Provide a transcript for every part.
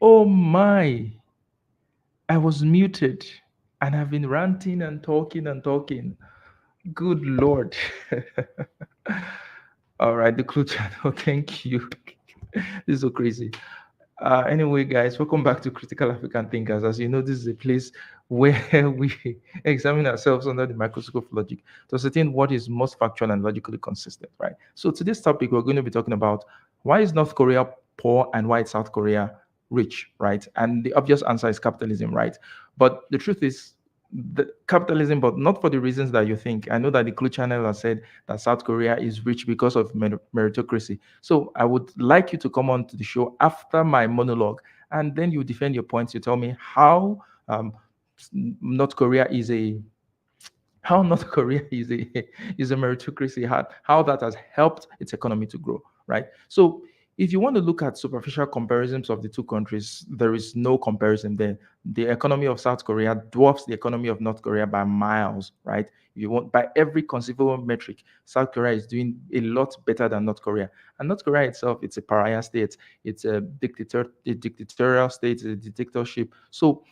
Oh my, I was muted and I've been ranting and talking and talking. Good Lord. All right, the crew channel. Thank you. This is so crazy. Anyway, guys, welcome back to Critical African Thinkers. As you know, this is a place where we examine ourselves under the microscope of logic to ascertain what is most factual and logically consistent, right? So, today's topic, we're going to be talking about why is North Korea poor and why is South Korea rich, right? And the obvious answer is capitalism, right? But the truth is, the capitalism, but not for the reasons that you think. I know that the Clue Channel has said that South Korea is rich because of meritocracy. So I would like you to come on to the show after my monologue, and then you defend your points. You tell me um, North Korea is a how North Korea is a meritocracy, how that has helped its economy to grow, right? So if you want to look at superficial comparisons of the two countries, there is no comparison there. The economy of South Korea dwarfs the economy of North Korea by miles, right? If you want by every conceivable metric, South Korea is doing a lot better than North Korea. And North Korea itself, it's a pariah state, it's a dictatorial state, it's a dictatorship. So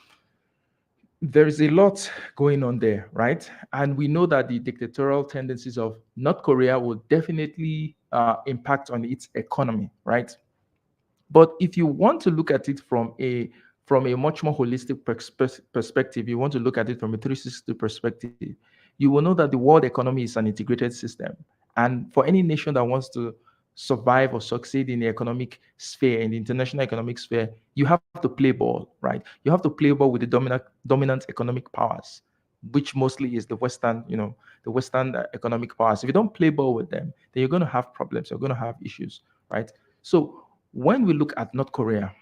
there is a lot going on there, right? And we know that the dictatorial tendencies of North Korea will definitely impact on its economy, right? But if you want to look at it from a much more holistic perspective, you want to look at it from a 360 perspective, you will know that the world economy is an integrated system. And for any nation that wants to survive or succeed in the economic sphere, in the international economic sphere, you have to play ball, right? You have to play ball with the dominant economic powers, which mostly is the Western, the Western economic powers. If you don't play ball with them, then you're going to have problems. You're going to have issues, right? So when we look at North Korea,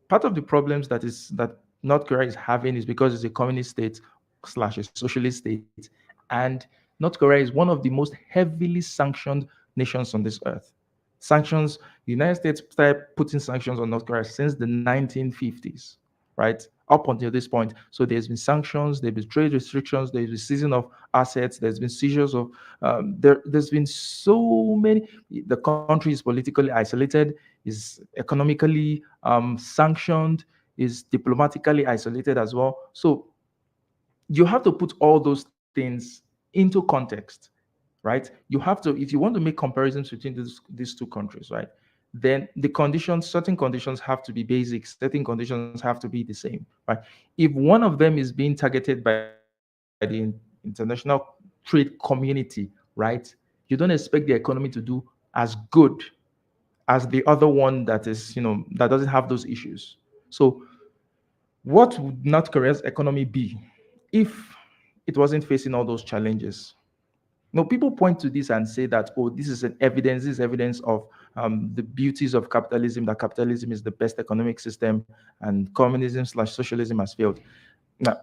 part of the problems that North Korea is having is because it's a communist state slash a socialist state, and North Korea is one of the most heavily sanctioned nations on this earth. Sanctions, the United States started putting sanctions on North Korea since the 1950s, right? Up until this point. So there's been sanctions, there's been trade restrictions, there's been seizing of assets, there's been seizures of, there's been so many. The country is politically isolated, is economically sanctioned, is diplomatically isolated as well. So you have to put all those things into context, right? You have to, if you want to make comparisons between these two countries, right? Then the conditions, certain conditions have to be basic, certain conditions have to be the same, right? If one of them is being targeted by the international trade community, right? You don't expect the economy to do as good as the other one that is, that doesn't have those issues. So what would North Korea's economy be if it wasn't facing all those challenges? No, people point to this and say that, oh, this is evidence of the beauties of capitalism, that capitalism is the best economic system and communism slash socialism has failed. Now,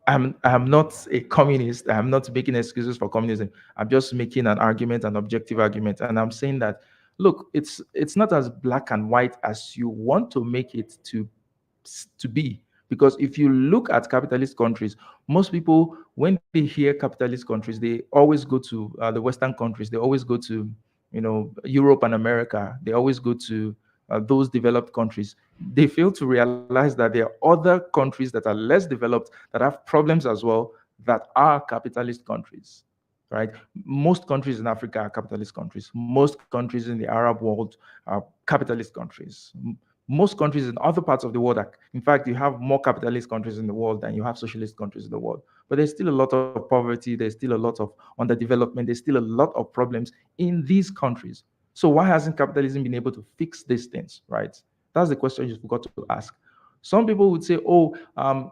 I'm not a communist. I'm not making excuses for communism. I'm just making an argument, an objective argument. And I'm saying that, look, it's not as black and white as you want to make it to be. Because if you look at capitalist countries, most people, when they hear capitalist countries, they always go to the Western countries. They always go to, Europe and America. They always go to those developed countries. They fail to realize that there are other countries that are less developed that have problems as well that are capitalist countries, right? Most countries in Africa are capitalist countries. Most countries in the Arab world are capitalist countries. Most countries in other parts of the world are, in fact, you have more capitalist countries in the world than you have socialist countries in the world. But there's still a lot of poverty, there's still a lot of underdevelopment, there's still a lot of problems in these countries. So why hasn't capitalism been able to fix these things, right? That's the question you forgot to ask. Some people would say, oh,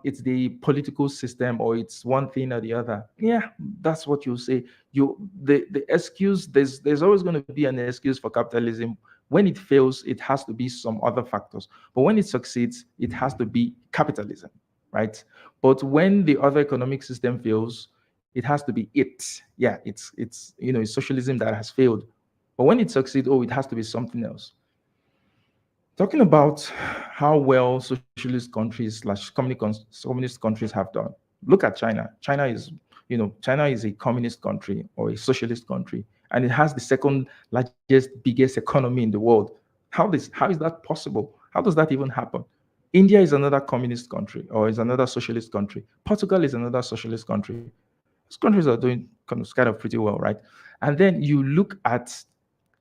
it's the political system or it's one thing or the other. Yeah, that's what you say. The excuse, there's always going to be an excuse for capitalism. When it fails, it has to be some other factors. But when it succeeds, it has to be capitalism, right? But when the other economic system fails, it has to be it. Yeah, it's it's socialism that has failed. But when it succeeds, oh, it has to be something else. Talking about how well socialist countries slash communist countries have done. Look at China. China is a communist country or a socialist country, and it has the second largest, biggest economy in the world. How is that possible? How does that even happen? India is another communist country or is another socialist country. Portugal is another socialist country. These countries are doing kind of pretty well, right? And then you look at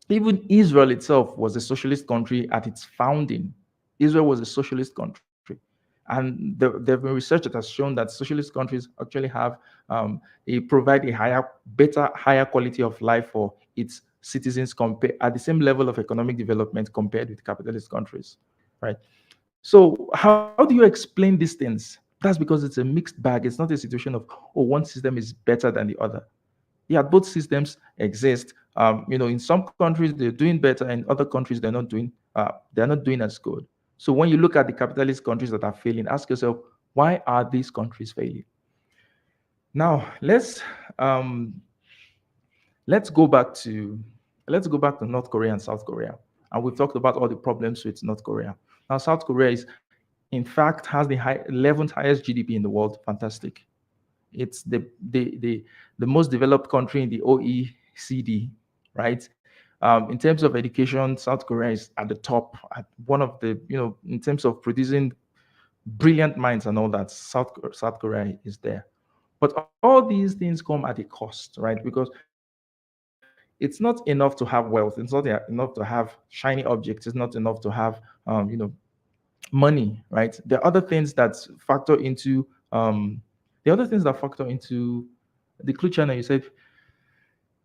even Israel itself was a socialist country at its founding. Israel was a socialist country. And there have been research that has shown that socialist countries actually have provide a higher quality of life for its citizens compare at the same level of economic development compared with capitalist countries, right? So how do you explain these things? That's because it's a mixed bag. It's not a situation of, oh, one system is better than the other. Yeah, both systems exist. In some countries they're doing better, in other countries they're not doing as good. So when you look at the capitalist countries that are failing, ask yourself, why are these countries failing? Now um, let's go back to North Korea and South Korea, and we've talked about all the problems with North Korea. Now South Korea is, in fact, has the 11th highest GDP in the world. Fantastic. It's the most developed country in the OECD, right? In terms of education, South Korea is at the top, at one of the, in terms of producing brilliant minds and all that. South Korea is there. But all these things come at a cost, right? Because it's not enough to have wealth. It's not enough to have shiny objects. It's not enough to have, money, right? There are other things that factor into the clue channel. You said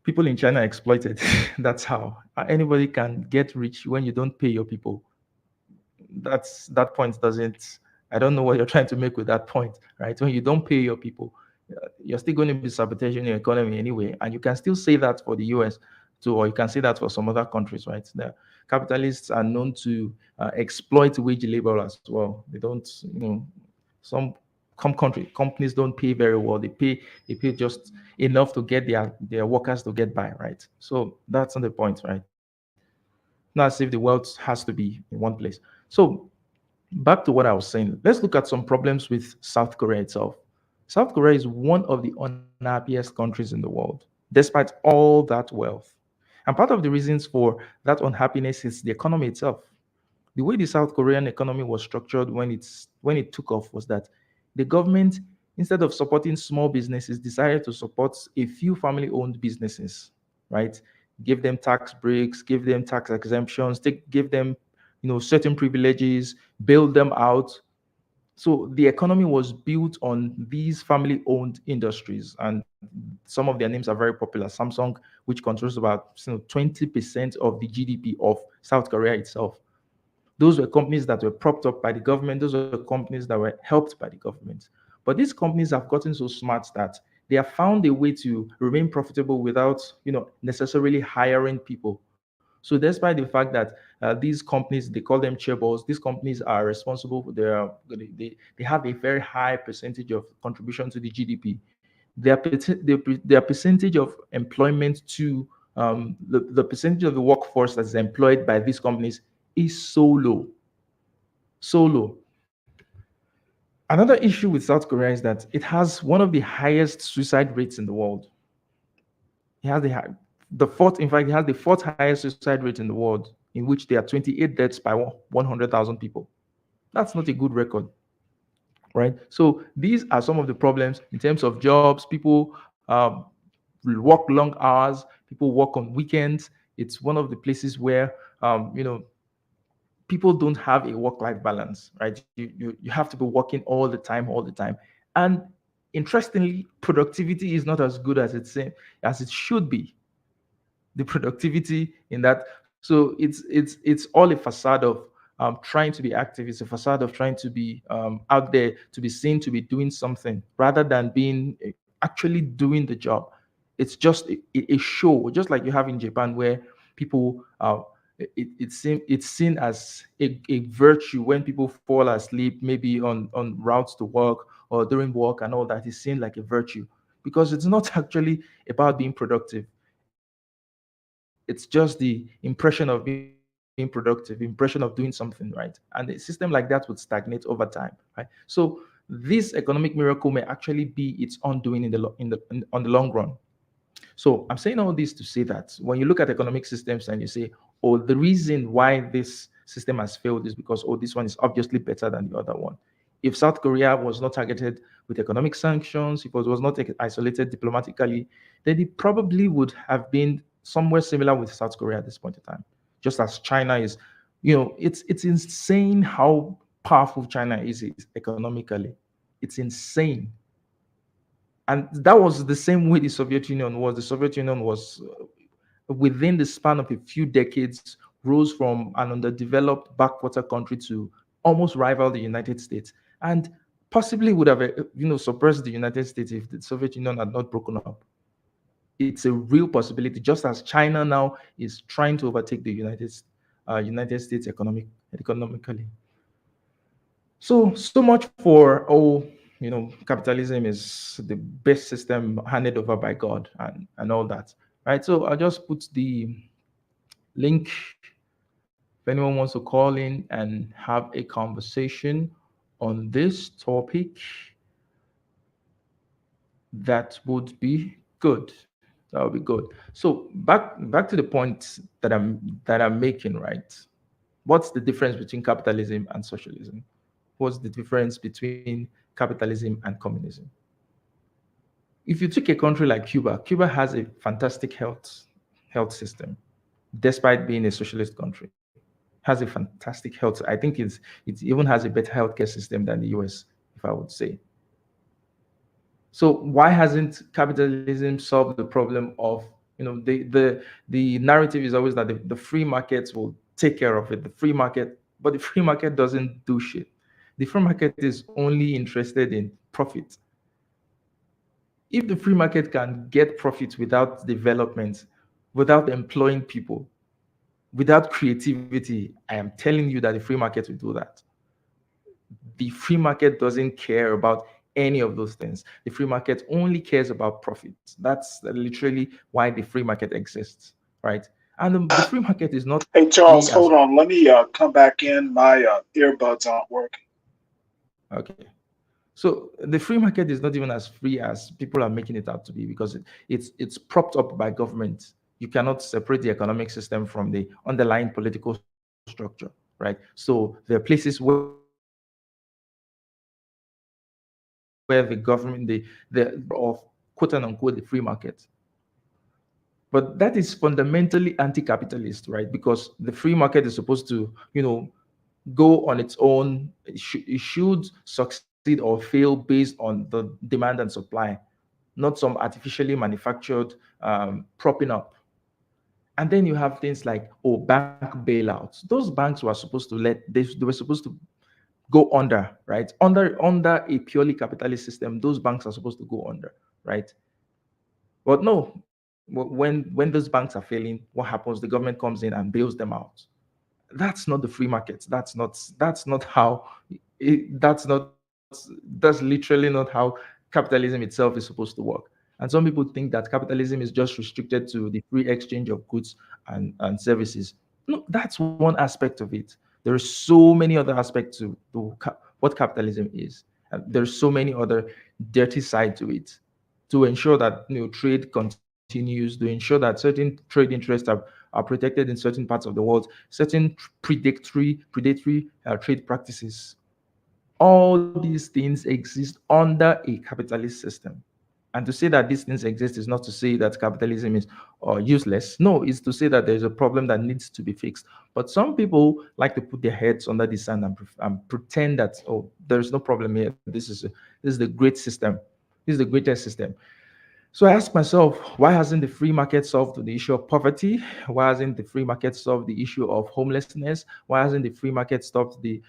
people in China exploited. That's how anybody can get rich when you don't pay your people. That point doesn't. I don't know what you're trying to make with that point, right? When you don't pay your people, you're still going to be sabotaging your economy anyway, and you can still say that for the US too, or you can say that for some other countries, right? The capitalists are known to exploit wage labor as well. They don't, some companies don't pay very well. They pay just enough to get their workers to get by, right? So that's not the point, right? Not as if the wealth has to be in one place. So back to what I was saying, let's look at some problems with South Korea itself. South Korea is one of the unhappiest countries in the world, despite all that wealth. And part of the reasons for that unhappiness is the economy itself. The way the South Korean economy was structured when it took off was that the government, instead of supporting small businesses, decided to support a few family-owned businesses, right? Give them tax breaks, give them tax exemptions, give them, certain privileges, bail them out. So the economy was built on these family-owned industries, and some of their names are very popular. Samsung, which controls about 20% of the GDP of South Korea itself. Those were companies that were propped up by the government. Those were companies that were helped by the government. But these companies have gotten so smart that they have found a way to remain profitable without, necessarily hiring people. So despite the fact that these companies, they call them chaebols, these companies are responsible for they have a very high percentage of contribution to the GDP. Their percentage of employment to the percentage of the workforce that's employed by these companies is so low, so low. Another issue with South Korea is that it has one of the highest suicide rates in the world. It has the fourth, in fact, it has the fourth highest suicide rate in the world, in which there are 28 deaths by 100,000 people. That's not a good record, right? So these are some of the problems in terms of jobs. People work long hours. People work on weekends. It's one of the places where people don't have a work-life balance, right? You have to be working all the time, and interestingly, productivity is not as good as it should be. The productivity in that, so it's all a facade of trying to be active. It's a facade of trying to be out there, to be seen, to be doing something, rather than being actually doing the job. It's just a show, just like you have in Japan, where people it's seen as a virtue when people fall asleep, maybe on routes to work or during work and all that. Is seen like a virtue, because it's not actually about being productive. It's just the impression of being productive, impression of doing something, right? And a system like that would stagnate over time, right? So this economic miracle may actually be its undoing on the long run. So I'm saying all this to say that when you look at economic systems and you say, oh, the reason why system has failed is because, oh, this one is obviously better than the other one. If South Korea was not targeted with economic sanctions, if it was not isolated diplomatically, then it probably would have been somewhere similar with South Korea at this point in time. Just as China is, it's insane how powerful China is economically. It's insane. And that was the same way the Soviet Union was. The Soviet Union was within the span of a few decades rose from an underdeveloped backwater country to almost rival the United States, and possibly would have suppressed the United States if the Soviet Union had not broken up. It's a real possibility, just as China now is trying to overtake the United States economically. So much for, capitalism is the best system handed over by God and all that, right? So I'll just put the link if anyone wants to call in and have a conversation on this topic. That would be good. That would be good. So back to the point that I'm making, right? What's the difference between capitalism and socialism? What's the difference between capitalism and communism? If you take a country like Cuba, Cuba has a fantastic health system, despite being a socialist country. Has a fantastic health. I think it even has a better healthcare system than the US, if I would say. So why hasn't capitalism solved the problem of, the narrative is always that the free markets will take care of it, the free market, but the free market doesn't do shit. The free market is only interested in profit. If the free market can get profit without development, without employing people, without creativity, I am telling you that the free market will do that. The free market doesn't care about any of those things. The free market only cares about profit. That's literally why the free market exists, right? And the free market is not Hey free Charles, as hold on. Let me come back in. My earbuds aren't working. okay. So the free market is not even as free as people are making it out to be because it's propped up by government. You cannot separate the economic system from the underlying political structure, right? So there are places where the government, the of quote unquote the free market, but that is fundamentally anti-capitalist, right? Because the free market is supposed to, go on its own. It should succeed or fail based on the demand and supply, not some artificially manufactured propping up. And then you have things like, oh, bank bailouts. Those banks were supposed to they were supposed to go under, right? Under a purely capitalist system, those banks are supposed to go under, right? But no, when those banks are failing, what happens? The government comes in and bails them out. That's not the free market. That's not how that's literally not how capitalism itself is supposed to work. And some people think that capitalism is just restricted to the free exchange of goods and services. No, that's one aspect of it. There are so many other aspects to what capitalism is. And there's so many other dirty side to it, to ensure that trade continues, to ensure that certain trade interests are protected in certain parts of the world, certain predatory trade practices. All these things exist under a capitalist system. And to say that these things exist is not to say that capitalism is useless. No, it's to say that there's a problem that needs to be fixed. But some people like to put their heads under the sand and pretend that, oh, there's no problem here. This is the great system. This is the greatest system. So I ask myself, why hasn't the free market solved the issue of poverty? Why hasn't the free market solved the issue of homelessness? Why hasn't the free market solved the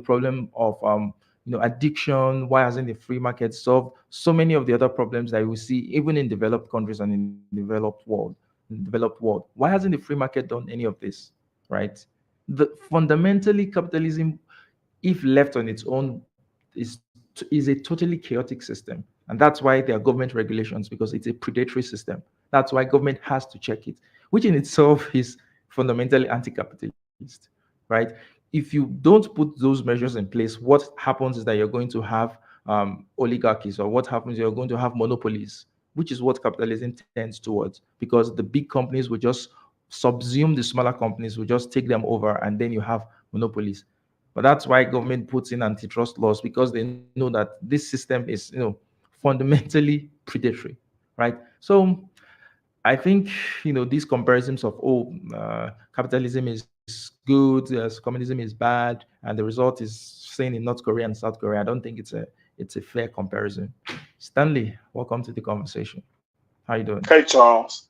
problem of addiction? Why hasn't the free market solved so many of the other problems that we see even in developed countries and in developed world? Why hasn't the free market done any of this? Right? Fundamentally, capitalism, if left on its own, is a totally chaotic system. And that's why there are government regulations, because it's a predatory system. That's why government has to check it, which in itself is fundamentally anti-capitalist, right? If you don't put those measures in place, what happens is that you're going to have oligarchies, or what happens, you're going to have monopolies, which is what capitalism tends towards, because the big companies will just subsume the smaller companies, will just take them over, and then you have monopolies. But that's why government puts in antitrust laws, because they know that this system is, fundamentally predatory, right? So I think, these comparisons of, capitalism is good, communism is bad, and the result is same in North Korea and South Korea. I don't think it's a fair comparison. Stanley, welcome to the conversation. How you doing? Hey, Charles.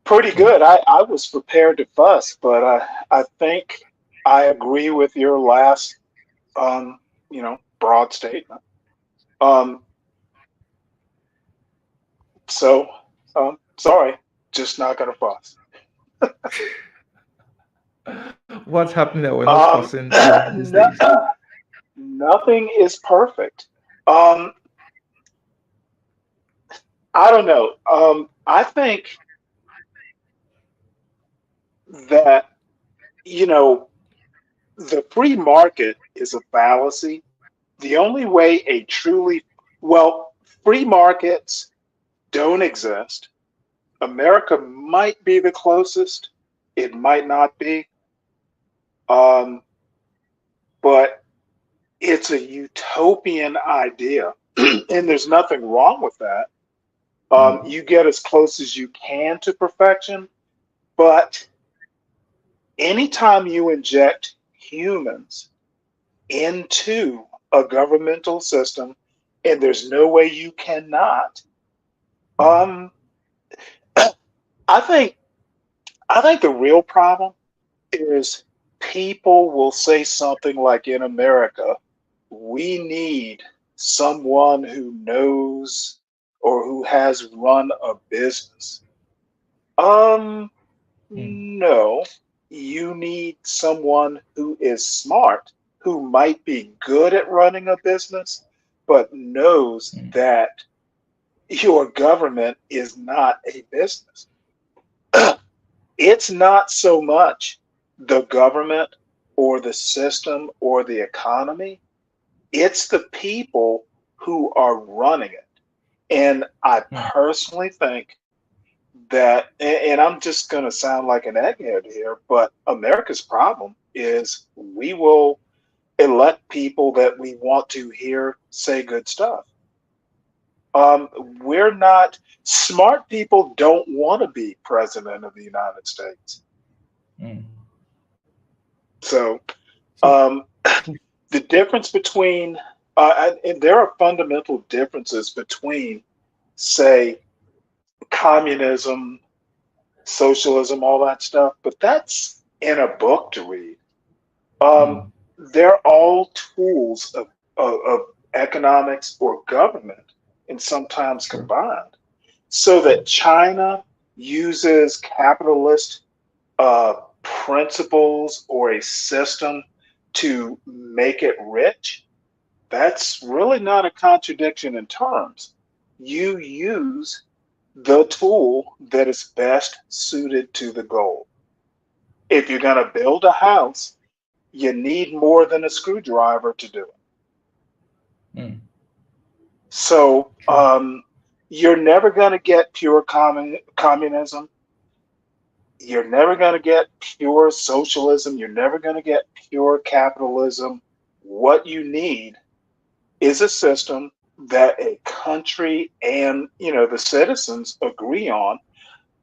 Pretty Yeah. good. I was prepared to fuss, but I think I agree with your last, broad statement. Um, so, sorry, just not gonna fuss. What's happening that we're not Um, fussing these no, days? nothing is perfect. Um, I don't know. I think that you know the free market is a fallacy. The only way a truly well free markets don't exist. America might be the closest. It might not be, um, but it's a utopian idea, and there's nothing wrong with that. Mm, You get as close as you can to perfection, but anytime you inject humans into a governmental system, and there's no way you cannot, mm, um, I think I think the real problem is people will say something like in America, we need someone who knows or who has run a business. Um, mm, no, you need someone who is smart, who might be good at running a business, but knows mm, that your government is not a business. It's not so much the government or the system or the economy, it's the people who are running it. And I mm, personally think that, and I'm just going to sound like an egghead here, but America's problem is we will elect people that we want to hear say good stuff. We're not smart people don't want to be president of the United States. mm. So So, um, the difference between and there are fundamental differences between, say, communism, socialism, all that stuff, but that's in a book to read. Um, mm, they're all tools of economics or government, and sometimes true. combined, so that China uses capitalist uh, principles or a system to make it rich. That's really not a contradiction in terms. You use the tool that is best suited to the goal. If you're going to build a house, you need more than a screwdriver to do it. Mm, So true. you're never going to get pure communism. You're never going to get pure socialism. You're never going to get pure capitalism. What you need is a system that a country and the citizens agree on.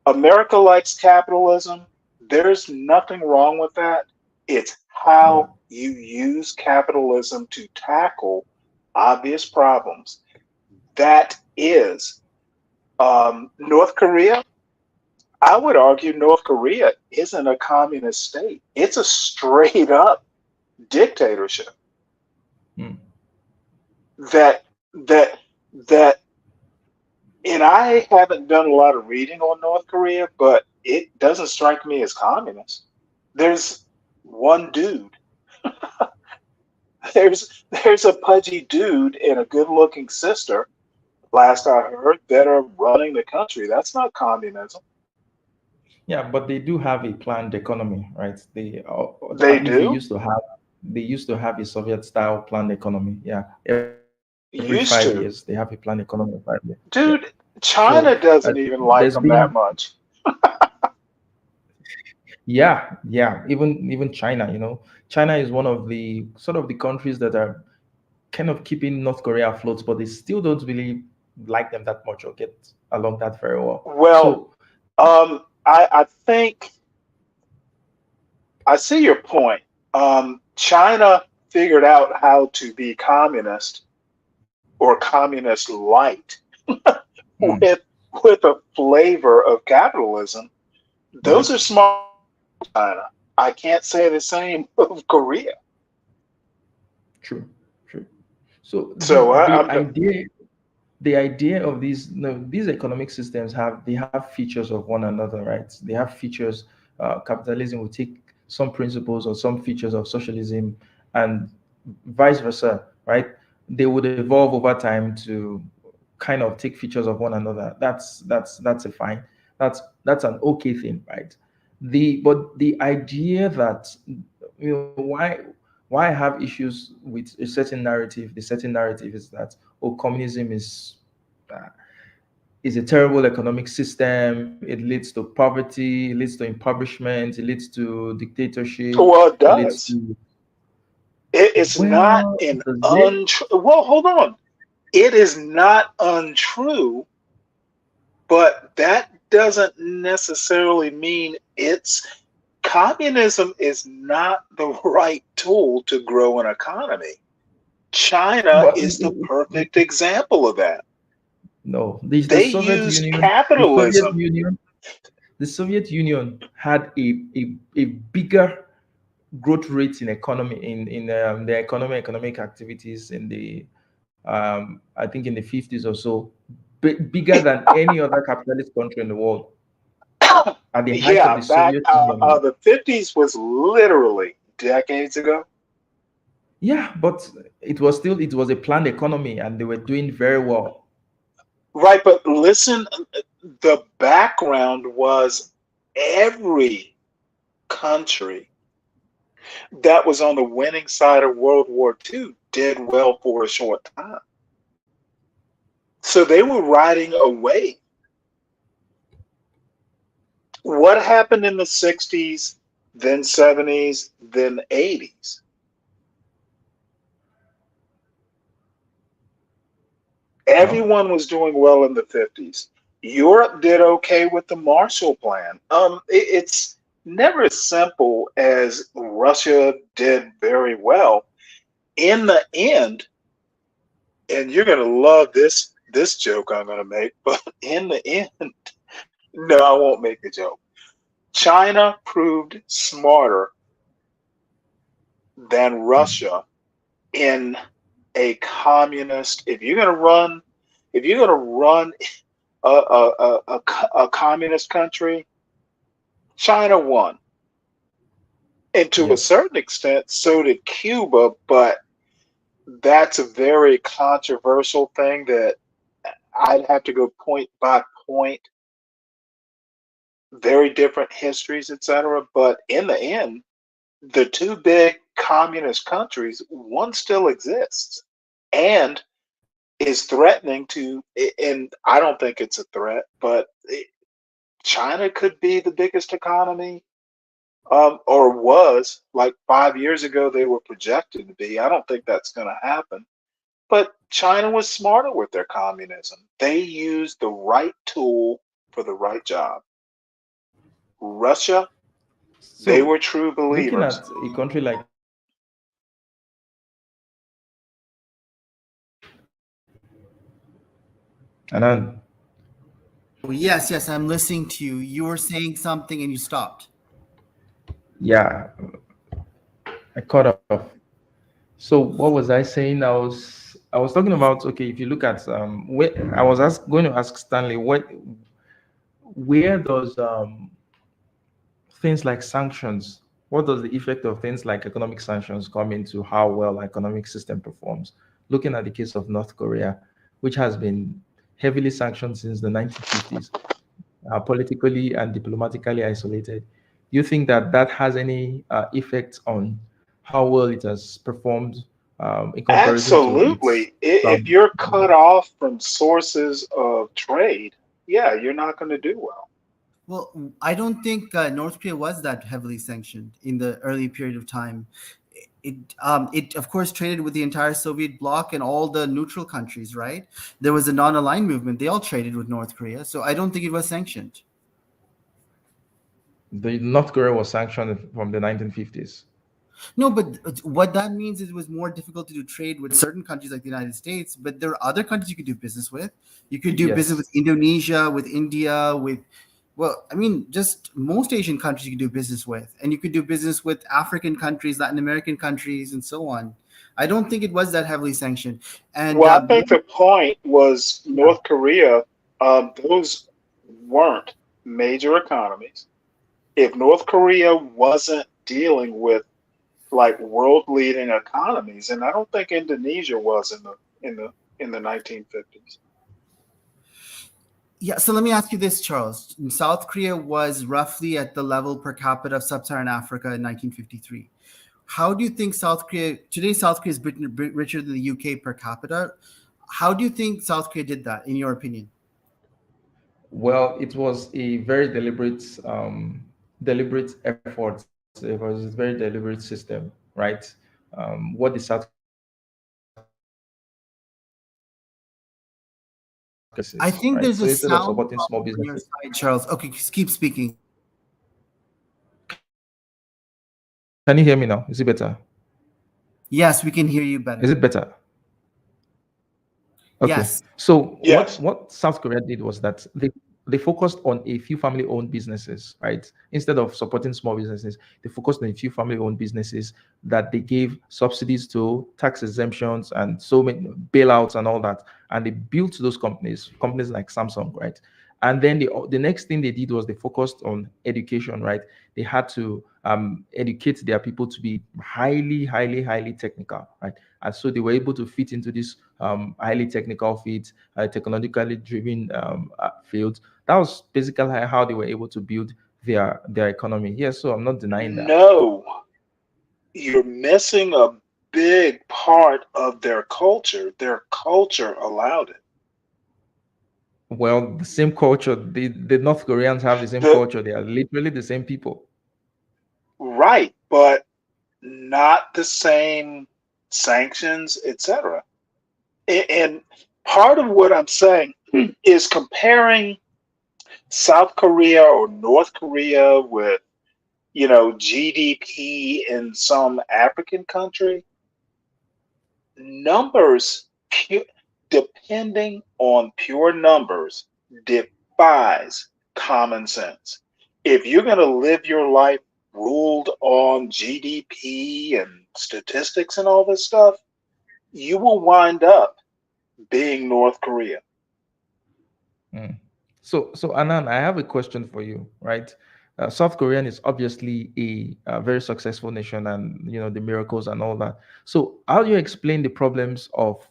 America likes capitalism. There's nothing wrong with that. It's Yeah. how you use capitalism to tackle obvious problems. That is North Korea. I would argue North Korea isn't a communist state. It's a straight up dictatorship Mm, that that that and I haven't done a lot of reading on North Korea, but it doesn't strike me as communist. There's one dude. There's a pudgy dude and a good looking sister, last I heard, that are running the country. That's not communism. yeah, but they do have a planned economy, right? They At least do? they used to have a Soviet style planned economy. Yeah, every 5 years they have Used a to. planned economy of 5 years. Yeah. Dude, So China there's doesn't been even like them that much. Yeah, yeah. Even China, China is one of the sort of the countries that are kind of keeping North Korea afloat, but they still don't really like them that much or get along that very well. Well, So I think I see your point. China figured out how to be communist or communist light mm, with with a flavor of capitalism. Those are yep, smart, China. I can't say the same of Korea. true, true. So So the idea of these, these economic systems they have features of one another, right? They have features. Capitalism will take some principles or some features of socialism, and vice versa, right? They would evolve over time to kind of take features of one another. That's a fine. That's an okay thing, right? The idea that, why I have issues with a certain narrative. The certain narrative is that, oh, communism uh, is a terrible economic system. It leads to poverty, it leads to impoverishment, it leads to dictatorship, well, it it leads does. to, It's not well, an does it? untrue. Well, hold on. It is not untrue, but that doesn't necessarily mean it's communism is not the right tool to grow an economy. China But is the perfect example of that. no, the They Soviet use Union, the Soviet capitalism. Union, the Soviet Union had a bigger growth rate in economy, in the economic activities in the, I think in the 50s or so, bigger than any other capitalist country in the world at the height of Yeah, the back Soviet Union. the 50s was literally decades ago. Yeah, but it was a planned economy and they were doing very well. Right, but listen, the background was every country that was on the winning side of World War II did well for a short time. So they were riding a wave. What happened in the 60s, then 70s, then 80s? Well, Everyone was doing well in the 50s. Europe did okay with the Marshall Plan. It's never as simple as Russia did very well. In the end, and you're gonna love this joke I'm gonna make, but in the end, no, I won't make the joke. China proved smarter than Russia in a communist. If you're gonna run a communist country, China won. And to a yep. certain extent, so did Cuba, but that's a very controversial thing that I'd have to go point by point, very different histories, etc. But in the end, the two big communist countries, one still exists and is threatening to, and I don't think it's a threat, but China could be the biggest economy, or was like 5 years ago they were projected to be. I don't think that's going to happen. But China was smarter with their communism. They used the right tool for the right job. Russia, they So were true looking believers. at a country like Anan, Oh, yes, yes, I'm listening to you. You were saying something and you stopped. yeah, I caught off. So what was I saying? I was talking about, okay, if you look at, I was going to ask Stanley, where does things like sanctions, what does the effect of things like economic sanctions come into how well our economic system performs? Looking at the case of North Korea, which has been heavily sanctioned since the 1950s, politically and diplomatically isolated. Do you think that that has any effect on how well it has performed, in comparison to its Absolutely. If um, you're cut off from sources of trade, yeah, you're not going to do well. Well, I don't think North Korea was that heavily sanctioned in the early period of time. It of course traded with the entire Soviet bloc and all the neutral countries, right? There was a non-aligned movement; they all traded with North Korea, so I don't think it was sanctioned. The North Korea was sanctioned from the 1950s. No, but what that means is it was more difficult to do trade with certain countries like the United States, but there are other countries you could do business with. You could do business with Yes. Indonesia, with India, with, well, I mean, just most Asian countries you could do business with. And you could do business with African countries, Latin American countries, and so on. I don't think it was that heavily sanctioned. And Well, I think the point was North Korea, those weren't major economies. If North Korea wasn't dealing with like world leading economies, and I don't think Indonesia was in the 1950s. yeah, so let me ask you this, Charles. South Korea was roughly at the level per capita of sub-Saharan Africa in 1953. How do you think South Korea today? South Korea is richer than the UK per capita. How do you think South Korea did that, in your opinion? Well, it was a very deliberate effort. It was a very deliberate system, right? What the South Koreans did was that they I businesses, think right? there's So a instead of sound supporting small problem on your businesses, side, Charles. Okay, just keep speaking. can you hear me now? Is it better? Yes, we can hear you Is better. it better? Okay. Yes, So what Yes. what South Korea did was that they focused on a few family-owned businesses, right? Instead of supporting small businesses, they focused on a few family-owned businesses that they gave subsidies to, tax exemptions, and so many bailouts and all that. And they built those companies like Samsung, right? And then the next thing they did was they focused on education, right? They had to educate their people to be highly technical, right? And so they were able to fit into this highly technical fields, technologically driven fields. That was basically how they were able to build their economy. Yes, so I'm not denying that. No, you're missing a big part of their culture. Their culture allowed it. Well, the same culture, the North Koreans have the same The culture. They are literally the same people. right, but not the same sanctions, etc. And part of what I'm saying is comparing South Korea or North Korea with, GDP in some African country, numbers, depending on pure numbers, defies common sense. If you're going to live your life ruled on GDP and statistics and all this stuff, you will wind up being North Korea. Mm. So Anand, I have a question for you, right? South Korean is obviously a very successful nation, and the miracles and all that. So, how do you explain the problems of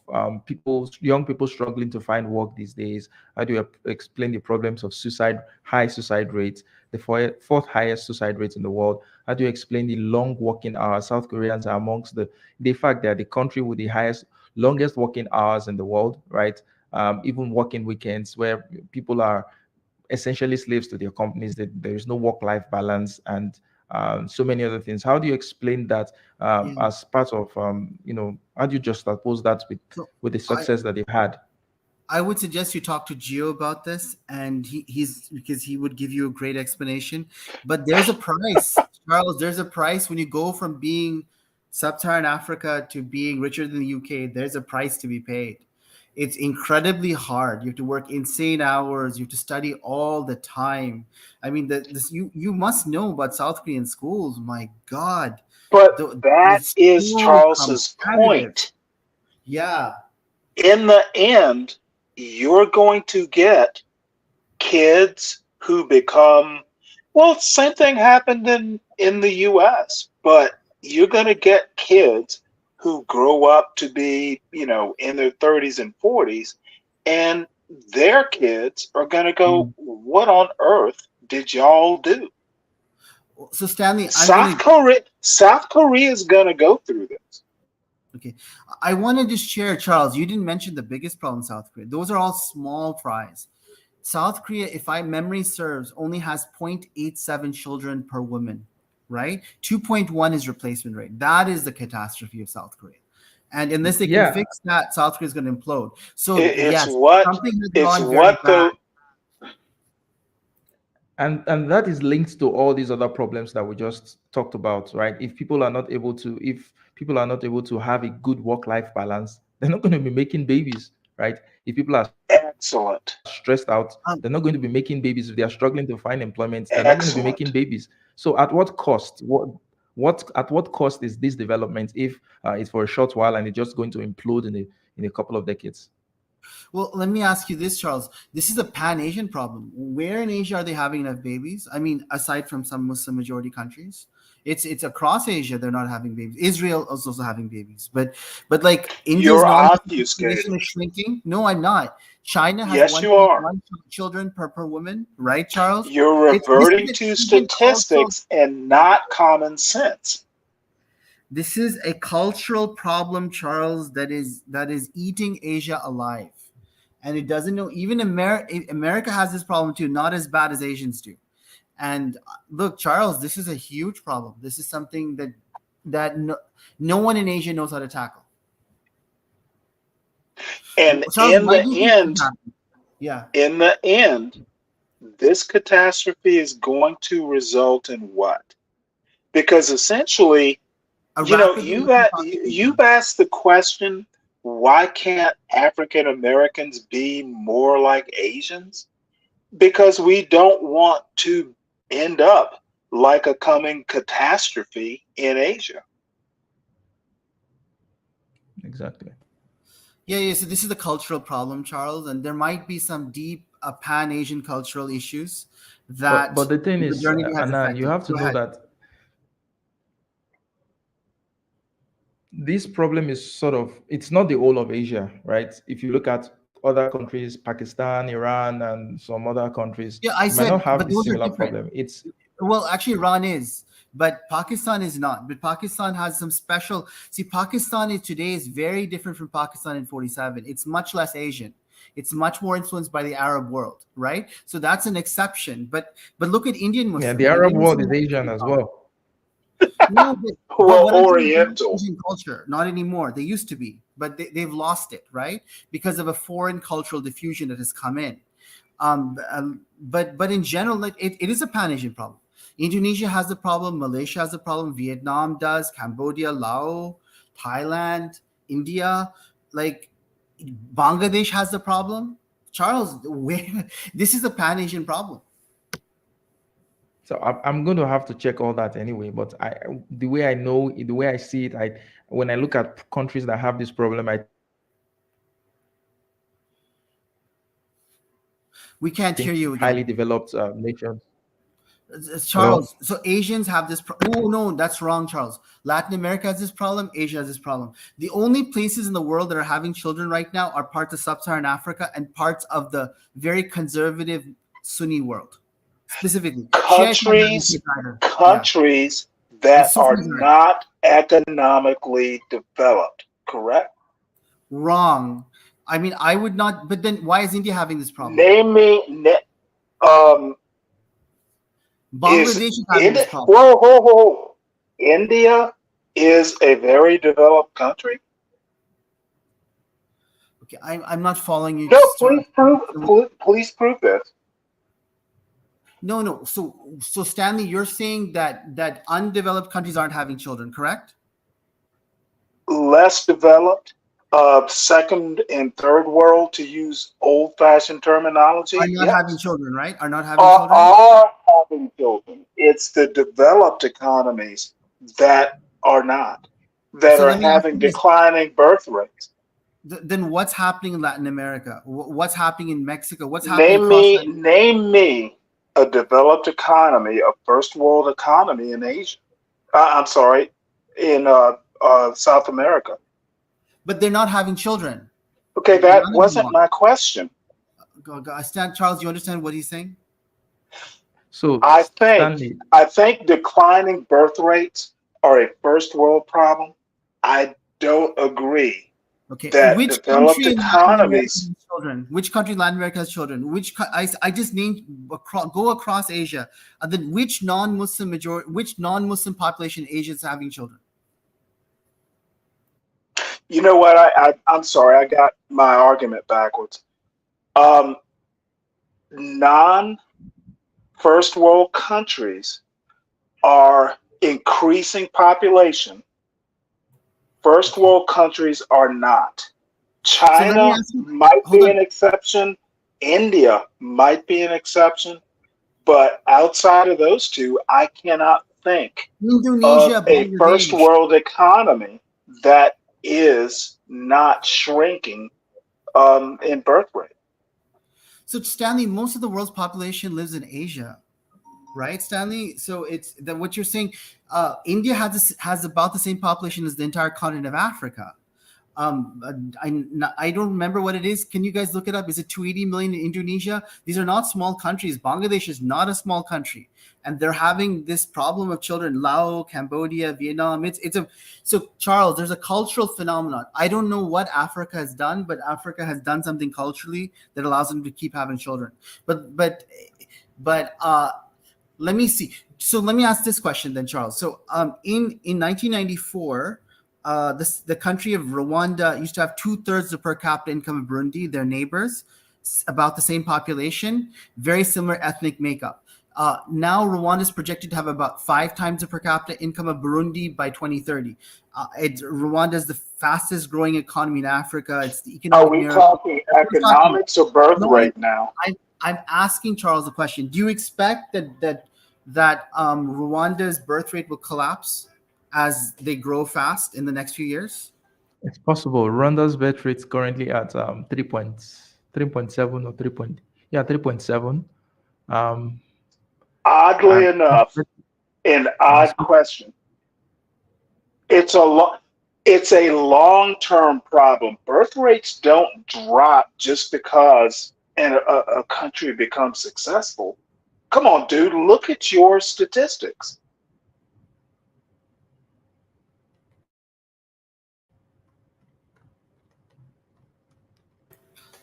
young people struggling to find work these days? How do you explain the problems of high suicide rates, the fourth highest suicide rate in the world? How do you explain the long working hours? South Koreans are amongst the fact they are the country with the longest working hours in the world, right? Even working weekends where people are essentially slaves to their companies. That there is no work-life balance and so many other things. How do you explain that yeah. as part of how do you just oppose that So with the I, success that they've had? I would suggest you talk to Gio about this, and he's because he would give you a great explanation. But there's a price, Charles. There's a price when you go from being sub-Saharan Africa to being richer than the UK. There's a price to be paid. It's incredibly hard. You have to work insane hours. You have to study all the time. I mean, you must know about South Korean schools. My God, But that it's is so Charles's competitive. point. Yeah. In the end, you're going to get kids who become, well, same thing happened in the US, but you're going to get kids who grow up to be, in their 30s and 40s, and their kids are going to go, what on earth did y'all do? So Stanley, I'm South gonna Korea, South Korea is going to go through this. okay. I want to just share, Charles. You didn't mention the biggest problem in South Korea. Those are all small fries. South Korea, if I memory serves, only has 0.87 children per woman, right? 2.1 is replacement rate. That is the catastrophe of South Korea. And unless they can Yeah, fix that, South Korea is going to implode. So It, it's yes, what something has it's gone very what bad. the and that is linked to all these other problems that we just talked about, right? If people are not able to have a good work life balance, they're not going to be making babies, right? If people are stressed out, they're excellent, not going to be making Um, babies. If they are struggling to find employment, they're not going to be making babies. excellent. So at what cost? What cost is this development if it's for a short while and it's just going to implode in a couple of decades? Well, let me ask you this, Charles. This is a pan-Asian problem. Where in Asia are they having enough babies? I mean, aside from some Muslim majority countries, it's across Asia they're not having babies. Israel is also having babies, but like India's You're non-Muslim population obfuscating. is shrinking. No, I'm not. China has Yes, you are. 1.1 children per woman, right, Charles? You're It's this is reverting an to Asian cultural. statistics and not common sense. This is a cultural problem, Charles, that is eating Asia alive. And it doesn't know, even America has this problem too, not as bad as Asians do. And look, Charles, this is a huge problem. This is something that no one in Asia knows how to tackle. And Charles, why do you think this happened? Yeah. in the end, this catastrophe is going to result in what? Because essentially, A you know, rapid aging you've population. asked the question, why can't African Americans be more like Asians? Because we don't want to end up like a coming catastrophe in Asia. Exactly. Yeah, yeah. So this is the cultural problem, Charles, and there might be some deep pan-Asian cultural issues that But the thing is, modernity has Anna, you affected. have to Go know ahead. that this problem is sort of, it's not the whole of Asia, right? If you look at other countries, Pakistan, Iran, and some other countries, Yeah, I they might not said, have but this those are similar different. problem. It's Well, actually, Iran is, but Pakistan is not. But Pakistan has some special. See, Pakistan is today is very different from Pakistan in '47. It's much less Asian. It's much more influenced by the Arab world, right? So that's an exception. But look at Indian yeah, the Muslims. Arab Indian world Muslims is have the Asian same as problem. well. No, but Well, what I'm saying is they're Oriental. Asian culture, not anymore. They used to be, but they've lost it, right? Because of a foreign cultural diffusion that has come in. But in general, like it is a pan-Asian problem. Indonesia has the problem, Malaysia has the problem, Vietnam does, Cambodia, Laos, Thailand, India, like Bangladesh has the problem. Charles, where this is a pan-Asian problem. So I'm going to have to check all that anyway. But the way I know, the way I see it, when I look at countries that have this problem, I think highly developed We can't hear you again. nations. Hello. Charles, so Asians have this. No, no, that's wrong, Charles. Latin America has this problem. Asia has this problem. The only places in the world that are having children right now are parts of sub-Saharan Africa and parts of the very conservative Sunni world, specifically Shiite are having countries kids either. Yeah, countries and that are Sufis are not economically developed, correct? wrong. I mean, I would not. But then, why is India having this problem? Name me um is Bangladesh is having India this problem. whoa. India is a very developed country? Okay, I'm not following you, No, Charles. please prove this. No, no. So Stanley, you're saying that undeveloped countries aren't having children, correct? Less developed, second and third world, to use old-fashioned Are terminology, not having yes, children, right? Are not having children. are having children. It's the developed economies that are not, that So are let me ask having you this: declining birth rates. then what's happening in Latin America? What's happening in Mexico? What's happening Name across me, Latin? name me a developed economy, a first world economy in Asia. I'm sorry, in South America. But they're not having children. Okay, that None of them wasn't are. my question. Stan, Charles, you understand what he's saying? So I think Stanley, I think declining birth rates are a first world problem. I don't agree. Okay, that which developed country in Latin America economies. has children? Which country in Latin America has children? I just named go across Asia, and then which non-Muslim population in Asia is having children? You know what? I'm sorry, I got my argument backwards. Um, non first world countries are increasing population. First Okay, world countries are not. so let me China ask you. might Hold be on, an exception. India might be an exception. But outside of those two, I cannot think of Indonesia, a first Bangladesh. world economy that is not shrinking in birth rate. So Stanley, most of the world's population lives in Asia, right, Stanley? So it's that what you're saying. India has about the same population as the entire continent of Africa. I don't remember what it is. Can you guys look it up? Is it 280 million in Indonesia? These are not small countries. Bangladesh is not a small country, and they're having this problem of children. Laos, Cambodia, Vietnam. So Charles. There's a cultural phenomenon. I don't know what Africa has done, but Africa has done something culturally that allows them to keep having children. But let me see. So let me ask this question then, Charles. So in 1994, the country of Rwanda used to have two-thirds the per capita income of Burundi, their neighbors, about the same population, very similar ethnic makeup. Now Rwanda is projected to have about 5 times the per capita income of Burundi by 2030. Rwanda is the fastest growing economy in Africa. It's the Are economic we miracle. talking We're talking. economics or birth No, rate now? I'm asking Charles a question. Do you expect that Rwanda's birth rate will collapse as they grow fast in the next few years? It's possible. Rwanda's birth rate is currently at 3.7 or 3 point, yeah, 3.7. Um, Oddly and enough, an yeah, odd so question. It's a it's a long-term problem. Birth rates don't drop just because a country becomes successful. Come on, dude, look at your statistics.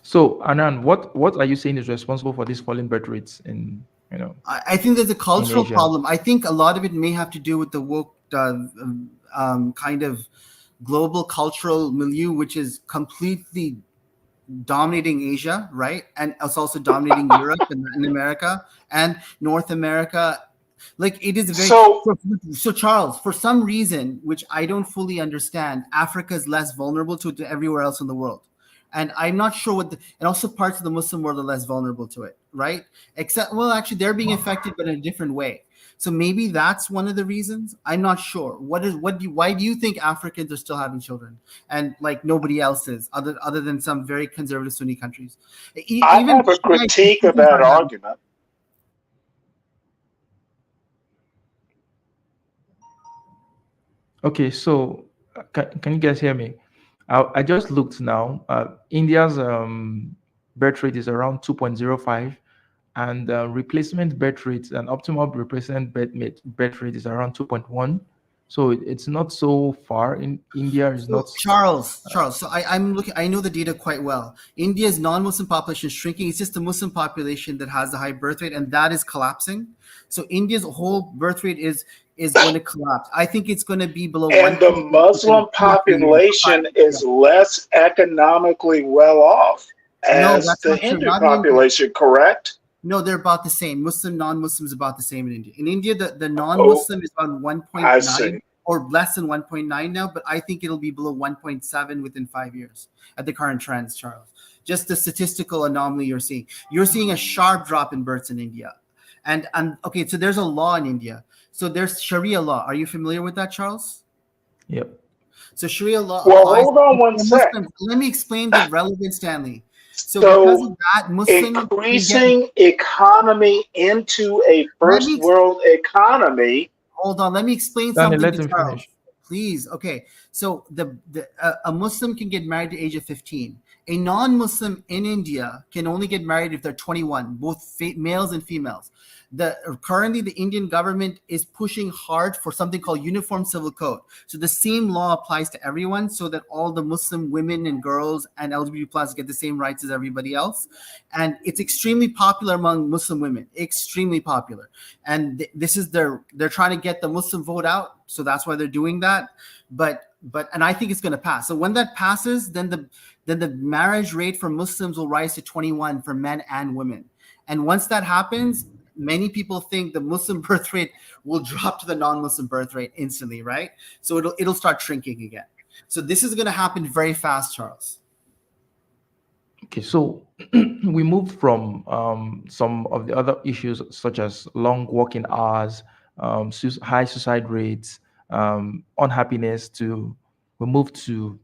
so Anand, what are you saying is responsible for these falling birth rates in I think there's a in cultural Asia? problem. I think a lot of it may have to do with the woke kind of global cultural milieu, which is completely dominating Asia, right? And it's also dominating Europe and Latin America and North America. Like it is very So so Charles, for some reason, which I don't fully understand, Africa is less vulnerable to everywhere else in the world. And I'm not sure and also parts of the Muslim world are less vulnerable to it, right? Except, well, actually, they're being affected, but in a different way. So maybe that's one of the reasons. I'm not sure. Why do you think Africans are still having children and like nobody else is, other than some very conservative Sunni countries? I Even have a Shiite critique of Christians that are having. argument. Okay, so can you guys hear me? I just looked now. India's birth rate is around 2.05, and replacement birth rate and optimal replacement birth rate is around 2.1. So it's not so far. In India is So not. Charles. So I'm looking. I know the data quite well. India's non-Muslim population is shrinking. It's just the Muslim population that has the high birth rate, and that is collapsing. So India's whole birth rate is going to collapse. I think it's going to be below And the 1.8 within Muslim 2 or 3 years, or population 5 years. is less economically well off No, as that's the not true. Hindu Not in India. population, correct? No, they're about the same. Muslim, non-Muslim is about the same in India. In India, the Oh, non-Muslim is about I 1.9 see. or less than 1.9 now, but I think it'll be below 1.7 within 5 years at the current trends, Charles. Just the statistical anomaly you're seeing. You're seeing a sharp drop in births in India. And okay, so there's a law in India. So there's Sharia law. Are you familiar with that, Charles? Yep. So Sharia law Well, applies hold on one for sec. Muslims. Let me explain the relevance, Stanley. So because of So, that, Muslim can get. increasing economy into a Let first me world economy. Hold on, let me explain Stanley, something let to him Charles, finish. please. Okay, so a Muslim can get married at the age of 15, A non-Muslim in India can only get married if they're 21, both males and females. Currently the Indian government is pushing hard for something called Uniform Civil Code. So the same law applies to everyone, so that all the Muslim women and girls and LGBT plus get the same rights as everybody else. And it's extremely popular among Muslim women, extremely popular. And this is they're trying to get the Muslim vote out, so that's why they're doing that. But and I think it's going to pass. So when that passes, then the marriage rate for Muslims will rise to 21 for men and women. And once that happens, many people think the Muslim birth rate will drop to the non-Muslim birth rate instantly, right? So it'll start shrinking again. So this is going to happen very fast, Charles. Okay, so we moved from some of the other issues such as long working hours, high suicide rates, unhappiness to we moved to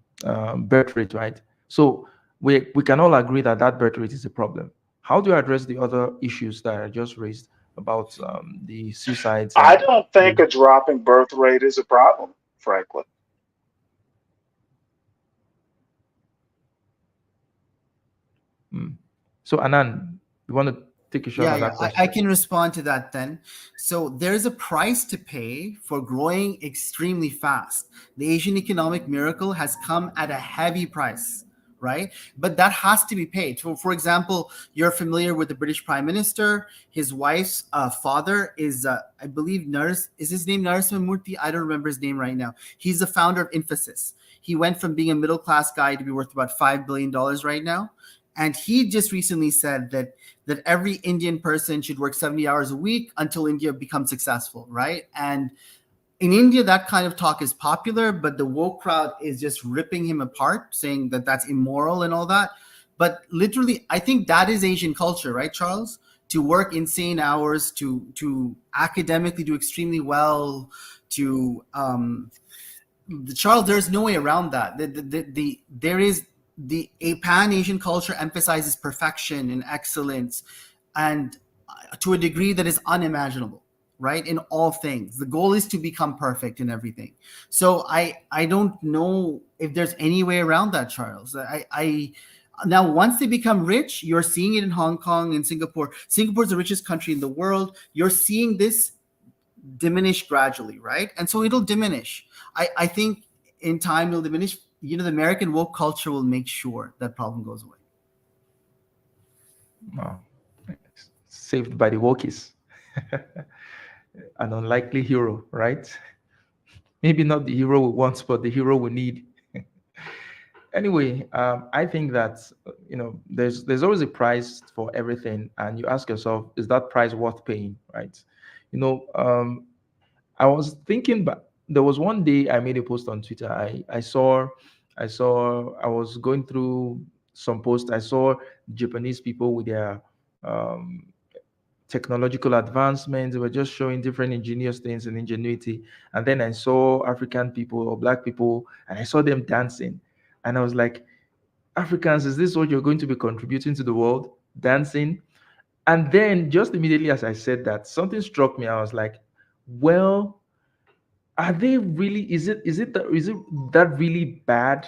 birth rate, right? So we can all agree that that birth rate is a problem. How do you address the other issues that I just raised about the suicides I and don't think a dropping birth rate is a problem, frankly. mm. So Anand, you want to take a shot Yeah, at yeah, that I question? can respond to that then. So there's a price to pay for growing extremely fast. The Asian economic miracle has come at a heavy price, right? But that has to be paid. So, for example, you're familiar with the British Prime Minister. His wife's father is, I believe, Is his name Narasimha Murthy? I don't remember his name right now. He's the founder of Infosys. He went from being a middle class guy to be worth about $5 billion right now. And he just recently said that every Indian person should work 70 hours a week until India becomes successful, right? And in India, that kind of talk is popular, but the woke crowd is just ripping him apart, saying that that's immoral and all that. But literally, I think that is Asian culture, right, Charles? To work insane hours, to academically do extremely well, to Charles, there's no way around that. There is a pan Asian culture emphasizes perfection and excellence, and to a degree that is unimaginable, right? In all things, the goal is to become perfect in everything. So I don't know if there's any way around that, Charles. I now once they become rich, you're seeing it in Hong Kong and Singapore. Singapore's the richest country in the world. You're seeing this diminish gradually, right? And so it'll diminish. I think in time it'll diminish. The American woke culture will make sure that problem goes away. Oh, saved by the Wokies. An unlikely hero, right? Maybe not the hero we want, but the hero we need. Anyway, I think that there's always a price for everything, and you ask yourself, is that price worth paying, right? You know, I was thinking, but there was one day I made a post on Twitter. I was going through some posts. I saw Japanese people with their um, technological advancements. They were just showing different ingenious things and ingenuity. And then I saw African people or black people, and I saw them dancing, and I was like, Africans, is this what you're going to be contributing to the world? Dancing? And then just immediately as I said that, something struck me. I was like, well, are they really, is it that really bad?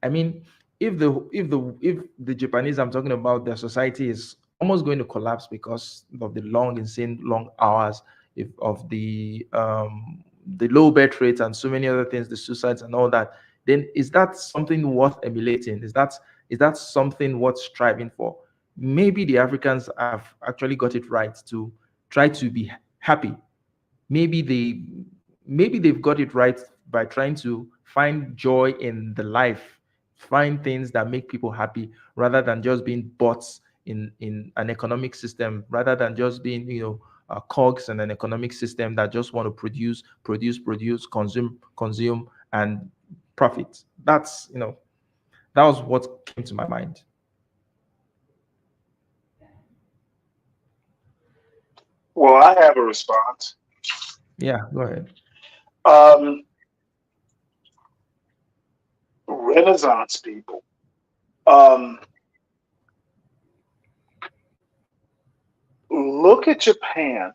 I mean, if the Japanese I'm talking about, their society is almost going to collapse because of the insane long hours, if of the low birth rates and so many other things, the suicides and all that, then is that something worth emulating? Is that something worth striving for? Maybe the Africans have actually got it right to try to be happy. Maybe they maybe they've got it right by trying to find joy in the life, find things that make people happy, rather than just being bots in an economic system, rather than just being cogs in an economic system that just want to produce, consume and profit. That was what came to my mind. Well, I have a response. Yeah, go ahead. Um, Renaissance people. Um, Look at Japan.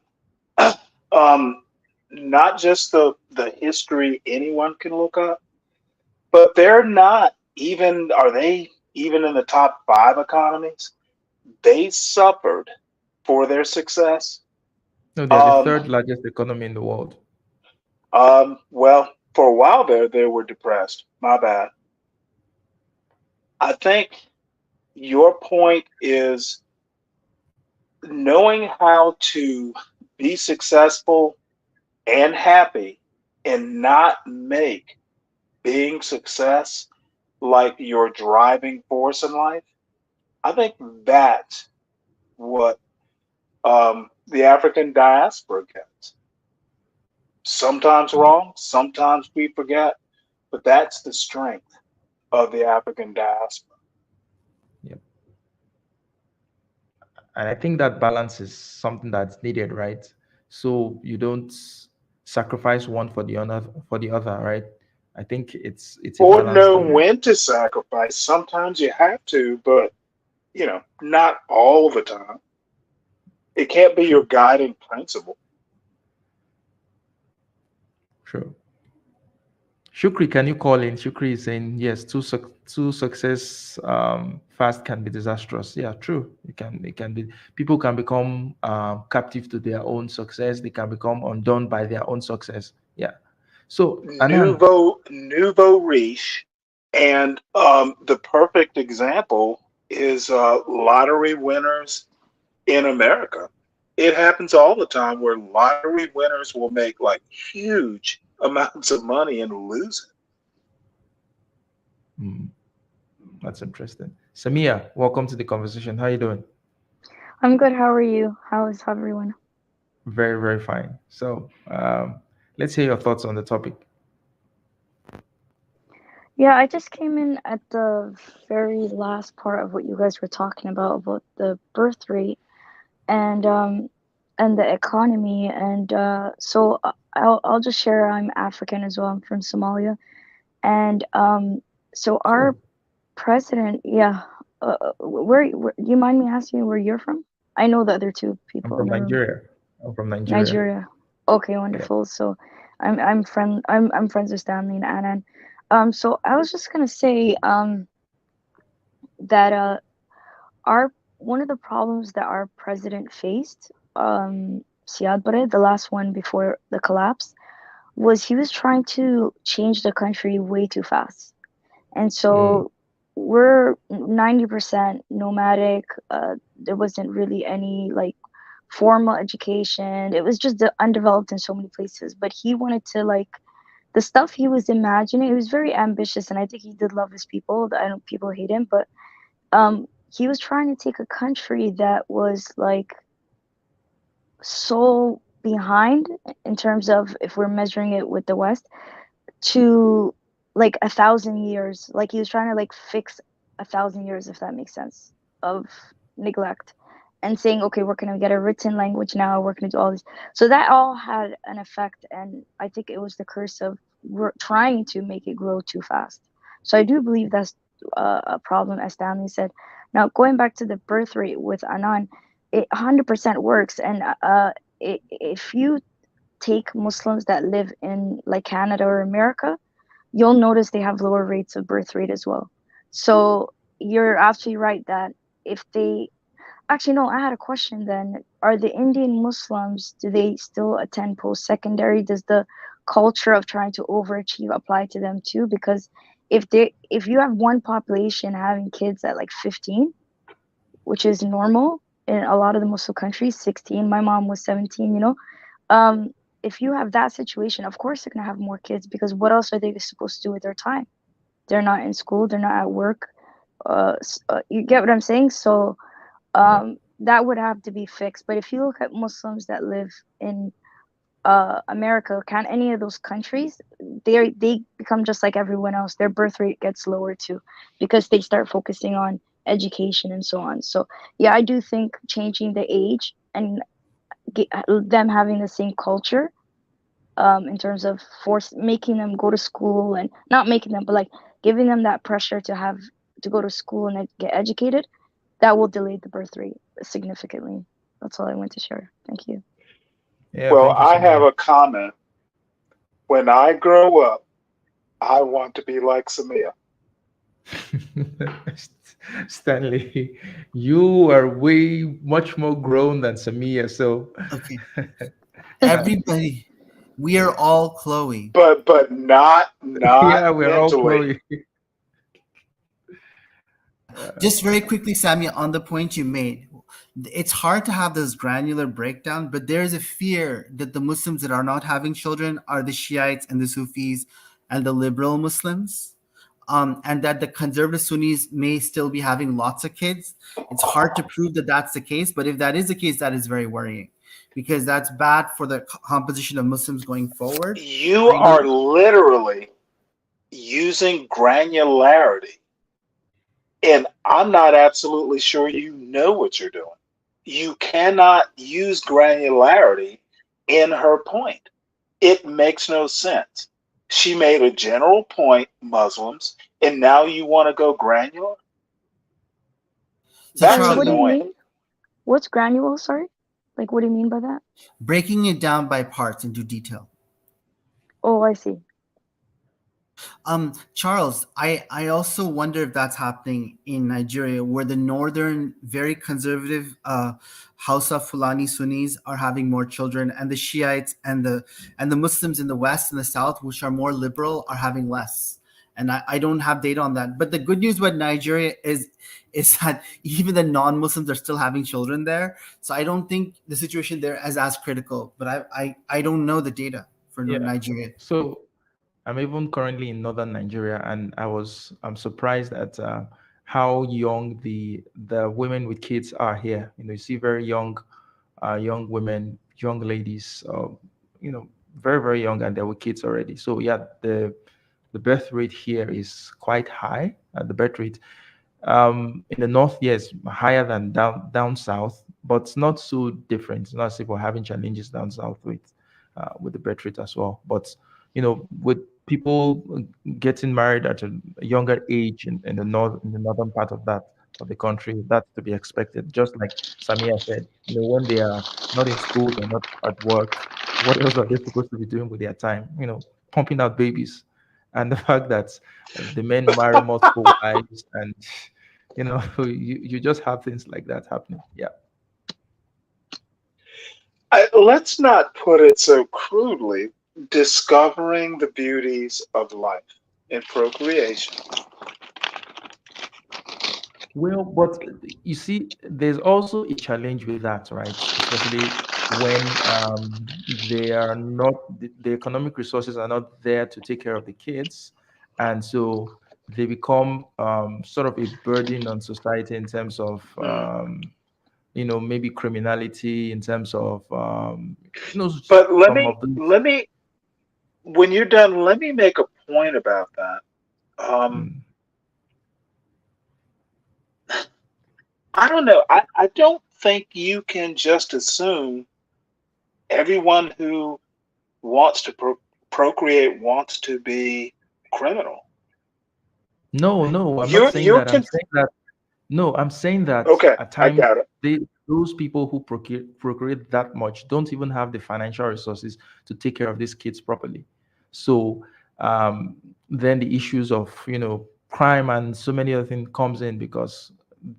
um, Not just the history anyone can look up, but they're not even. Are they? even in the top five economies, they suffered for their success. No, they are the Um, third largest economy in the world. well, for a while there, they were depressed. My bad. I think your point is knowing how to be successful and happy and not make being success like your driving force in life. I think that's what the African diaspora gets. Sometimes wrong, sometimes we forget, but that's the strength of the African diaspora. Yeah. And I think that balance is something that's needed, right? So you don't sacrifice one for the other, right? I think it's a Or balance know thing. when to sacrifice. Sometimes you have to, but not all the time. It can't be your True, guiding principle. true. Shukri, can you call in? Shukri is saying yes. Two success fast can be disastrous. Yeah, true. It can. It can be. People can become captive to their own success. They can become undone by their own success. Yeah. So Anan, Nouveau riche, and the perfect example is lottery winners in America. It happens all the time where lottery winners will make like huge amounts of money and lose hmm, that's interesting. Samia, welcome to the conversation. How you doing? I'm good. How are you? How is everyone? Very, very fine. So let's hear your thoughts on the topic. Yeah, I just came in at the very last part of what you guys were talking about the birth rate and the economy and I'll just share I'm African as well. I'm from Somalia and so our Cool. president, yeah, where do you mind me asking where you're from? I know the other two I'm people in from the room. Nigeria. I'm from Nigeria. Nigeria. Okay, Yeah. wonderful. So I'm friends with Stanley and Annan. So I was just gonna say that our one of the problems that our president faced, Siad Barre, the last one before the collapse, was he was trying to change the country way too fast. And Mm, so we're 90% nomadic. There wasn't really any like formal education. It was just undeveloped in so many places. But he wanted to like the stuff he was imagining. He was very ambitious, and I think he did love his people. I know people hate him, but he was trying to take a country that was like so behind in terms of if we're measuring it with the West to like 1,000 years. Like he was trying to like fix 1,000 years, if that makes sense, of neglect, and saying, okay, we're gonna get a written language now. We're gonna do all this. So that all had an effect, and I think it was the curse of trying to make it grow too fast. So I do believe that's a problem, as Stanley said. Now going back to the birth rate with Anan, it 100% works, and if you take Muslims that live in like Canada or America, you'll notice they have lower rates of birth rate as well. So you're absolutely right that if they actually no, I had a question then. Are the Indian Muslims, do they still attend post secondary? Does the culture of trying to overachieve apply to them too? Because if you have one population having kids at like 15, which is normal in a lot of the Muslim countries, 16, my mom was 17, um, if you have that situation, of course they're gonna have more kids because what else are they supposed to do with their time? They're not in school, they're not at work. You get what I'm saying? So yeah. that would have to be fixed. But if you look at Muslims that live in America, can any of those countries, they become just like everyone else. Their birth rate gets lower too, because they start focusing on education and so on. So yeah, I do think changing the age and them having the same culture in terms of force making them go to school and not making them but like giving them that pressure to have to go to school and get educated, that will delay the birth rate significantly. That's all I want to share. Thank you. Yeah. Well, Thank you, I have Samia. a comment. When I grow up, I want to be like Samia. Stanley, you are way much more grown than Samia. So, Okay, uh, everybody, we are all Chloe. but not yeah, we're all mentally. Chloe. Yeah, just very quickly, Sammy, on the point you made, it's hard to have this granular breakdown, but there is a fear that the Muslims that are not having children are the Shiites and the Sufis and the liberal Muslims, and that the conservative Sunnis may still be having lots of kids. It's hard to prove that that's the case, but if that is the case, that is very worrying because that's bad for the composition of Muslims going forward. You I know. are literally using granularity, and I'm not absolutely sure you know what you're doing. You cannot use granularity in her point. It makes no sense. She made a general point, Muslims, and now you want to go granular? So, That's Sorry, Charles, what do you annoying. mean? What's granule? Sorry, like what do you mean by that? breaking it down by parts into detail. Oh, I see. Charles, I also wonder if that's happening in Nigeria, where the northern, very conservative Hausa Fulani Sunnis are having more children, and the Shiites and the Muslims in the west and the south, which are more liberal, are having less. And I don't have data on that. But the good news about Nigeria is that even the non-Muslims are still having children there. So I don't think the situation there is as critical. But I don't know the data for Yeah. Nigeria. So I'm even currently in northern Nigeria, and I'm surprised at how young the women with kids are here. You see very young, young women, young ladies, very very young, and they're with kids already. So yeah, the birth rate here is quite high. The birth rate in the north, yes, higher than down south, but not so different. It's not as if we're having challenges down south with the birth rate as well. But with people getting married at a younger age in the northern part of the country, that's to be expected. Just like Samia said, when they are not in school, they're not at work. What else are they supposed to be doing with their time? Pumping out babies, and the fact that the men marry multiple wives, and you just have things like that happening. Yeah. Let's not put it so crudely. Discovering the beauties of life and procreation. Well, but you see, there's also a challenge with that, right? Especially when they are not, the economic resources are not there to take care of the kids. And so they become sort of a burden on society in terms of, Mm. maybe criminality, in terms of, But some of those. let me, when you're done, let me make a point about that. Um, Mm. I don't know. I don't think you can just assume everyone who wants to procreate wants to be criminal. No, no, I'm not saying You're that. I'm saying that okay. at I times got it. those people who procreate that much don't even have the financial resources to take care of these kids properly. So then the issues of crime and so many other things comes in because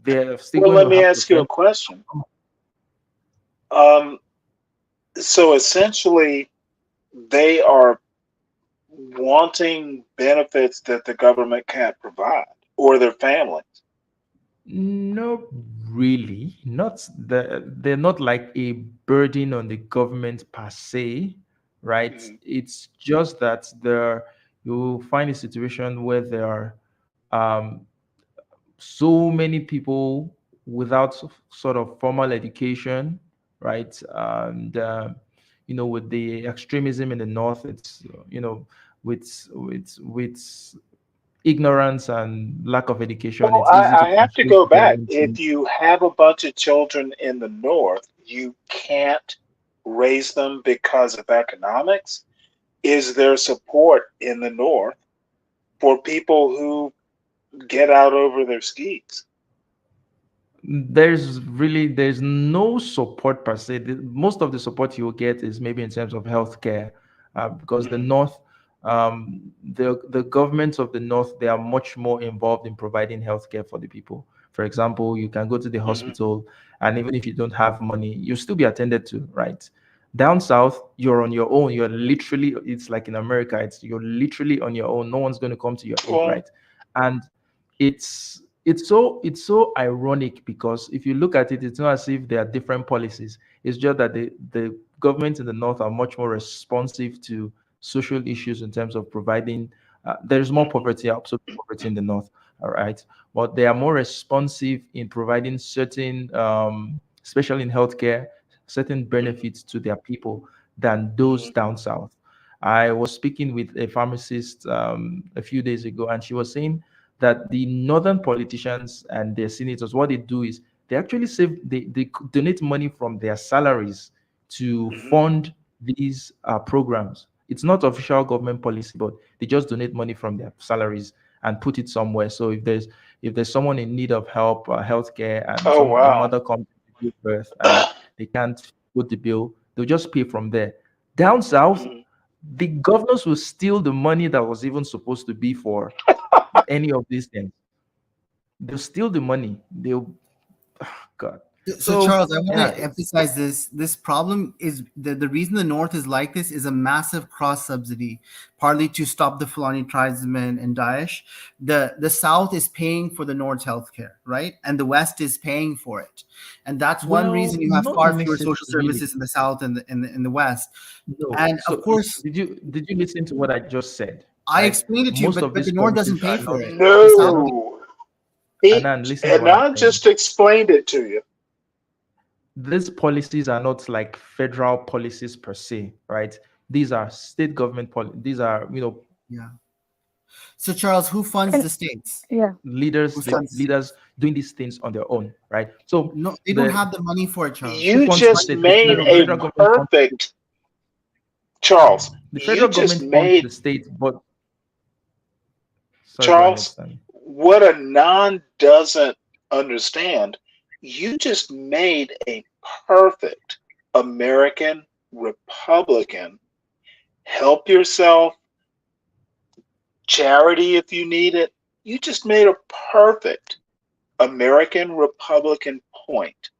they're still Well, going let to me have to ask you a fend. question. Um, so essentially, they are wanting benefits that the government can't provide or their families. No, really, not they're not like a burden on the government per se, right? Mhm. It's just that you find a situation where there are um, so many people without sort of formal education, right? And with the extremism in the north, it's with ignorance and lack of education, Well, it's easy to I have to confuse go them back. If into. you have a bunch of children in the North, you can't raise them because of economics. Is there support in the North for people who get out over their skis? There's no support per se. Most of the support you will get is maybe in terms of healthcare, because the Mhm. north, the governments of the north, they are much more involved in providing healthcare for the people. For example, you can go to the Hmm. hospital, and even if you don't have money, you'll still be attended to, right? Down south, you're on your own. You're literally, it's like in America, you're literally on your own. No one's going to come to your aid, Well, right? And it's so ironic, because if you look at it, it's not as if there are different policies. It's just that the government in the north are much more responsive to social issues in terms of providing. There's more mhm, poverty, absolute poverty in the north, all right, but they are more responsive in providing certain, especially in healthcare, certain mhm, benefits to their people than those mhm, down south. I was speaking with a pharmacist a few days ago, and she was saying that the northern politicians and their senators, what they do is they actually save, they donate money from their salaries to mhm. fund these programs. It's not official government policy, but they just donate money from their salaries and put it somewhere. So if there's someone in need of help, healthcare, and Oh, a wow. mother comes to give birth and they can't put the bill, they'll just pay from there. Down south, Mhm. the governors will steal the money that was even supposed to be for any of these things. They'll steal the money. They'll God. So So Charles, I want yeah, to emphasize this. This problem is the reason the North is like this is a massive cross subsidy, partly to stop the Fulani tribesmen and Daesh. The South is paying for the North's healthcare, right? And the West is paying for it. And that's one well, reason you have not far fewer necessarily social really. services in the South and in the West. No. And of So course, did you listen to what I just said? I Right? explained it to you, Most but of but these the North policies doesn't pay are for not. it. The South. No. He And listen to and what I'm I saying. just explained it to you. These policies are not like federal policies per se, right? These are state government these are, Yeah. So Charles, who funds And the states? yeah. Who leaders, the funds? leaders doing these things on their own, right? So No, they don't the have the money for it, Charles. who You funds the just state? The made Federal the a government. federal government funds perfect, Charles. the You federal just government funds made, the state, but sorry, go ahead, Charles, Stanley. what a non doesn't understand. You just made a perfect American Republican. Help yourself, charity if you need it. You just made a perfect American Republican point.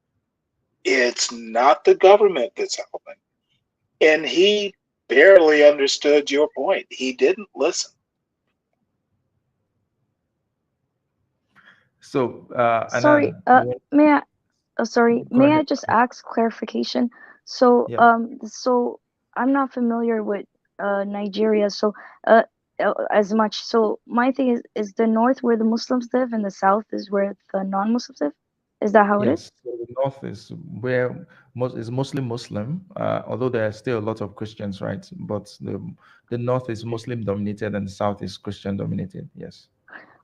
It's not the government that's helping. And he barely understood your point. He didn't listen. So, Sorry. Anan, May I? Sorry. go May I ahead. just ask clarification? So, Yeah. I'm not familiar with Nigeria. So, as much. So, my thing is the north where the Muslims live, and the south is where the non-Muslims live. Is that how it is? Yes. So the north is where most is mostly Muslim, although there are still a lot of Christians, right? But the north is Muslim dominated and the south is Christian dominated. Yes.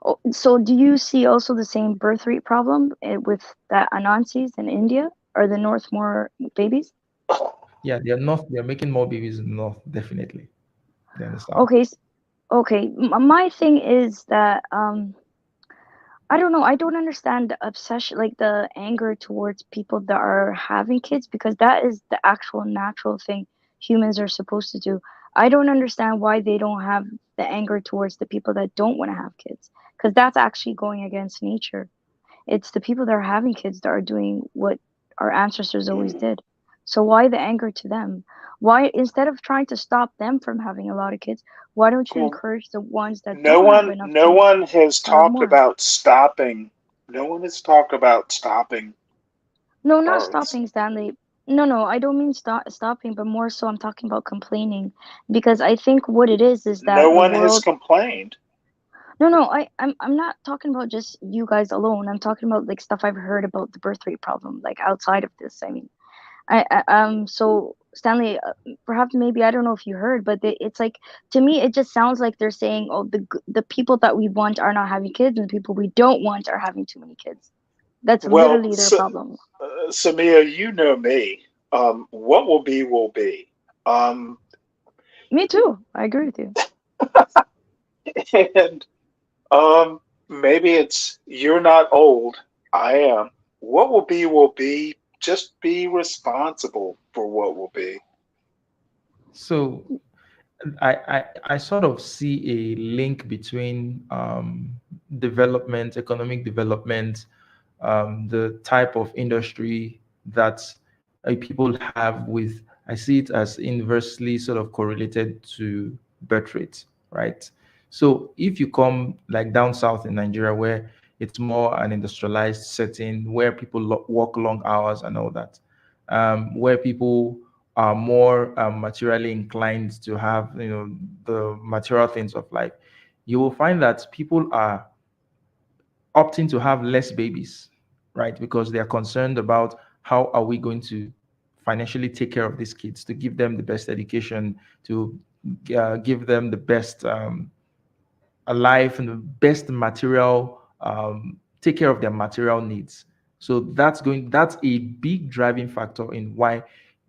Oh, so, do you see also the same birth rate problem with that Anansis in India? Are the north more babies? Yeah, they're making more babies in the north, definitely, than the south. Okay. Okay. My thing is that I don't know. I don't understand the obsession, like the anger towards people that are having kids, because that is the actual natural thing humans are supposed to do. I don't understand why they don't have the anger towards the people that don't want to have kids, because that's actually going against nature. It's the people that are having kids that are doing what our ancestors always Mm, did. So why the anger to them? Why, instead of trying to stop them from having a lot of kids, why don't you cool. encourage the ones that No don't have one, enough no kids one has to have talked more? about stopping. No one has talked about stopping No, not births. stopping, Stanley. No, no, I don't mean stopping, but more so I'm talking about complaining, because I think what it is No that the one has world. complained. No, no, I'm not talking about just you guys alone. I'm talking about like stuff I've heard about the birth rate problem, like outside of this. I mean, so Stanley, perhaps maybe I don't know if you heard, but it's like, to me it just sounds like they're saying, oh, the people that we want are not having kids, and the people we don't want are having too many kids. That's Well, literally their problem. Samia, you know me. What will be will be. Um, Me too. I agree with you. and maybe it's you're not old. I am. What will be will be. Just be responsible for what will be. So I sort of see a link between development, economic development, the type of industry that people have with, I see it as inversely sort of correlated to birth rate, right? So if you come like down south in Nigeria, where it's more an industrialized setting, where people work long hours and all that, where people are more materially inclined to have, the material things of life, you will find that people are opting to have less babies, right? Because they are concerned about how are we going to financially take care of these kids, to give them the best education, to give them the best a life and the best material, take care of their material needs. So that's a big driving factor in why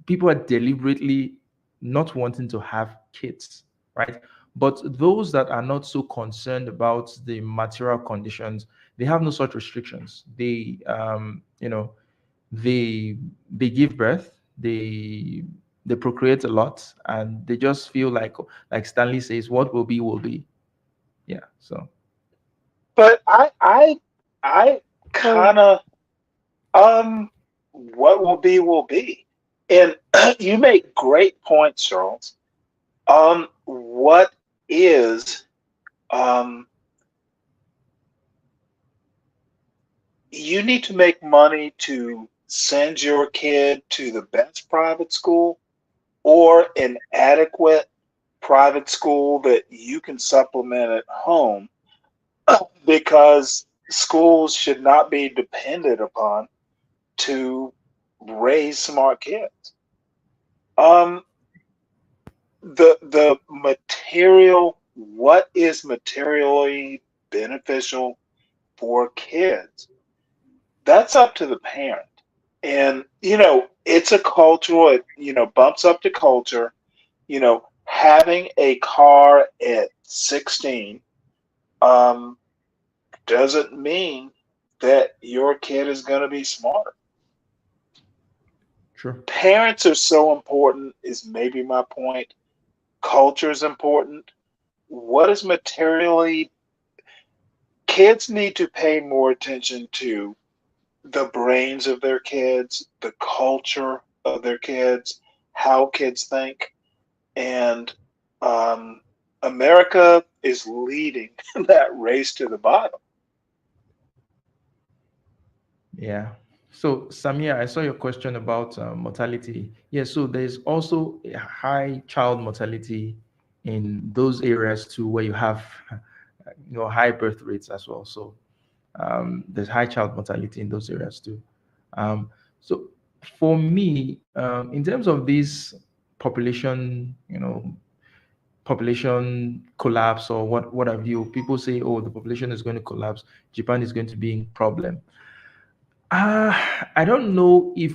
people are deliberately not wanting to have kids, right? But those that are not so concerned about the material conditions, they have no such restrictions. They they give birth, they procreate a lot, and they just feel like Stanley says, what will be will be. Yeah. So But I So kind of what will be, and you make great points, Charles. What is um you need to make money to send your kid to the best private school or an adequate private school that you can supplement at home, because schools should not be depended upon to raise smart kids. Um, the material, what is materially beneficial for kids? That's up to the parent. And it's a cultural, it bumps up to culture. Having a car at 16 um, doesn't mean that your kid is going to be smarter. true. Parents are so important, is maybe my point. Culture is important. What is materially, kids need to pay more attention to the brains of their kids, the culture of their kids, how kids think. And um, America is leading that race to the bottom. Yeah. So Samia, I saw your question about mortality. Yeah. So there's also a high child mortality in those areas too, where you have high birth rates as well. So there's high child mortality in those areas too. So for me, in terms of this population, population collapse or what have you, people say, oh, the population is going to collapse, Japan is going to be in problem. uh, I don't know if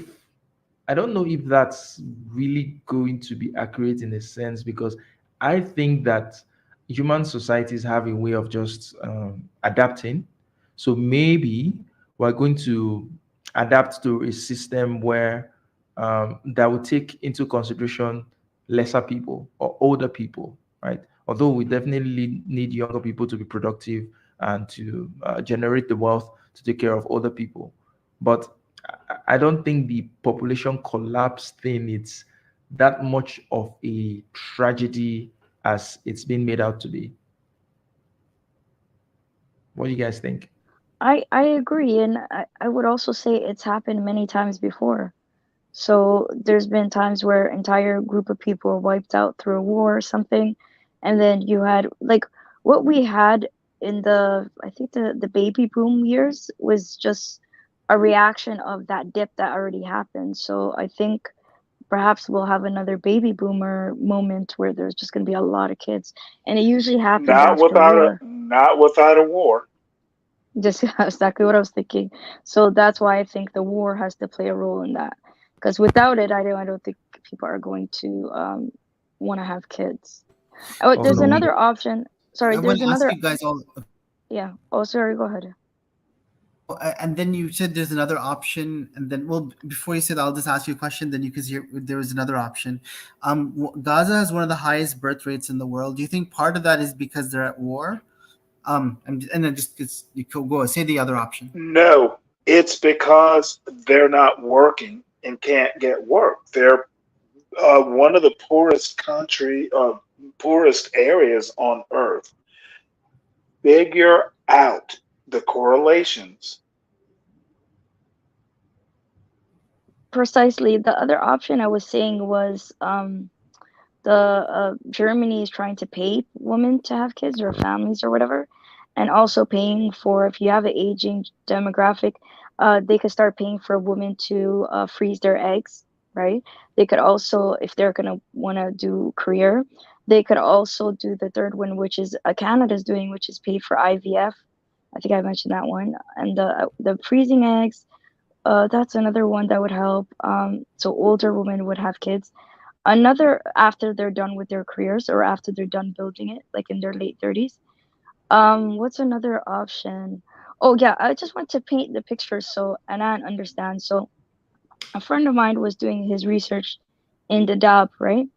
I don't know if that's really going to be accurate in a sense, because I think that human societies have a way of just adapting. So maybe we're going to adapt to a system where that will take into consideration lesser people or older people, right? Although we definitely need younger people to be productive and to generate the wealth to take care of older people. But I don't think the population collapse thing it's that much of a tragedy as it's been made out to be. What do you guys think? I agree, and I would also say it's happened many times before. So there's been times where entire group of people were wiped out through a war or something, and then you had like what we had in the I think the baby boom years was just a reaction of that dip that already happened. So I think perhaps we'll have another baby boomer moment where there's just going to be a lot of kids, and it usually happens after war. Not without a war. Just exactly what I was thinking. So that's why I think the war has to play a role in that. Because without it, I don't think people are going to want to have kids. Oh, Oh there's no, we another option. Sorry, I want there's to ask another. you guys all. Yeah. Oh, sorry. Go ahead. And then you said there's another option, and then well, before you said, I'll just ask you a question. Then you can hear there was another option. Gaza has one of the highest birth rates in the world. Do you think part of that is because they're at war? And then just you could go say the other option. No. It's because they're not working and can't get work. They're one of the poorest areas on earth. Figure out the correlations. Precisely. The other option I was saying was the Germany is trying to pay women to have kids or families or whatever, and also paying for if you have an aging demographic, they could start paying for women to freeze their eggs, right? They could also, if they're gonna want to do career, they could also do the third one, which is Canada's doing, which is pay for IVF. I think I mentioned that one, and the freezing eggs. That's another one that would help. So older women would have kids another after they're done with their careers or after they're done building it, like in their late 30s. What's another option? Oh yeah, I just want to paint the picture so Anan understands. So a friend of mine was doing his research in the DAB, right?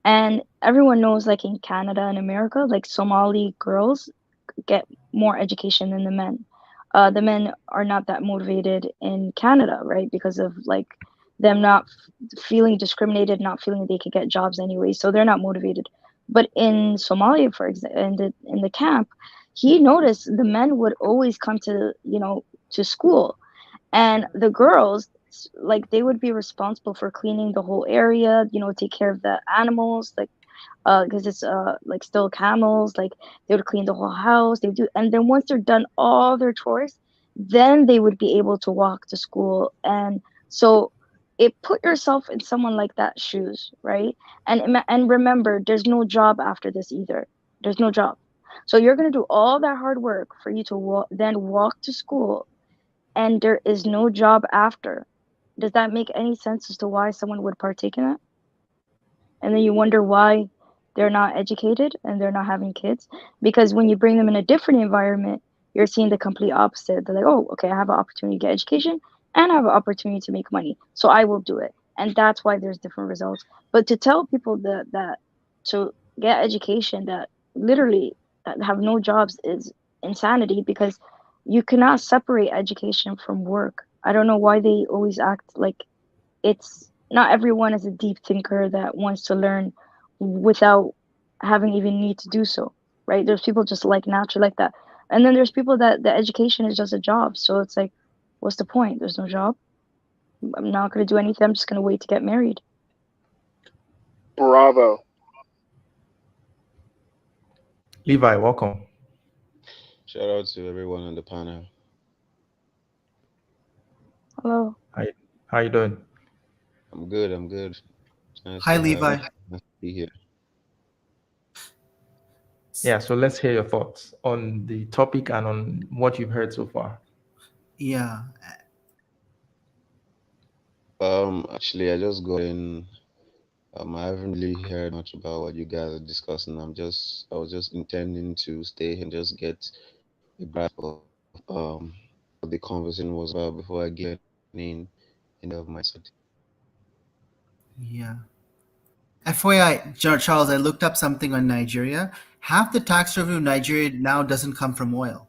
And everyone knows, like in Canada and America, like Somali girls get more education than the men. The men are not that motivated in Canada, right? Because of like them not feeling discriminated, not feeling they could get jobs anyway, so they're not motivated. But in Somalia, for example, in the camp, he noticed the men would always come to to school, and the girls like they would be responsible for cleaning the whole area, take care of the animals, like because it's like still camels, like they would clean the whole house, they would do, and then once they're done all their chores, then they would be able to walk to school. And so it put yourself in someone like that shoes, right? And remember, there's no job after this either. There's no job. So you're going to do all that hard work for you to then walk to school, and there is no job after. Does that make any sense as to why someone would partake in it? And then you wonder why they're not educated and they're not having kids, because when you bring them in a different environment, you're seeing the complete opposite. They're like, oh, okay, I have an opportunity to get education and I have an opportunity to make money, so I will do it. And that's why there's different results. But to tell people that to get education that literally that have no jobs is insanity, because you cannot separate education from work. I don't know why they always act like it's not everyone is a deep thinker that wants to learn without having even need to do so, right? There's people just like naturally like that, and then there's people that the education is just a job, so it's like, what's the point? There's no job. I'm not going to do anything. I'm just going to wait to get married. Bravo. Levi, welcome. Shout out to everyone on the panel. Hello. Hi, how you doing? I'm good. I'm good. It's Hi, Levi. nice to be here. Yeah, so let's hear your thoughts on the topic and on what you've heard so far. Yeah. Actually, I just got in. I haven't really heard much about what you guys are discussing. I was just intending to stay and just get a grasp of what the conversation was about before I get in of my study. Yeah. FYI, Charles, I looked up something on Nigeria. Half the tax revenue in Nigeria now doesn't come from oil.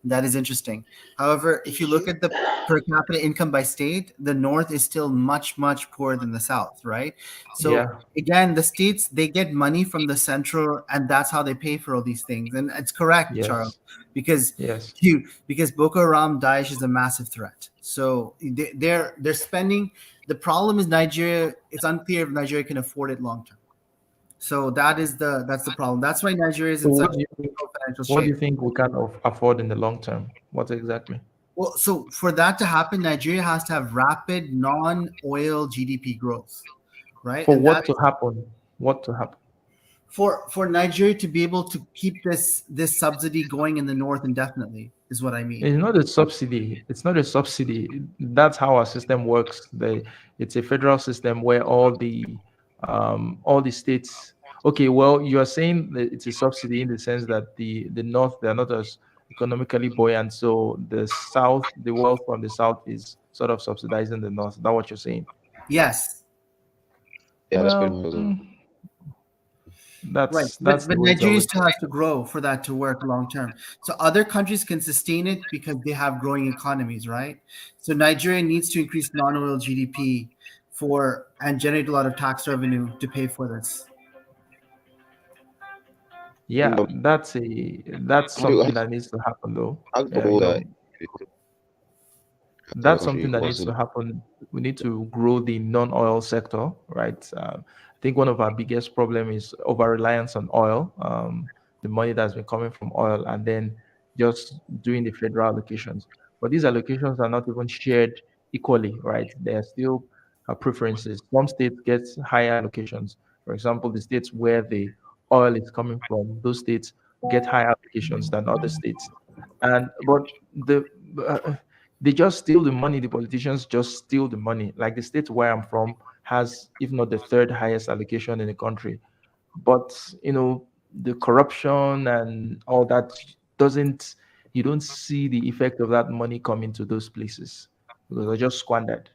That is interesting. However, if you look at the per capita income by state, the North is still much, much poorer than the South, right? So Yeah, again, the states, they get money from the central, and that's how they pay for all these things. And it's correct, Charles, yes, because yes. because Boko Haram, Daesh is a massive threat. So they're spending. The problem is Nigeria. It's unclear if Nigeria can afford it long term. So that's the problem. That's why Nigeria is So in what such do you think? financial What do shape. you think we can afford in the long term? What exactly? Well, so for that to happen, Nigeria has to have rapid non-oil GDP growth, right? For And what that to happen? What to happen? for Nigeria to be able to keep this subsidy going in the north indefinitely is what I mean. It's not a subsidy. It's not a subsidy. That's how our system works. It's a federal system where all the states. Okay, well, you are saying that it's a subsidy in the sense that the north, they are not as economically buoyant, so the south, the wealth from the south is sort of subsidizing the north. Is that what you're saying? Yes. Yeah, that's pretty Well, much it. Right. That's But the way it's Nigeria always still has to grow for that to work long term. So other countries can sustain it because they have growing economies, right? So Nigeria needs to increase non-oil GDP for and generate a lot of tax revenue to pay for this. yeah, And that's how something that needs to happen though. how's the Yeah, you role know, that that's country something that was needs the to happen. We need to grow the non-oil sector, right? I think one of our biggest problem is over reliance on oil, the money that's been coming from oil, and then just doing the federal allocations. But these allocations are not even shared equally, right? There are still preferences. Some states get higher allocations. For example, the states where the oil is coming from, those states get higher allocations than other states. And but the uh, they just steal the money. The politicians just steal the money. Like the state where I'm from has, if not the third highest allocation in the country. But the corruption and all that doesn't. You don't see the effect of that money coming to those places because they're just squandered.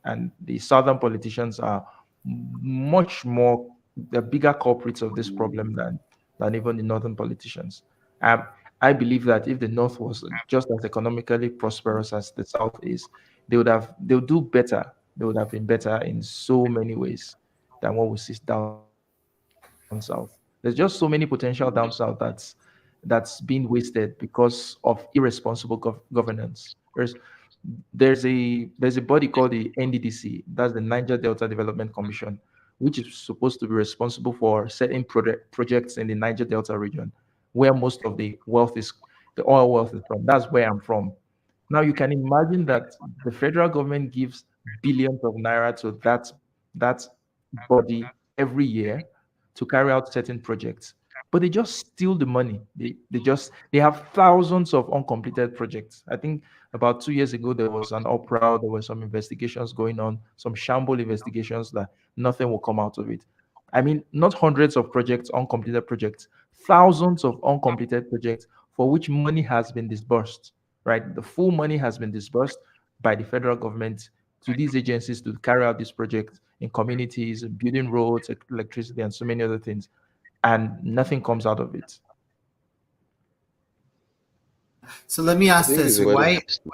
And the southern politicians are much more the bigger culprits of this problem than even the northern politicians. Um, I believe that if the north was just as economically prosperous as the south is, they'll do better. They would have been better in so many ways than what we see down south. There's just so many potential down south that's being wasted because of irresponsible governance. There's a body called the NDDC, that's the Niger Delta Development Commission, which is supposed to be responsible for certain projects in the Niger Delta region, where most of the oil wealth is from. That's where I'm from. Now you can imagine that the federal government gives billions of naira to that body every year to carry out certain projects, but they just steal the money. They have thousands of uncompleted projects. I think about 2 years ago there was an uproar. There were some investigations going on, some shamble investigations that nothing will come out of it. I mean, not hundreds of projects, uncompleted projects, thousands of uncompleted projects for which money has been disbursed, right? The full money has been disbursed by the federal government to these agencies to carry out these projects in communities, building roads, electricity, and so many other things, and nothing comes out of it. So let me I ask think it's this: a question.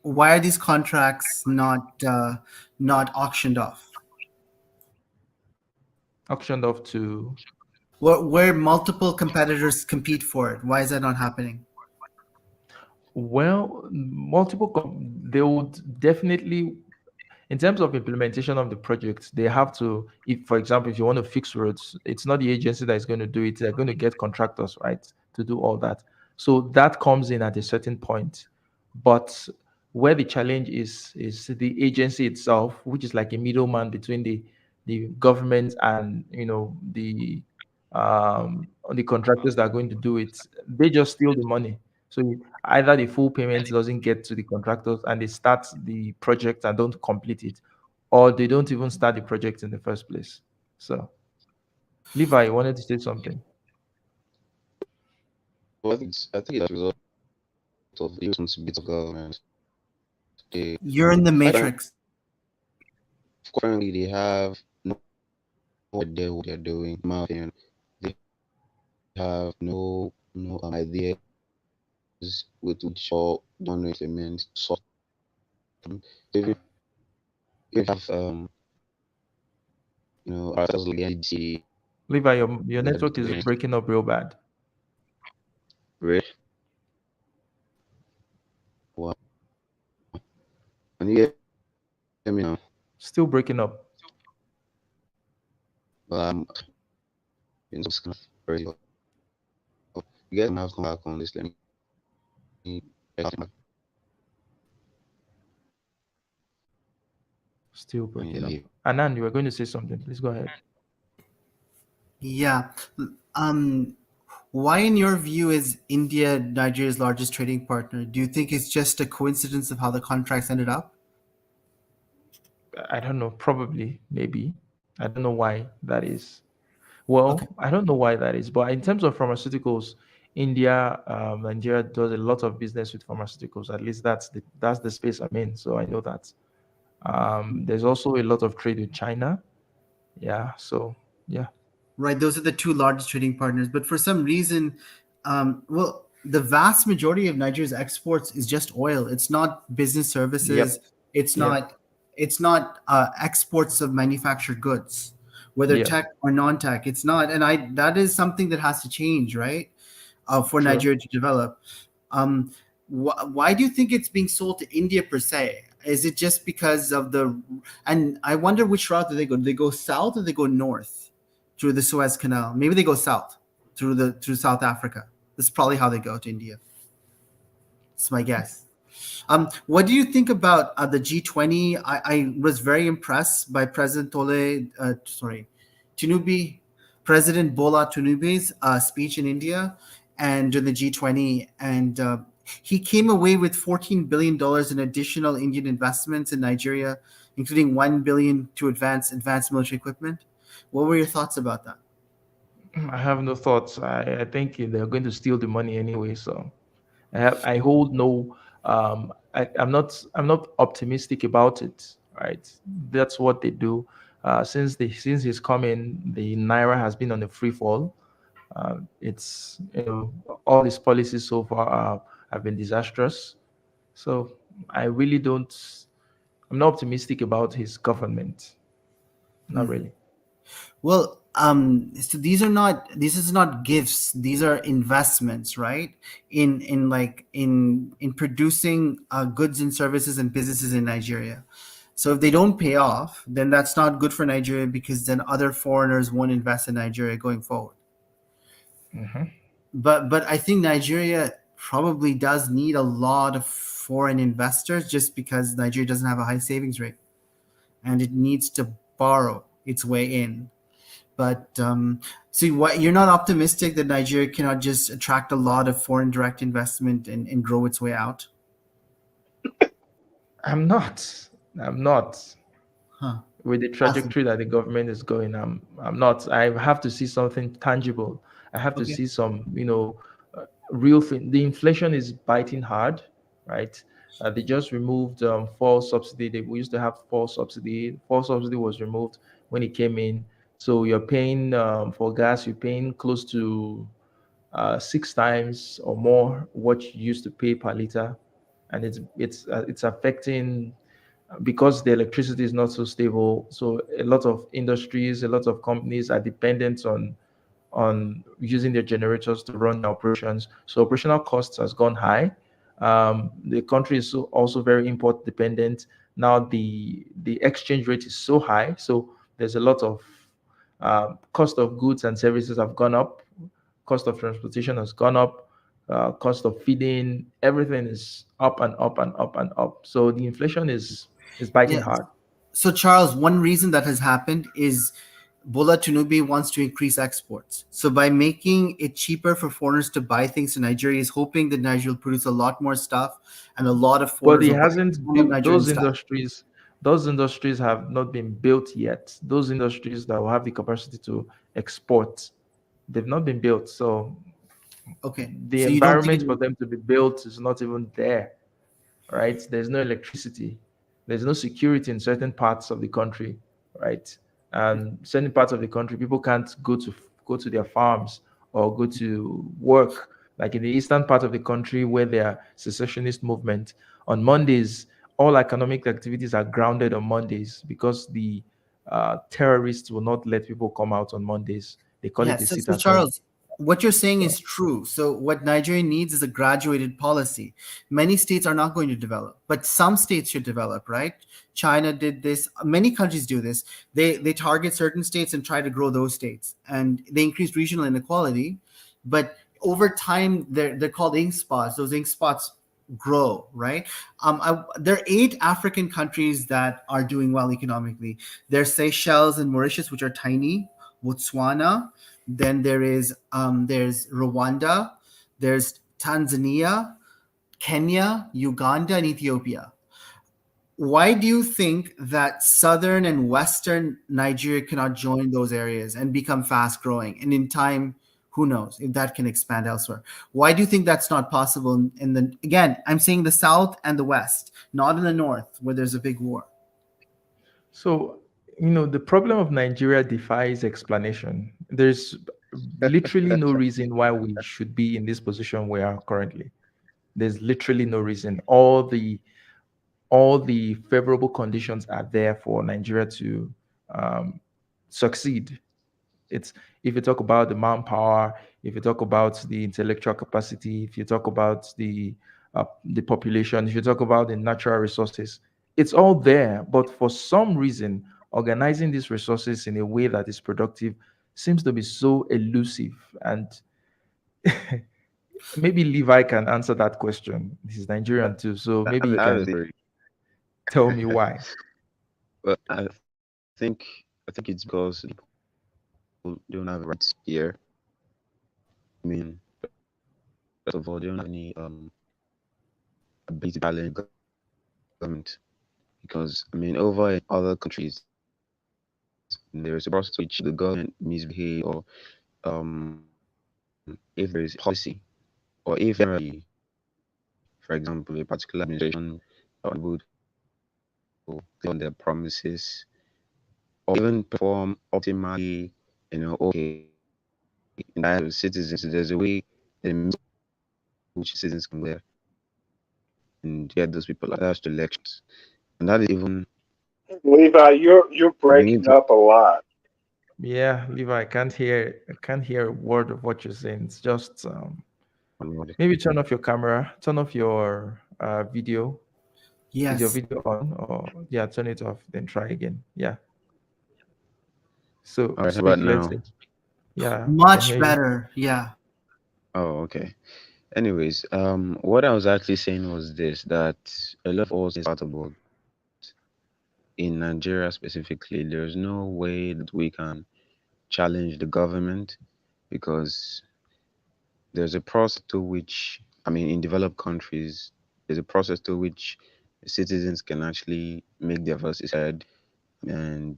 why are these contracts not auctioned off? Auctioned off to. Where multiple competitors compete for it? Why is that not happening? Well, they would definitely, in terms of implementation of the project, they have to, if, for example, if you want to fix roads, it's not the agency that is going to do it. They're going to get contractors, right, to do all that. So that comes in at a certain point. But where the challenge is the agency itself, which is like a middleman between the government and the contractors that are going to do it. They just steal the money. So either the full payment doesn't get to the contractors and they start the project and don't complete it, or they don't even start the project in the first place. So, Levi, you wanted to say something. I think it's a result of irresponsibility of government. They You're in the quite matrix. frankly they have no idea what they're doing. In my opinion, they have no ideas with which or don't know implement to solve them. They even have ourselves like the NDC Levi, your that network is doing breaking up real bad. right. Wow. Can you hear me now? Still breaking up. Well, I'm in some kind of very well. You guys might have to come back on this. Let me check out my Still breaking up. leave. Anand, you were going to say something. Please go ahead. Yeah. Um, why, in your view, is India Nigeria's largest trading partner? Do you think it's just a coincidence of how the contracts ended up? I don't know. Probably, maybe. I don't know why that is. Okay. Well, I don't know why that is, but in terms of pharmaceuticals, India, Nigeria does a lot of business with pharmaceuticals. At least that's the space I'm in, so I know that. There's also a lot of trade with China. Yeah, so yeah. Right, those are the two largest trading partners. But for some reason, well, the vast majority of Nigeria's exports is just oil. It's not business services. Yep. It's Yep. not. It's not exports of manufactured goods, whether Yep. tech or non-tech. It's not, and I that is something that has to change, right? For True. Nigeria to develop. Um, why do you think it's being sold to India per se? Is it just because of the? And I wonder which route do they go? Do they go south or they go north through the Suez Canal? Maybe they go south through South Africa. That's probably how they go to India. That's my guess. What do you think about the G20? I was very impressed by Tinubu, President Bola Tinubu's speech in India and during the G20. And he came away with $14 billion in additional Indian investments in Nigeria, including $1 billion to advance military equipment. What were your thoughts about that? I have no thoughts. I think they're going to steal the money anyway. So I hold no. I'm not optimistic about it. Right. That's what they do. Since he's coming, the naira has been on a free fall. It's all his policies so far have been disastrous. So I really don't. I'm not optimistic about his government. Not really. Well, so these is not gifts. These are investments, right? In producing goods and services and businesses in Nigeria. So if they don't pay off, then that's not good for Nigeria because then other foreigners won't invest in Nigeria going forward. Hmm. But I think Nigeria probably does need a lot of foreign investors just because Nigeria doesn't have a high savings rate and it needs to borrow its way in. But see, what you're not optimistic that Nigeria cannot just attract a lot of foreign direct investment and grow its way out? I'm not. I'm not. Huh. With the Awesome. trajectory that the government is going, I'm not. I have to see something tangible. I have to Okay. see some, real thing. The inflation is biting hard, right? They just removed fuel subsidy. We used to have fuel subsidy. Fuel subsidy was removed when it came in. So you're paying for gas. You're paying close to 6 times or more what you used to pay per liter, and it's affecting because the electricity is not so stable. So a lot of industries, a lot of companies are dependent on using their generators to run their operations. So operational costs has gone high. The country is also very import dependent. Now the exchange rate is so high, so there's a lot of cost of goods and services have gone up. Cost of transportation has gone up. Cost of feeding, everything is up and up and up and up. So the inflation is biting Yeah. hard. So Charles, one reason that has happened is Bola Tinubu wants to increase exports. So by making it cheaper for foreigners to buy things in Nigeria, he's hoping that Nigeria will produce a lot more stuff, and a lot of But foreigners he will buy hasn't some of built Nigerian those stuff. industries. Those industries have not been built yet. Those industries that will have the capacity to export, they've not been built. So Okay. the So you don't think environment it? for them to be built is not even there, right? There's no electricity, there's no security in certain parts of the country, right? And certain parts of the country, people can't go to their farms or go to work. Like in the eastern part of the country, where there are secessionist movement, on Mondays, all economic activities are grounded on Mondays because the terrorists will not let people come out on Mondays. They call Yeah, it a so, sit so at home. Charles, what you're saying So is true. So what Nigeria needs is a graduated policy. Many states are not going to develop, but some states should develop, right? China did this. Many countries do this. They target certain states and try to grow those states, and they increase regional inequality. But over time, they're called ink spots. Those ink spots grow, right? There are 8 African countries that are doing well economically. There's Seychelles and Mauritius, which are tiny. Botswana, then there's Rwanda, there's Tanzania, Kenya, Uganda, and Ethiopia. Why do you think that southern and western Nigeria cannot join those areas and become fast growing? And in time, who knows if that can expand elsewhere? Why do you think that's not possible in the again, I'm saying the south and the west, not in the north where there's a big war. So, the problem of Nigeria defies explanation. There's literally no reason why we should be in this position we are currently. There's literally no reason. All the favorable conditions are there for Nigeria to um, succeed. It's if you talk about the manpower, if you talk about the intellectual capacity, if you talk about the population, if you talk about the natural resources, it's all there. But for some reason, organizing these resources in a way that is productive seems to be so elusive. And maybe Levi can answer that question. He's Nigerian too, so maybe he I have a can theory. tell me why. But I think it's because people don't have rights here. I mean, first of all, they don't have any ability to challenge government because I mean, over in other countries, there is a process to which the government misbehave or if there is a policy or if generally, for example, a particular administration are able to deliver on their promises or even perform optimally, okay, in the eyes of citizens, there's a way, a means of which citizens can go there and get those people attached to elections. And that is even, Levi, you're we need breaking to up a lot. Yeah, Levi, I can't hear a word of what you're saying. It's just one maybe turn off your camera, turn off your video. Is your Yes, video on? Or yeah, turn it off, then try again. Yeah. So All right, how speak, about let's see. now? Yeah, we can much hear you. better. Yeah. Oh, okay. Anyways, what I was actually saying was this, that a lot of us thought about in Nigeria specifically, there's no way that we can challenge the government because there's a process to which, I mean, in developed countries, there's a process to which citizens can actually make their voices heard. And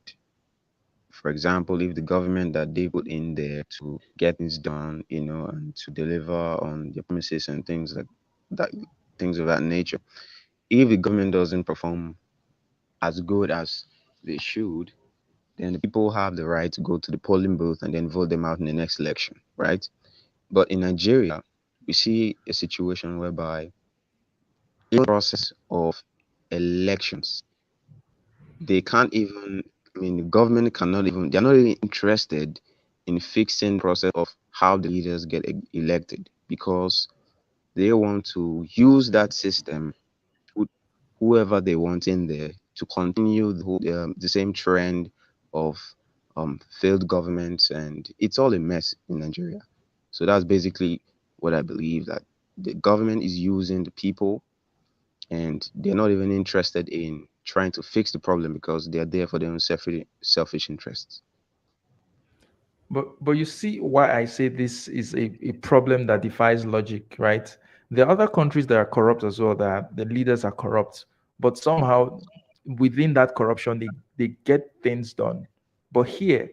for example, if the government that they put in there to get things done, and to deliver on their promises and that, things of that nature, if the government doesn't perform as good as they should, then the people have the right to go to the polling booth and then vote them out in the next election, right? But in Nigeria, we see a situation whereby in the process of elections, they can't even, I mean, the government cannot even, they're not even interested in fixing the process of how the leaders get elected because they want to use that system, put whoever they want in there to continue the same trend of failed governments, and it's all a mess in Nigeria. So that's basically what I believe, that the government is using the people and they're not even interested in trying to fix the problem because they're there for their own selfish interests. But you see why I say this is a problem that defies logic, right? There are other countries that are corrupt as well, that the leaders are corrupt, but somehow within that corruption they get things done. But here,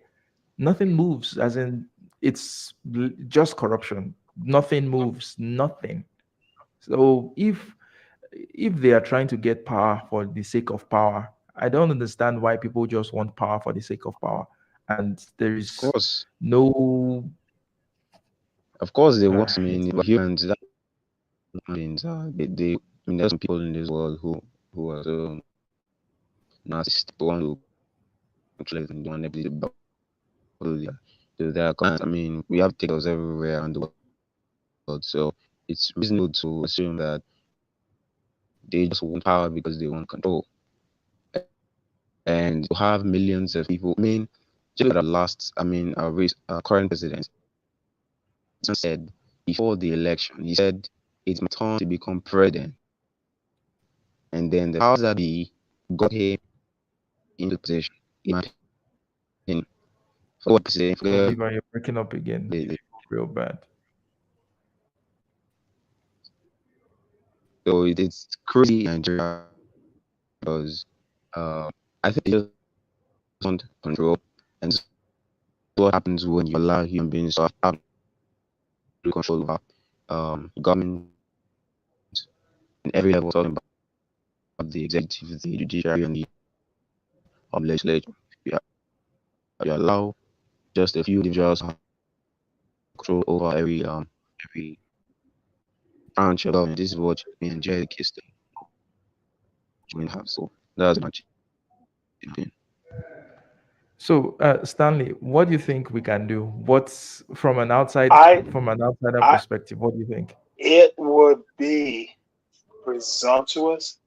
nothing moves, as in just corruption. Nothing moves, nothing. So if they are trying to get power for the sake of power, I don't understand why people just want power for the sake of power. And there Of is course, no of course, they want. I it's mean, we're humans. That's what humans are. I mean, there's some people in this world who are so narcissistic, who want to control everything, they want everything to their commands. I mean, we have dictators everywhere around the world, so it's reasonable to assume that they just want power because they want control. And to have millions of people. I mean, just look at our last. I mean, our current president said before the election, he said it's my turn to become president. And then the powers that be got him into the position, in my opinion. Forget what people say, forget oh, the, Levi, you're breaking up again real bad. so it's crazy in Nigeria because I think they just want control, and this is what happens when you allow human beings to have absolute control over government in every level. Talking about the executive, the judiciary, and the legislature. You allow just a few individuals have control over every branch of government. This is what in Nigeria the case that women have. So that's much thing. So, Stanley, what do you think we can do? What's I from an outsider I perspective? What do you think? it would be presumptuous.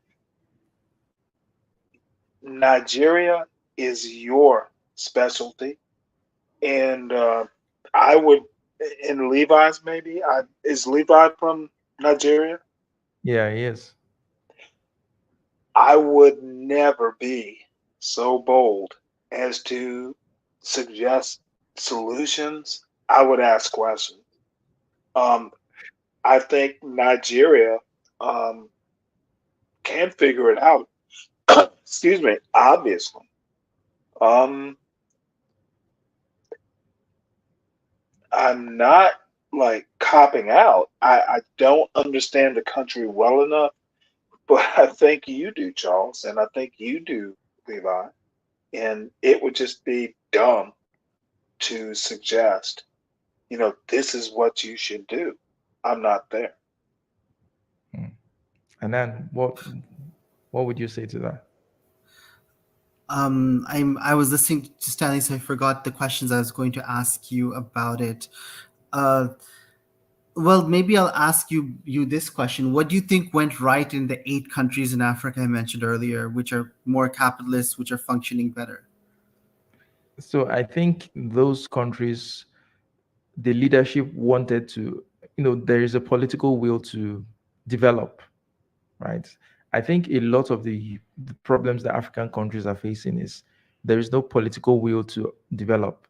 Nigeria is your specialty, and I would in Levi's maybe. Is Levi from Nigeria? Yeah, yes. I would never be so bold as to suggest solutions. I would ask questions. Um, I think Nigeria um, can figure it out. Excuse me, obviously. Um, I'm not like copping out. I don't understand the country well enough, but I think you do, Charles, and I think you do, Levi. And it would just be dumb to suggest, this is what you should do. I'm not there. Hmm. And then what would you say to that? I was listening to Stanley, so I forgot the questions I was going to ask you about it. Uh, well, maybe I'll ask you this question: what do you think went right in the 8 countries in Africa I mentioned earlier, which are more capitalist, which are functioning better? So I think those countries, the leadership wanted to, there is a political will to develop, right? I think a lot of the problems that African countries are facing is there is no political will to develop.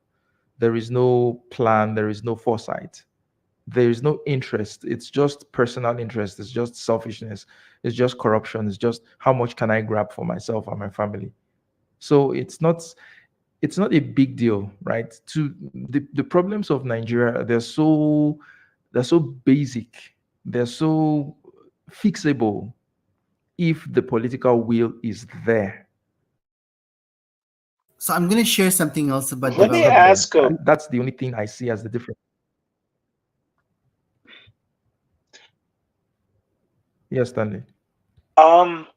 There is no plan, there is no foresight, there is no interest. It's just personal interest, it's just selfishness, it's just corruption, it's just how much can I grab for myself and my family. So it's not a big deal, right? To the problems of Nigeria, they're so basic, they're so fixable if the political will is there. So I'm going to share something else about Let me It's not development. ask there. a That's the only thing I see as the difference. Yes, Stanley. um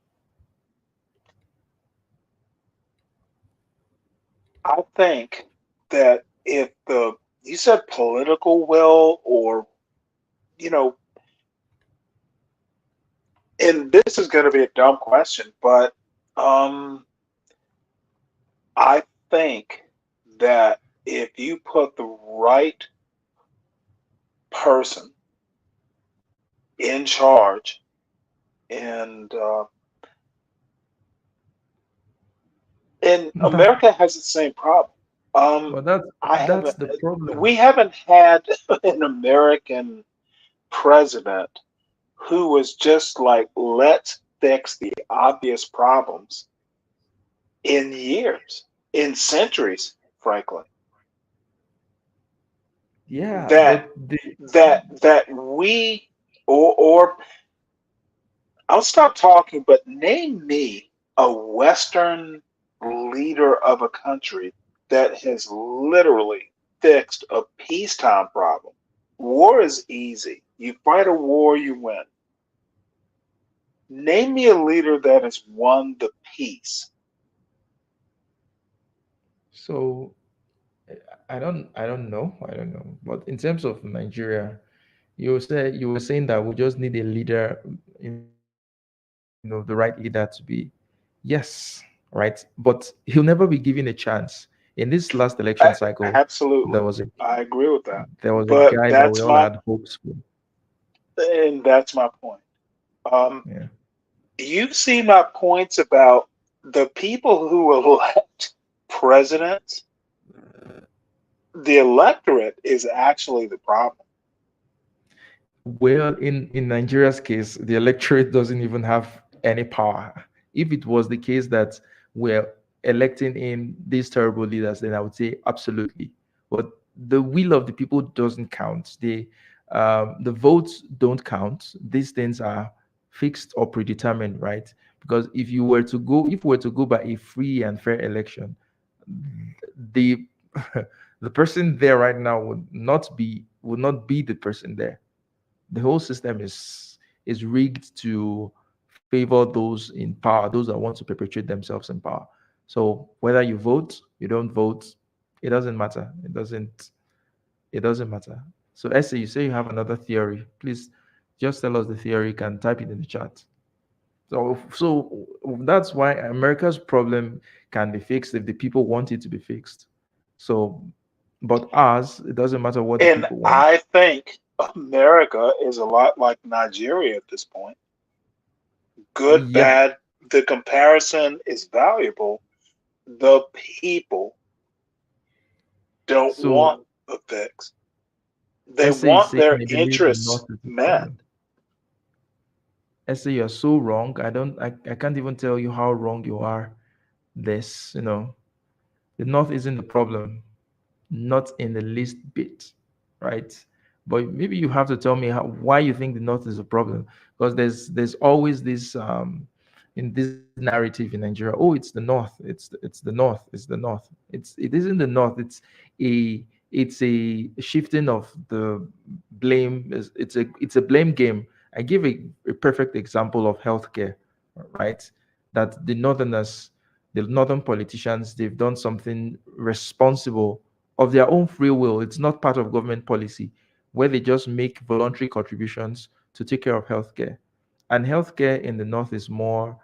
I think that if the you said political will or you know, and this is going to be a dumb question, but um I think that if you put the right person in charge, and That, America has the same problem. Um, but that's I that's haven't. the problem. We haven't had an American president who was just like, let's fix the obvious problems in years, in centuries, frankly. Yeah, That but the that we or I'll stop talking, but name me a Western leader of a country that has literally fixed a peacetime problem. War is easy. You fight a war, you win. Name me a leader that has won the peace. so I don't know. But in terms of Nigeria, you were saying that we just need a leader, the right leader to be, yes, right. But he'll never be given a chance. In this last election cycle, there was a Absolutely. I agree with that. there was a guy But that we all had hopes for. that's my point. Um, Yeah. you've seen my points about the people who elect presidents. The electorate is actually the problem. Well, in Nigeria's case, the electorate doesn't even have any power. If it was the case that we're electing in these terrible leaders, then I would say absolutely. But the will of the people doesn't count. The votes don't count. These things are fixed or predetermined, right? Because if we were to go by a free and fair election, the The person there right now would not be the person there. The whole system is rigged to favor those in power, those that want to perpetuate themselves in power. So whether you vote, you don't vote, it doesn't matter. It doesn't matter. So Esther, you say you have another theory. Please just tell us the theory. You can type it in the chat. So that's why America's problem can be fixed if the people want it to be fixed. So, but ours, it doesn't matter what the And people want. I think America is a lot like Nigeria at this point. Good, Yep. bad, the comparison is valuable. The people don't want So a fix. They Essay is want saying their they believe the interests North is the met. problem. Essay, you're so wrong. I can't even tell you how wrong you are. The North isn't the problem, not in the least bit, right? But maybe you have to tell me why you think the North is a problem, because there's always this in this narrative in Nigeria. Oh, it's the North. It's the North. It's the North. It isn't the North. A it's a shifting of the blame. It's a blame game. I give a perfect example of healthcare, right? That the northern politicians, they've done something responsible of their own free will. It's not part of government policy, where they just make voluntary contributions to take care of healthcare. And healthcare in the north is more,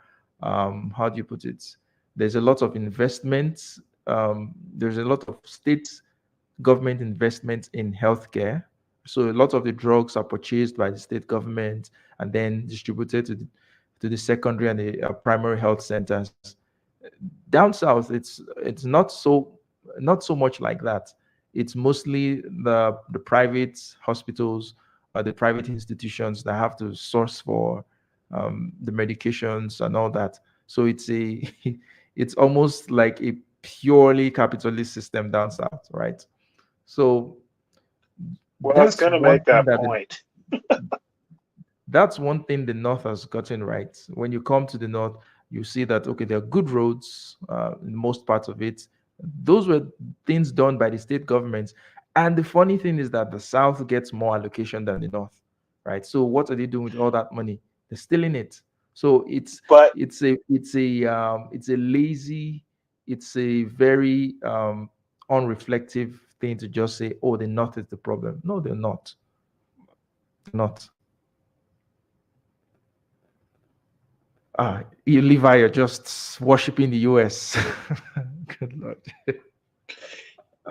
how do you put it? There's a lot of investments. There's a lot of state government investment in healthcare. So a lot of the drugs are purchased by the state government and then distributed to the secondary and the primary health centers. Down south, it's not so much like that. It's mostly the private hospitals or the private institutions that have to source for the medications and all that. So it's almost like a purely capitalist system down south, right? So Well, I was that's going to one make thing that that point. that's one thing the north has gotten right. When you come to the north, you see that okay, there are good roads in most parts of it. Those were things done by the state governments. And the funny thing is that the south gets more allocation than the north, right? So what are they doing with all that money? They're stealing it. So But it's a lazy, it's a very unreflective thing to just say, oh, the north is the problem. No, they're not. They're not. You, Levi, you're just worshiping the US. Good Lord.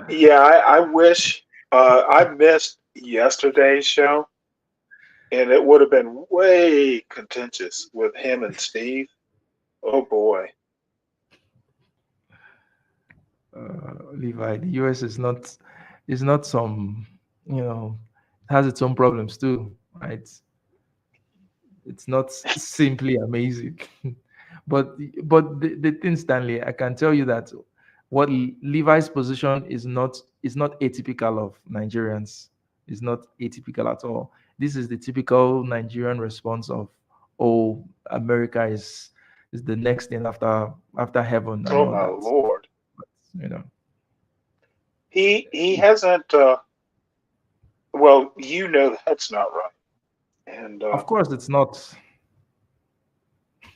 yeah, I wish I missed yesterday's show, and it would have been way contentious with him and Steve. Oh boy. Levi, the US is not some, it has its own problems too, right? It's not simply amazing. but the thing, Stanley, I can tell you that what Levi's position is not atypical of Nigerians. It's not atypical at all. This is the typical Nigerian response of, oh, America is the next thing after heaven and Oh all my that. lord. But, you know, He hasn't well, you know that's not right. And of course it's not.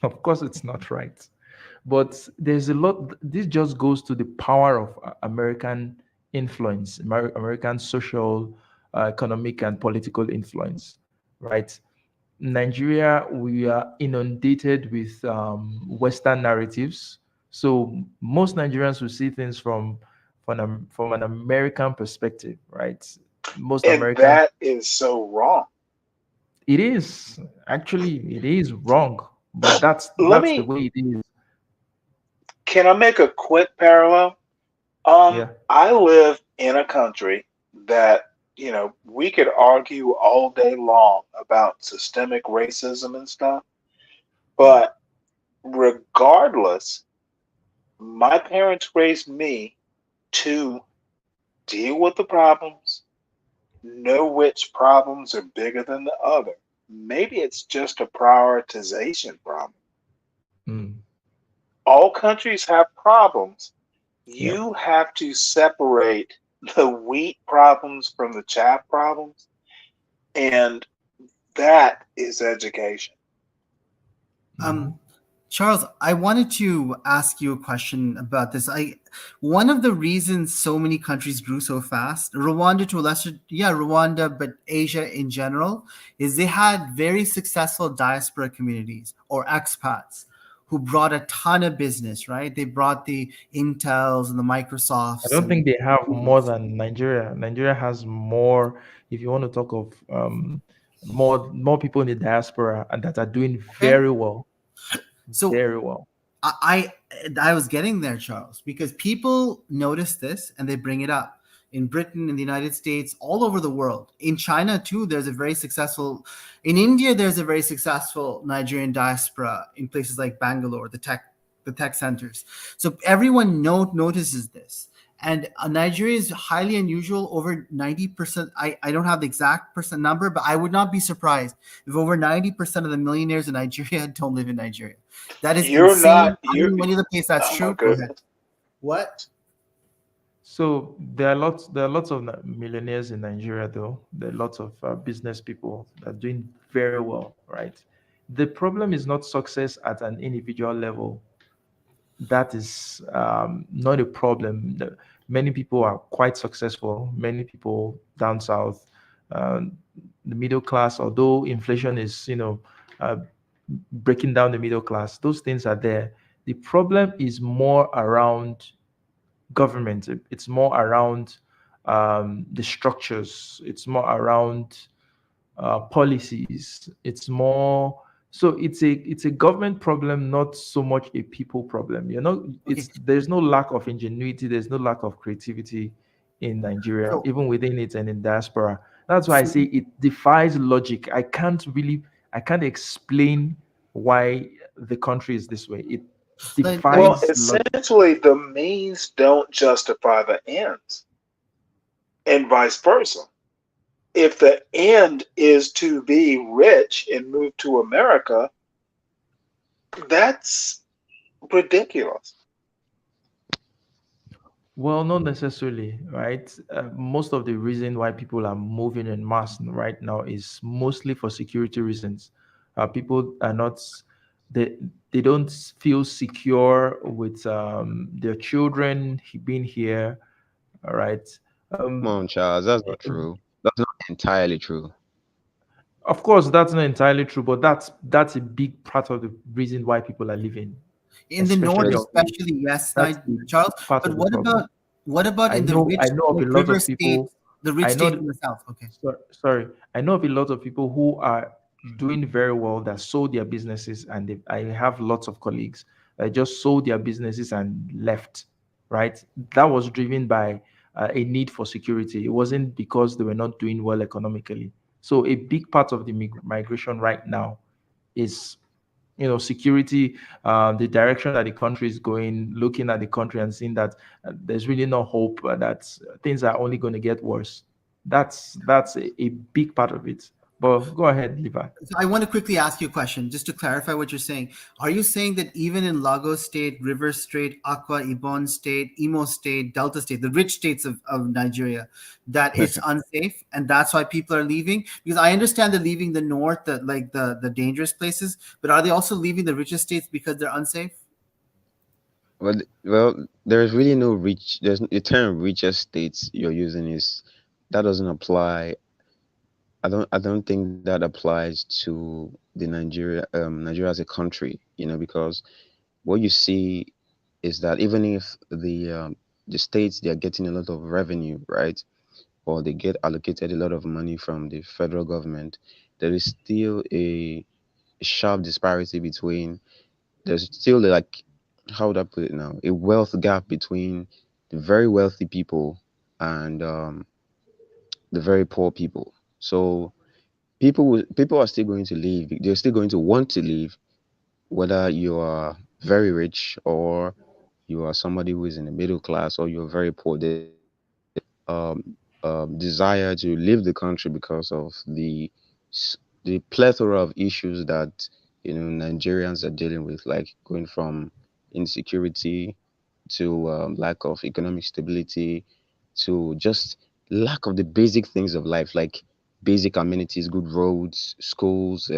Of course it's not right. But there's a lot. This just goes to the power of American influence, American social, economic, and political influence, right? Nigeria, we are inundated with Western narratives. So most Nigerians will see things from an American perspective, right? Most and Americans, that is so wrong. it is actually it is wrong, but that's Let that's the me way it is. can I make a quick parallel? Yeah. I live in a country that, we could argue all day long about systemic racism and stuff, but regardless, my parents raised me to deal with the problems, know which problems are bigger than the other. Maybe it's just a prioritization problem. Mm, All countries have problems. yeah. You have to separate. the wheat problems from the chaff problems, and that is education. Mhm. Um, Charles, I wanted to ask you a question about this. One of the reasons so many countries grew so fast, Rwanda to a lesser, yeah, Rwanda, but Asia in general, is they had very successful diaspora communities or expats who brought a ton of business, right? They brought the Intels and the I Microsofts don't and think they have more than Nigeria. Nigeria has more. If you want to talk of more people in the diaspora and that are doing okay. very well, So very well. I I was getting there, Charles, because people notice this and they bring it up in Britain, in the United States, all over the world. In China too, there's a very successful. In India, there's a very successful Nigerian diaspora in places like Bangalore, the tech centers. So everyone notices this. And Nigeria is highly unusual. Over 90%, I don't have the exact percent number, but I would not be surprised if over 90% of the millionaires in Nigeria don't live in Nigeria. That is You're insane. not I you. don't know any other place that's Oh my true. Go ahead. goodness. What? So there are lots of millionaires in Nigeria, though. There are lots of business people that are doing very well, right? The problem is not success at an individual level. That is not a problem. Many people are quite successful. Many people down south, the middle class, although inflation is, uh, breaking down the middle class, those things are there. The problem is more around government. It's more around the structures. It's more around policies. It's more so it's a government problem, not so much a people problem. Okay. There's no lack of ingenuity. There's no lack of creativity in Nigeria, So, even within it and in diaspora. That's why I so say it defies logic. I can't explain why the country is this way. It let me Well, defies logic. essentially, the means don't justify the ends, and vice versa. If the end is to be rich and move to America, that's ridiculous. Well, not necessarily, right? Most of the reason why people are moving in mass right now is mostly for security reasons. People are not, they they don't feel secure with their children being here, all right? Come Um, on, Charles, that's not true. That's not entirely true. of course, that's not entirely true, but that's a big part of the reason why people are leaving, in the north, especially But of the, especially, yes, that's a Charles. big part But of the problem. what about in the I rich know of like a lot river of states, people. the rich I states know in the south? Okay. Sorry, I know of a lot of people who are doing very well that sold their businesses, and I have lots of colleagues that just sold their businesses and left. Right, that was driven by a need for security. It wasn't because they were not doing well economically. So a big part of the migration right now is, security, the direction that the country is going, looking at the country and seeing that there's really no hope, that things are only going to get worse. That's a big part of it. But go ahead, Levi. So I want to quickly ask you a question just to clarify what you're saying. Are you saying that even in Lagos State, River State, Akwa Ibom State, Imo State, Delta State, the rich states of Nigeria, that it's unsafe and that's why people are leaving? Because I understand they're leaving the north, the dangerous places, but are they also leaving the richest states because they're unsafe? well, there's really no reach. There's the term richest states you're using is that doesn't apply. I don't think that applies to the Nigeria as a country. Because what you see is that even if the states they are getting a lot of revenue, right, or they get allocated a lot of money from the federal government, there is still a sharp disparity between there's still like how would I put it now? A wealth gap between the very wealthy people and the very poor people. So people are still going to leave. They're still going to want to leave, whether you are very rich or you are somebody who is in the middle class or you're very poor. There's still desire to leave the country because of the plethora of issues that Nigerians are dealing with, like going from insecurity to lack of economic stability to just lack of the basic things of life, like basic amenities, good roads, schools,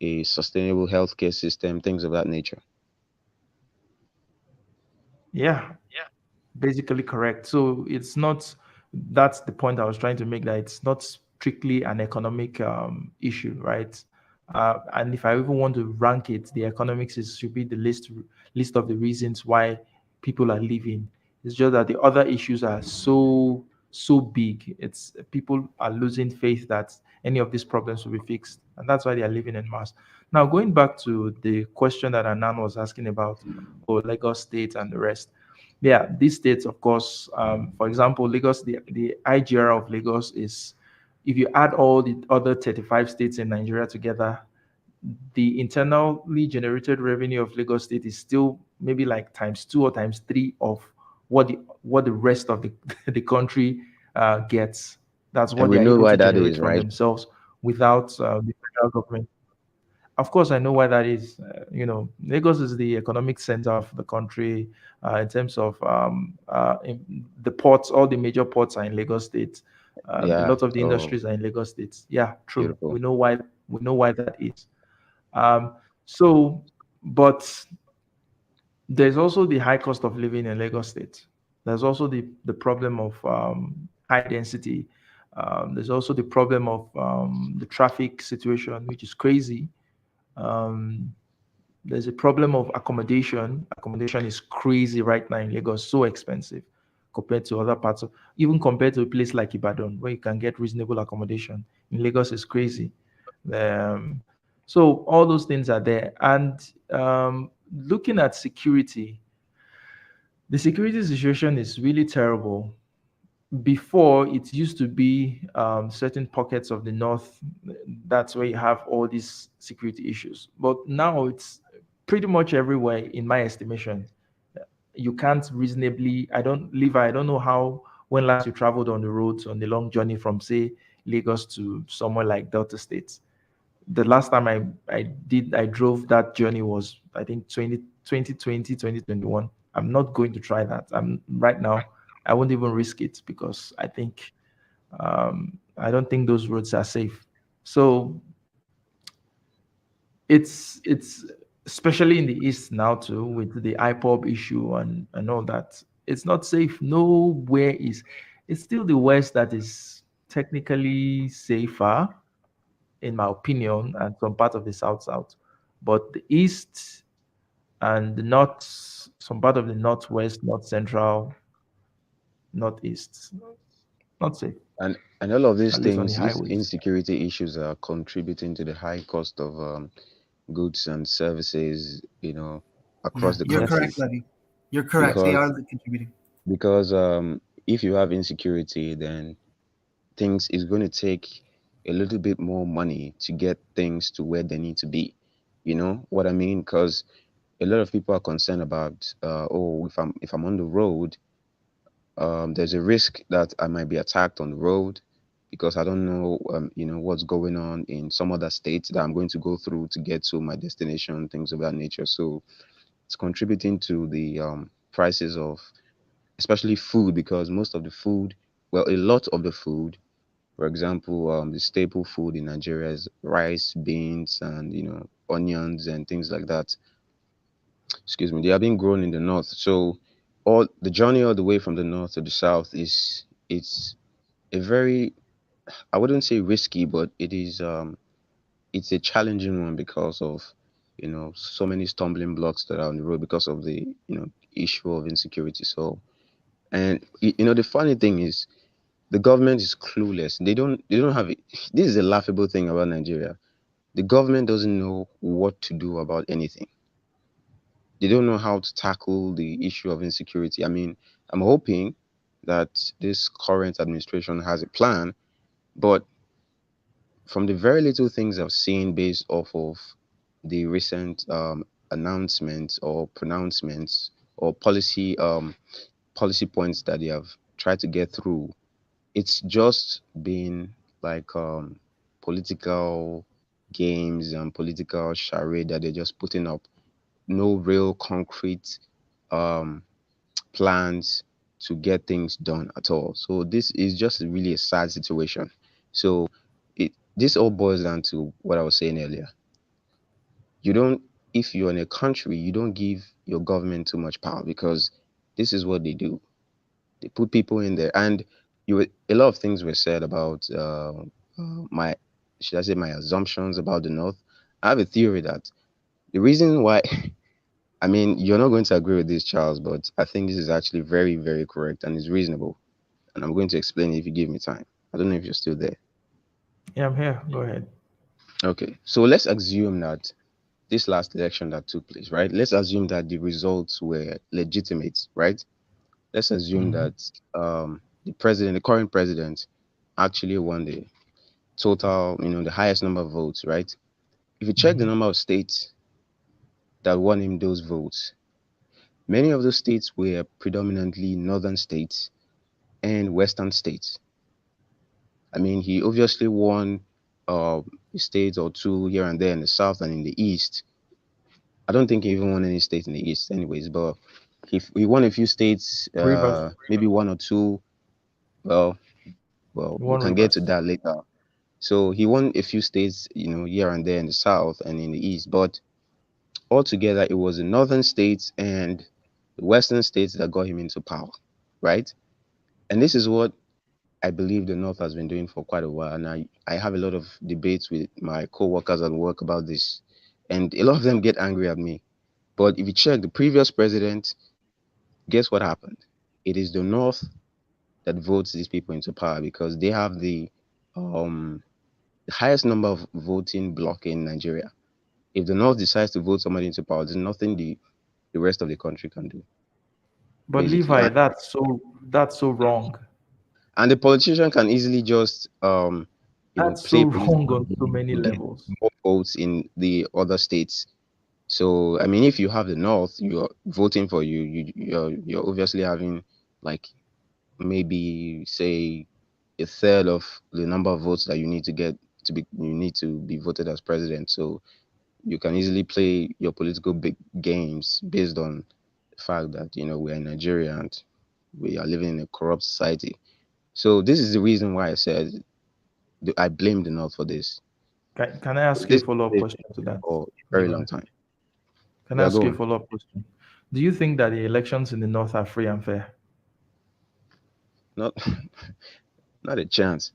a sustainable healthcare system, things of that nature. Yeah, basically correct. So it's not, that's the point I was trying to make, that it's not strictly an economic issue, right? And if I even want to rank it, the economics is should be the list of the reasons why people are leaving. It's just that the other issues are so big. It's people are losing faith that any of these problems will be fixed, and that's why they are living in mass. Now, going back to the question that Anan was asking about, or Lagos State and the rest. Yeah, these states, of course, for example, Lagos, the IGR of Lagos is, if you add all the other 35 states in Nigeria together, the internally generated revenue of Lagos State is still maybe like times two or times three of what the rest of the, the country gets. That's And what we they are know able why to that generate is, from right? themselves without the federal government. Of course, I know why that is. Lagos is the economic center of the country in terms of the ports. All the major ports are in Lagos State. A Yeah. lot of the Oh, industries are in Lagos State. Yeah, true. beautiful. We know why. We know why that is. Um, so, but there's also the high cost of living in Lagos State. There's also the problem of high density. There's also the problem of the traffic situation, which is crazy. Um, there's a problem of accommodation. Accommodation is crazy right now in Lagos, so expensive compared to other parts of, even compared to a place like Ibadan, where you can get reasonable accommodation. In Lagos is crazy. Um, so all those things are there. And looking at security, the security situation is really terrible. Before, it used to be certain pockets of the north, that's where you have all these security issues, but now it's pretty much everywhere, in my estimation. You can't reasonably, I don't know how, when last you traveled on the roads on the long journey from, say, Lagos to somewhere like Delta State. The last time I drove that journey was, I think, 2021. I'm not going to try that. I'm right now, I won't even risk it, because I don't think those roads are safe. So it's especially in the east now too, with the IPOB issue and all that. It's not safe. Nowhere is. It's still the west that is technically safer, in my opinion, and some part of the south. But the east and the north, some part of the northwest, north central, northeast, not safe, And all of these at least on the things, these highways. insecurity issues are contributing to the high cost of goods and services, Yeah, across the you're correct, country. Yes, Levy. You're correct. They yes, Because are contributing. if you have insecurity, then things is going to take a little bit more money to get things to where they need to be. You know what I mean? Because a lot of people are concerned about, oh, if I'm on the road, there's a risk that I might be attacked on the road because I don't know, what's going on in some other states that I'm going to go through to get to my destination, things of that nature. So it's contributing to the prices of, especially food, because most of the food, well, a lot of the food, for example, the staple food in Nigeria is rice, beans, and onions and things like that. Excuse me. They are being grown in the north. So all the journey all the way from the north to the south is it's a very, I wouldn't say risky, but it's a challenging one because of so many stumbling blocks that are on the road because of the issue of insecurity. So, and the funny thing is the government is clueless. They don't have it. This is a laughable thing about Nigeria. The government doesn't know what to do about anything. They don't know how to tackle the issue of insecurity. I mean, I'm hoping that this current administration has a plan, but from the very little things I've seen based off of the recent announcements or pronouncements or policy points that they have tried to get through, it's just been like political games and political charade that they're just putting up. No real concrete um, plans to get things done at all. So this is just really a sad situation. So this all boils down to what I was saying earlier. You don't If you're in a country, you don't give your government too much power, because this is what they do. They put people in there, and a lot of things were said about my, should I say, my assumptions about the North. I have a theory that the reason why, I mean, you're not going to agree with this, Charles, but I think this is actually very, very correct and is reasonable. And I'm going to explain it if you give me time. I don't know if you're still there. Yeah, I'm here. Go ahead. Okay, so let's assume that this last election that took place, right? Let's assume that the results were legitimate, right? Let's assume Hmm. that the current president, actually won the total, the highest number of votes, right? If you check the Hmm. number of states that won him those votes, many of those states were predominantly northern states and western states. I mean, he obviously won a state or two here and there in the south and in the east. I don't think he even won any state in the east, anyways. But he won a few states, Rivers. maybe one or two. Well, well, we One can get to Rivers. that later. So he won a few states, here and there in the south and in the east. But altogether, it was the northern states and the western states that got him into power, right? And this is what I believe the North has been doing for quite a while. And I have a lot of debates with my co-workers at work about this. And a lot of them get angry at me. But if you check the previous president, guess what happened? It is the North that votes these people into power, because they have um, the highest number of voting bloc in Nigeria. If the North decides to vote somebody into power, there's nothing the rest of the country can do, But basically. Levi, that's so wrong. And the politician can easily just That's so play police wrong on so many and get levels. more votes in the other states. So I mean, if you have the North, you're voting for you're obviously having, like, maybe say a third of the number of votes that you need to be voted as president. So you can easily play your political big games based on the fact that we're in Nigeria and we are living in a corrupt society. So this is the reason why I said I blame the North for this. Can I ask you a This follow-up is question to that, for a very Levi? long time. Can I Yeah, ask go you a on. follow-up question? Do you think that the elections in the North are free and fair? Not not a chance.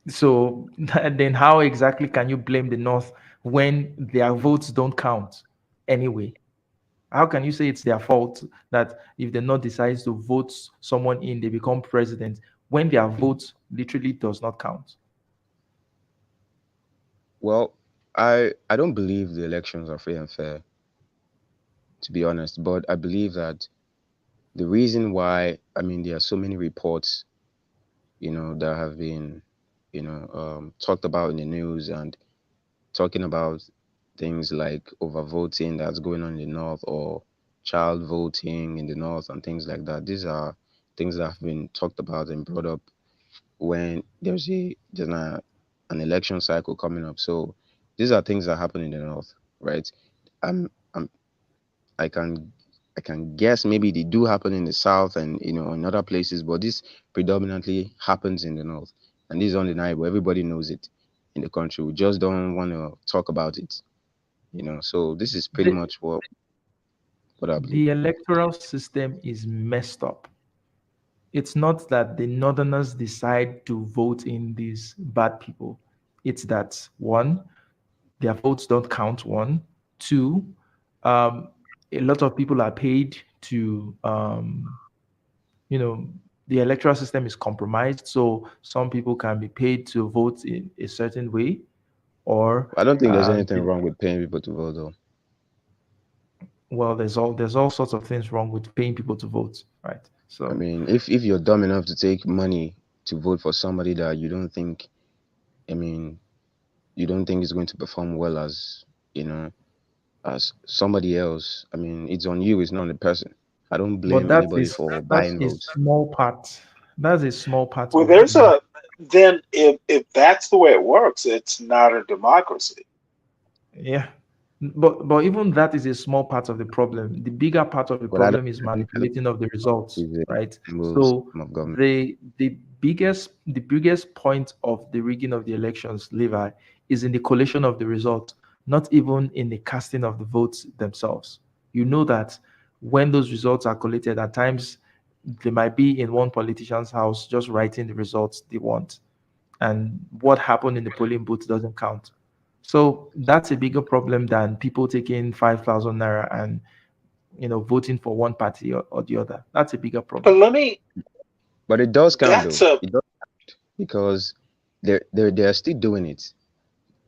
So then how exactly can you blame the North when their votes don't count anyway? How can you say it's their fault that if the North decides to vote someone in, they become president when their vote literally does not count? Well, I don't believe the elections are free and fair, to be honest. But I believe that the reason why, I mean, there are so many reports, that have been, talked about in the news, and talking about things like overvoting that's going on in the North, or child voting in the North, and things like that. These are things that have been talked about and brought up when an election cycle coming up. So these are things that happen in the North, right? I'm, I'm I can I can guess maybe they do happen in the South and in other places, but this predominantly happens in the North, and this is undeniable. Everybody knows it in the country. We just don't want to talk about it. So this is pretty The, much what I believe. the electoral system is messed up. It's not that the Northerners decide to vote in these bad people. It's that one, their votes don't count. One, two, um, a lot of people are paid to, you know, the electoral system is compromised. So some people can be paid to vote in a certain way, or I don't think there's uh, anything wrong with paying people to vote, though. well, there's all sorts of things wrong with paying people to vote, right? I So, mean, if you're dumb enough to take money to vote for somebody that I mean, you don't think is going to perform well you know, as somebody else, I mean, it's on you. It's not on the person. I don't but blame anybody for that's buying a votes. small part. That's a small part Well, of there's the. a then if that's the way it works, it's not a democracy. Yeah. But even that is a small part of the problem. The bigger part of the But problem is I don't manipulating of the think results, it's right? a move So of government. the biggest point of the rigging of the elections, Levi, is in the collation of the results, not even in the casting of the votes themselves. You know that when those results are collated, at times they might be in one politician's house just writing the results they want, and what happened in the polling booth doesn't count. So that's a bigger problem than people taking 5,000 naira and voting for one party or the other. That's a bigger But problem. let me, But it does count that's though. a, It does because they're still doing it.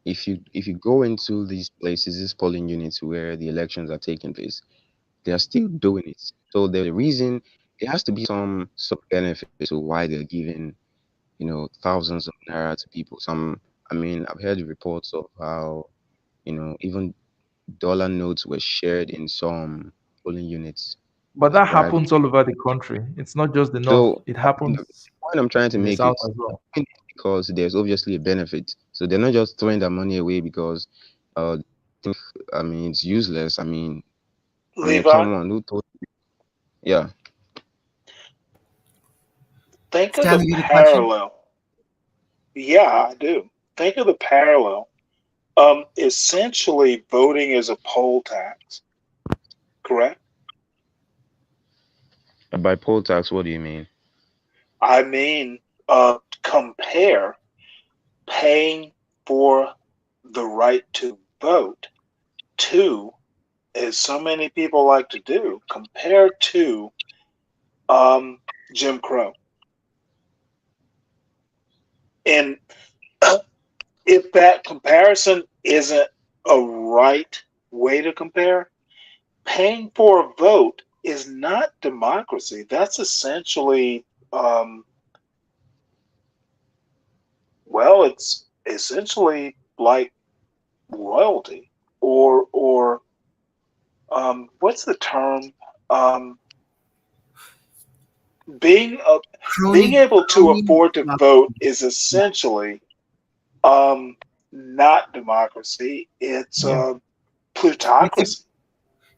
If you go into these places, these polling units where the elections are taking place, they are still doing it. So there's a reason there has to be some benefit to why they're giving, thousands of naira to people. I mean, I've heard reports of how, even dollar notes were shared in some polling units But as that bribes. happens all over the country. It's not just the north. So It the happens point I'm trying to in the make south is as well. because there's obviously a benefit. So they're not just throwing their money away because think I mean it's useless. I mean Levi, someone who told yeah. think of the Stanley, you had a question? parallel. Yeah, I do. Think of the parallel. Essentially, voting is a poll tax, correct? By poll tax, what do you mean? I mean, compare paying for the right to vote to, as so many people like to do, compare to um, Jim Crow. And if that comparison isn't a right way to compare, paying for a vote is not democracy. That's essentially, well, it's essentially like royalty, or what's the term? Um, being a, being able to Crony afford to vote is essentially not democracy. It's Yeah. it's a plutocracy.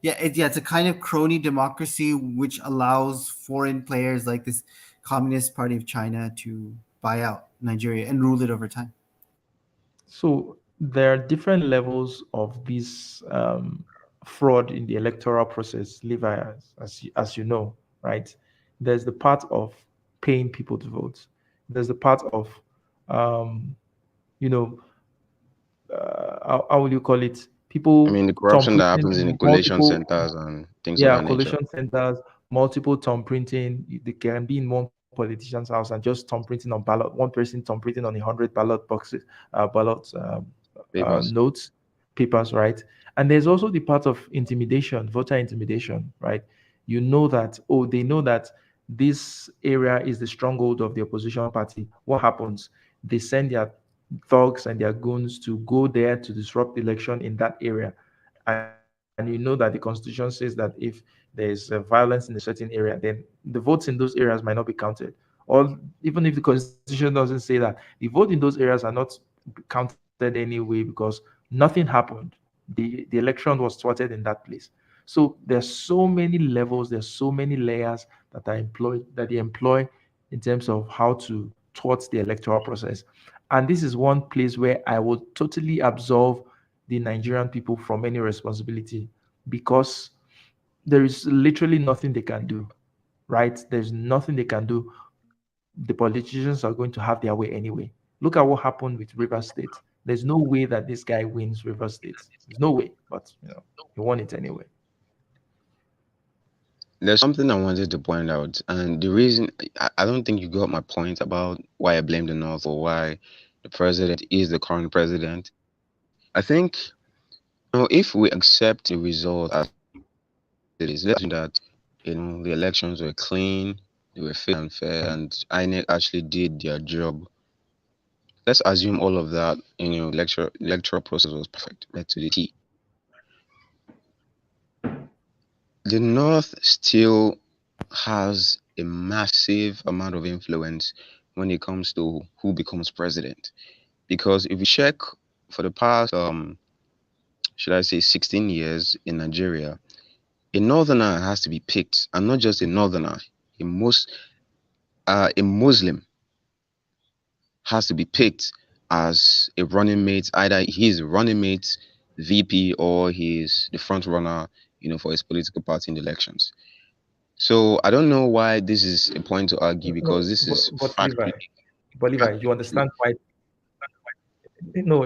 yeah, it's a kind of crony democracy which allows foreign players like this Communist Party of China to buy out Nigeria and rule it over time. So there are different levels of this fraud in the electoral process, Levi, as you know, right? There's the part of paying people to vote. There's the part of, um, you know, how will you call it? I People mean the thumb corruption that printing happens in the on collation multiple, centers and things of yeah, that nature. collation centers, multiple thumb printing. They can be in one politician's house and just thumb printing on ballot. One person thumb printing on 100 ballot boxes, ballot Papers. notes, papers, right? And there's also the part of intimidation, voter intimidation, right? You know that, oh, they know that this area is the stronghold of the opposition party. What happens? They send their thugs and their goons to go there to disrupt the election in that area. And you know that the constitution says that if there's violence in a certain area, then the votes in those areas might not be counted. Or even if the constitution doesn't say that, the vote in those areas are not counted anyway because nothing happened. The election was thwarted in that place. So there's so many levels, there's so many layers that they employ in terms of how to thwart the electoral process. And this is one place where I would totally absolve the Nigerian people from any responsibility, because there is literally nothing they can do, right? There's nothing they can do. The politicians are going to have their way anyway. Look at what happened with River State. There's no way that this guy wins River State. There's no way, but he won it anyway. There's something I wanted to point out, and the reason I don't think you got my point about why I blame the North or why the president is the current president. I think if we accept the result as it is, let's assume that the elections were clean, they were fair and fair, and INEC actually did their job. Let's assume all of that, electoral process was perfect, right to the T. The North still has a massive amount of influence when it comes to who becomes president. Because if you check for the past should I say, 16 years in Nigeria, a northerner has to be picked, and not just a northerner, a most a Muslim has to be picked as a running mate. Either he's a running mate, VP, or he's the front runner, for his political party in the elections. So I don't know why this is a point to argue, because No, this is but Levi, factually, you factually. understand why? No,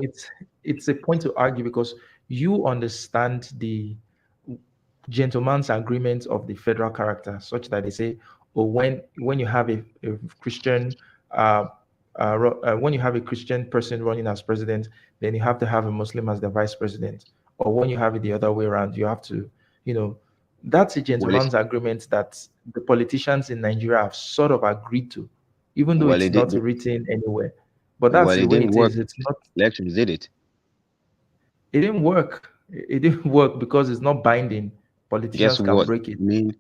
it's a point to argue because you understand the gentleman's agreement of the federal character, such that they say, oh, when you have a Christian, uh, when you have a Christian person running as president, then you have to have a Muslim as the vice president. Or when you have it the other way around, you have to, you know, that's a Well, it, gentleman's agreement that the politicians in Nigeria have sort of agreed to, even though well, it's it not did. written anywhere. But that's Well, the it way didn't it work. is. It's not. Elections did it. It didn't work. It didn't work because it's not binding. Guess Politicians can what? break it. I mean,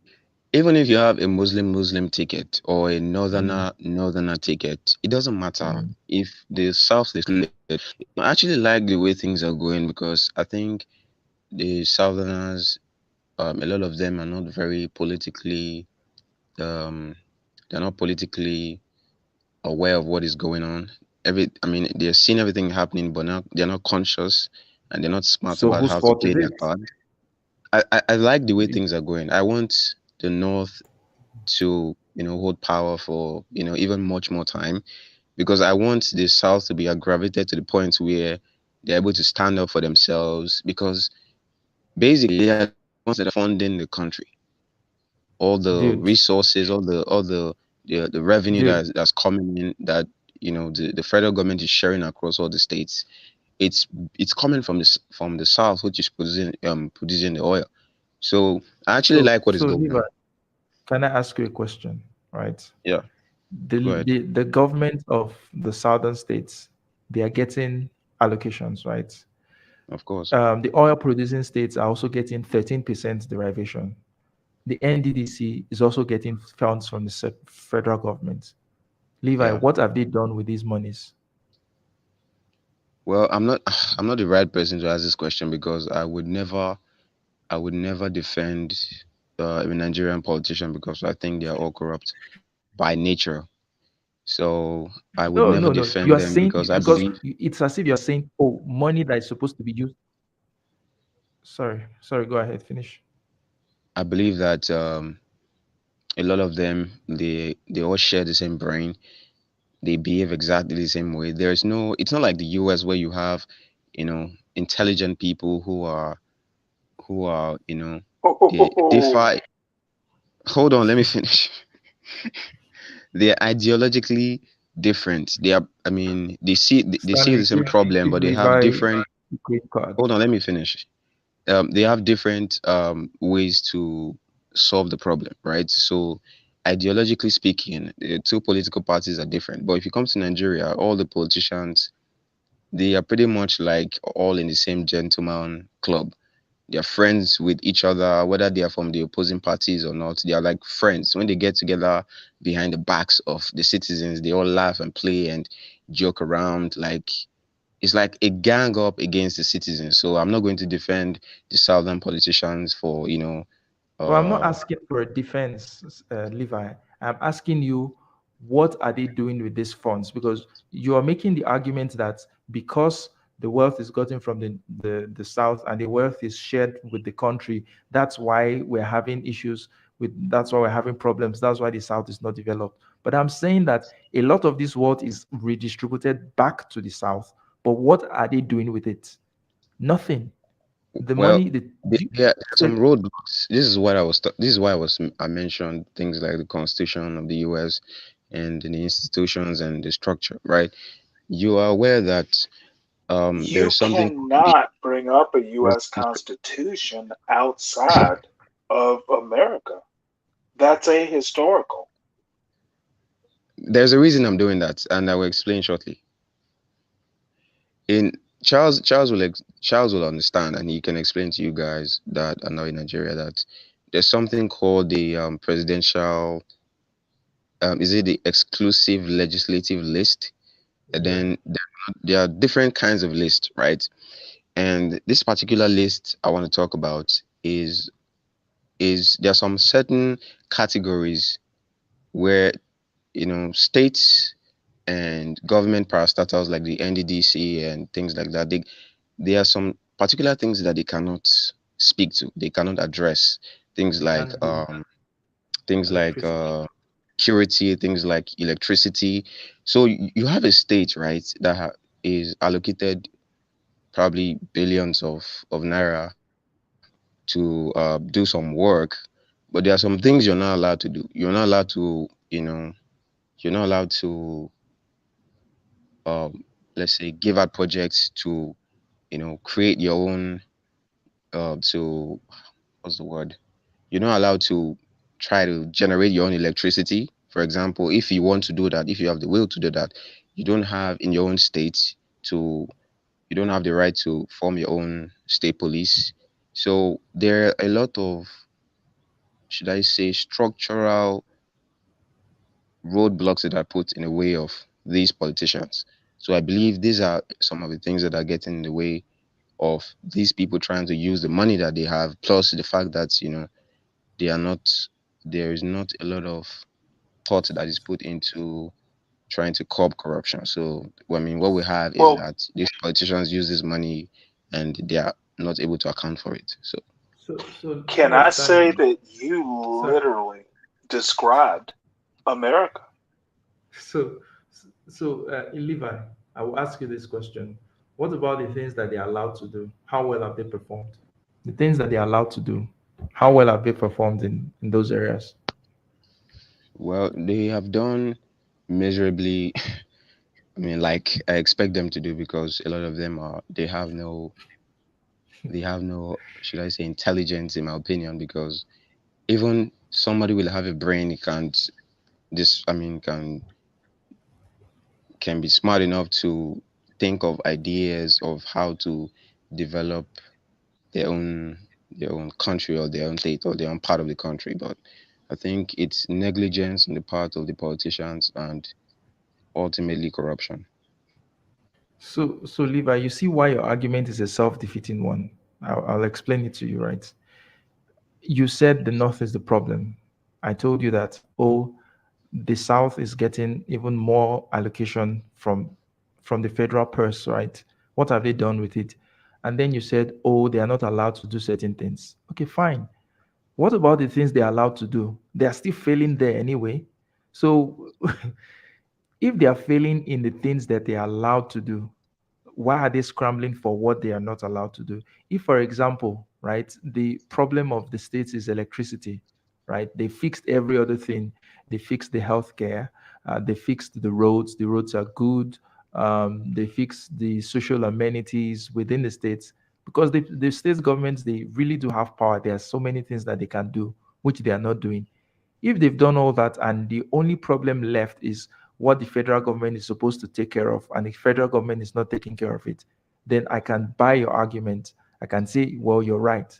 even if you have a Muslim ticket or a Mm, northerner ticket, it doesn't matter mm. if the South is led. I actually like the way things are going, because I think the Southerners, a lot of them are not very politically, um, they're not politically aware of what is going on. I mean, they're seeing everything happening, but they're not conscious, and they're not smart So about whose how to fault play is their it? card. I like the way things are going. I want the North to, hold power for, even much more time, because I want the South to be aggravated to the point where they're able to stand up for themselves, because basically they are the ones that are funding the country. All the Dude, resources, all the revenue dude. that's coming in, that the federal government is sharing across all the states. It's it's coming from the South, which is producing the oil. So I actually So like what is going Levi, on. can I ask you a question? Right. Yeah, go The, ahead. the the government of the southern states, they are getting allocations, right? Of course. The oil producing states are also getting 13% derivation. The NDDC is also getting funds from the federal government. Levi, Yeah. what have they done with these monies? Well, I'm not the right person to ask this question, because I would never defend a Nigerian politician, because I think they are all corrupt by nature. So I would No, never no, no. You defend are them, saying because I because believe it's as if you're saying, oh, money that is supposed to be used. Sorry. Go ahead, finish. I believe that a lot of them, they all share the same brain. They behave exactly the same way. There's no It's not like the US, where you have, intelligent people who are, they Oh, fight. Hold on, let me finish. They're ideologically different. I mean, they see the Stanley, same problem, give but they have Levi different. a credit card. Hold on, let me finish. They have different ways to solve the problem, right? So, ideologically speaking, the two political parties are different. But if you come to Nigeria, all the politicians, they are pretty much like all in the same gentleman club. They're friends with each other, whether they are from the opposing parties or not. They are like friends. When they get together behind the backs of the citizens, they all laugh and play and joke around. Like, it's like a gang up against the citizens. So I'm not going to defend the southern politicians for, But I'm not uh, asking for a defense, Levi. I'm asking you, what are they doing with these funds? Because you are making the argument that because the wealth is gotten from the South and the wealth is shared with the country, that's why we're having issues that's why we're having problems. That's why the South is not developed. But I'm saying that a lot of this wealth is redistributed back to the South. But what are they doing with it? Nothing. The well, money, there are some roadblocks. This is why I mentioned things like the Constitution of the US and the institutions and the structure, right? You are aware that you there's something called cannot bring up a U.S. the Constitution outside of America. That's a historical. There's a reason I'm doing that, and I will explain shortly. In Charles will understand, and he can explain to you guys that are not in Nigeria, that there's something called the presidential, is it the exclusive legislative list? And yeah. then there are different kinds of lists, right? And this particular list I want to talk about is there are some certain categories where states and government parastatals like the NDDC and things like that, there are some particular things that they cannot speak to, they cannot address. Things They like can't do things like electricity. security, things like electricity. So you have a state, right, that is allocated probably billions of naira to do some work, but there are some things you're not allowed to do. You're not allowed to, you're not allowed to, let's say, give out projects to, create your own, to, what's the word? You're not allowed to try to generate your own electricity. For example, if you want to do that, if you have the will to do that, you don't have in your own state to, you don't have the right to form your own state police. So there are a lot of, should I say, structural roadblocks that are put in the way of these politicians. So I believe these are some of the things that are getting in the way of these people trying to use the money that they have, plus the fact that they are not, there is not a lot of thought that is put into trying to curb corruption. So I mean, what we have is Well, that these politicians use this money and they are not able to account for it. So So can I say understanding, that you so literally described America? so Levi, I will ask you this question: what about the things that they are allowed to do? How well have they performed? The things that they are allowed to do, how well have they performed in those areas? well, they have done miserably. I mean, like I expect them to do, because a lot of them are, they have no, should I say, intelligence, in my opinion, because even somebody will have a brain, can't, this, I mean, can be smart enough to think of ideas of how to develop their own their own country or their own state or their own part of the country. But I think it's negligence on the part of the politicians and ultimately corruption. So Levi, you see why your argument is a self-defeating one. I'll explain it to you, right? You said the North is the problem. I told you that, oh, the South is getting even more allocation from the federal purse, right? What have they done with it? And then you said, oh, they are not allowed to do certain things. Okay, fine. What about the things they are allowed to do? They are still failing there anyway. So if they are failing in the things that they are allowed to do, why are they scrambling for what they are not allowed to do? If, for example, right, the problem of the states is electricity, right? They fixed every other thing. They fixed the healthcare. They fixed the roads. The roads are good. They fixed the social amenities within the states, because the states governments, they really do have power. There are so many things that they can do, which they are not doing. If they've done all that and the only problem left is what the federal government is supposed to take care of, and the federal government is not taking care of it, then I can buy your argument. I can say, well, you're right.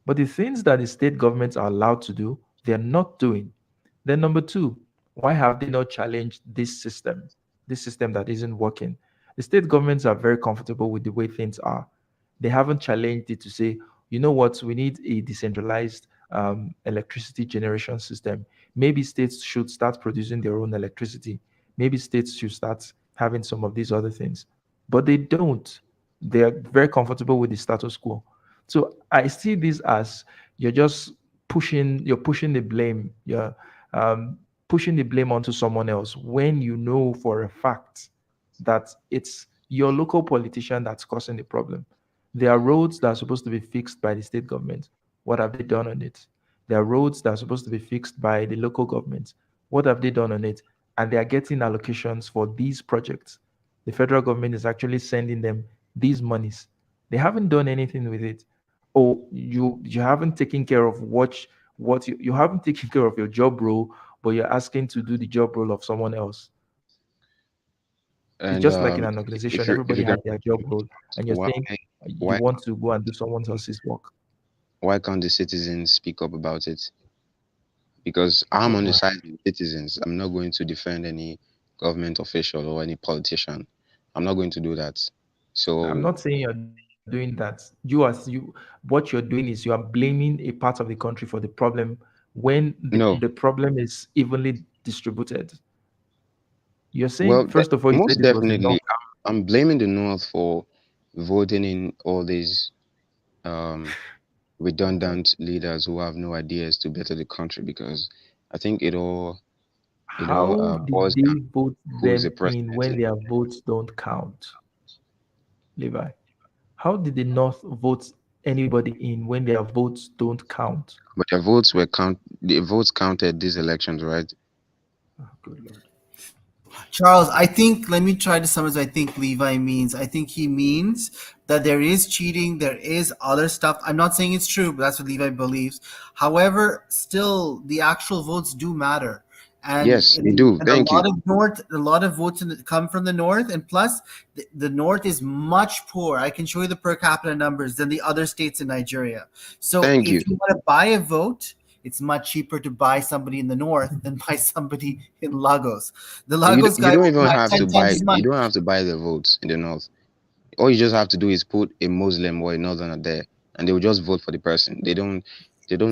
But the things that the state governments are allowed to do, they're not doing. Then, number two, why have they not challenged this system that isn't working? The state governments are very comfortable with the way things are. They haven't challenged it to say, you know what, we need a decentralized electricity generation system. Maybe states should start producing their own electricity. Maybe states should start having some of these other things. But they don't. They're very comfortable with the status quo. So I see this as you're just you're pushing the blame, you're pushing the blame onto someone else when you know for a fact that it's your local politician that's causing the problem. There are roads that are supposed to be fixed by the state government. What have they done on it? There are roads that are supposed to be fixed by the local government. What have they done on it? And they are getting allocations for these projects. The federal government is actually sending them these monies. They haven't done anything with it. Oh, you haven't taken care of you haven't taken care of your job role, but you're asking to do the job role of someone else. It's And just like in an organization, if everybody you're has gonna, their job role, and you're why saying you why want to go and do someone else's work. why can't the citizens speak up about it? Because I'm Oh on the my. side of the citizens. I'm not going to defend any government official or any politician. I'm not going to do that. I'm So not saying you're doing that. doing that, what you're doing is you are blaming a part of the country for the problem when No, the problem is evenly distributed. You're saying, well, first of all, you most said it was the definitely, north. I'm blaming the North for voting in all these um, redundant leaders who have no ideas to better the country because I think it all How boils did down they vote to who is the them in president. when their votes don't count, Levi? How did the North vote anybody in when their votes don't count? But the votes counted these elections, right? Oh, good Lord. Charles, I think, let me try to summarize what I think Levi means. I think he means that there is cheating, there is other stuff. I'm not saying it's true, but that's what Levi believes. However, still, the actual votes do matter. Yes, they do. And Thank you. a lot of votes come from the north, and plus, the north is much poorer. I can show you the per capita numbers than the other states in Nigeria. So, Thank if you. you want to buy a vote, it's much cheaper to buy somebody in the north than buy somebody in Lagos. The Lagos You guy don't will even have have to 10 times buy his you money. don't have to buy the votes in the north. All you just have to do is put a Muslim or a northerner there, and they will just vote for the person. They don't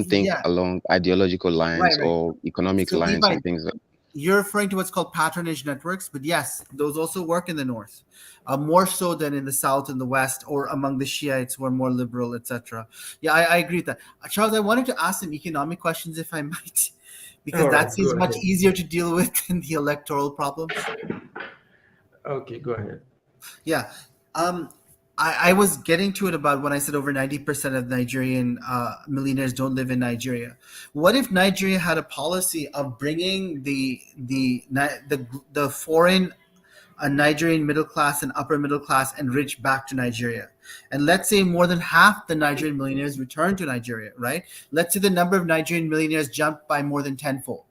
think Yeah, along ideological right, lines right. or economic So lines Levi, and things like. you're referring to what's called patronage networks, but yes, those also work in the north, more so than in the south and the west, or among the Shiites who are more liberal, etc. Yeah, I agree with that. Charles, I wanted to ask some economic questions, if I might, because All that right, go seems much ahead. easier to deal with than the electoral problems. Okay, go ahead. Yeah. Um, I was getting to it about when I said over 90% of Nigerian millionaires don't live in Nigeria. What if Nigeria had a policy of bringing the foreign Nigerian middle class and upper middle class and rich back to Nigeria? And let's say more than half the Nigerian millionaires return to Nigeria, right? Let's say the number of Nigerian millionaires jumped by more than tenfold.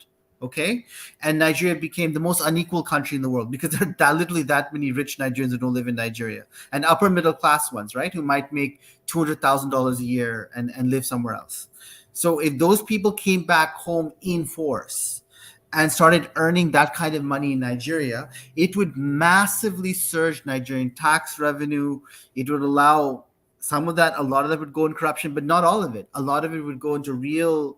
Okay, and Nigeria became the most unequal country in the world because there are literally that many rich Nigerians who don't live in Nigeria, and upper middle class ones, right, who might make $200,000 a year and live somewhere else. So if those people came back home in force and started earning that kind of money in Nigeria, it would massively surge Nigerian tax revenue. It would allow some of that, a lot of that would go in corruption, but not all of it. A lot of it would go into real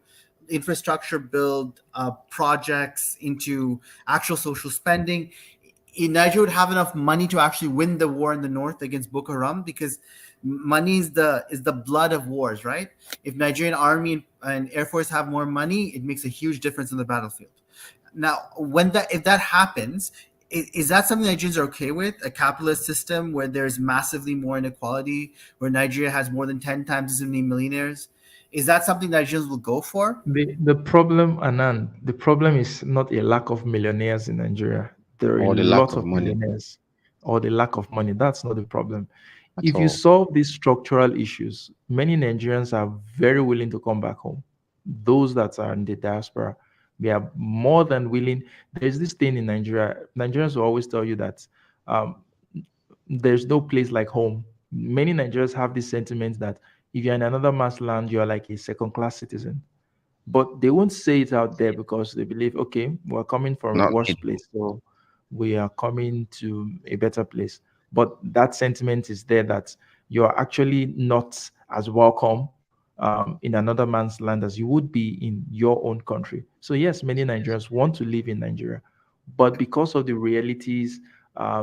infrastructure build, projects, into actual social spending. In Nigeria would have enough money to actually win the war in the north against Boko Haram, because money is the blood of wars, right? If Nigerian army and air force have more money, it makes a huge difference in the battlefield. Now, when that if that happens, is that something Nigerians are okay with? A capitalist system where there's massively more inequality, where Nigeria has more than 10 times as many millionaires? Is that something Nigerians will go for? The problem, Anand, the problem is not a lack of millionaires in Nigeria. There are a Or the lack lot of of money millionaires, or the lack of money. That's not the problem. at If you all. solve these structural issues, many Nigerians are very willing to come back home. Those that are in the diaspora, they are more than willing. There's this thing in Nigeria. Nigerians will always tell you that um, there's no place like home. Many Nigerians have this sentiment that if you're in another man's land, you are like a second class citizen, but they won't say it out there because they believe, okay, we're coming from a Not worse me. place, so we are coming to a better place. But that sentiment is there that you're actually not as welcome in another man's land as you would be in your own country. So yes, many Nigerians want to live in Nigeria, but because of the realities,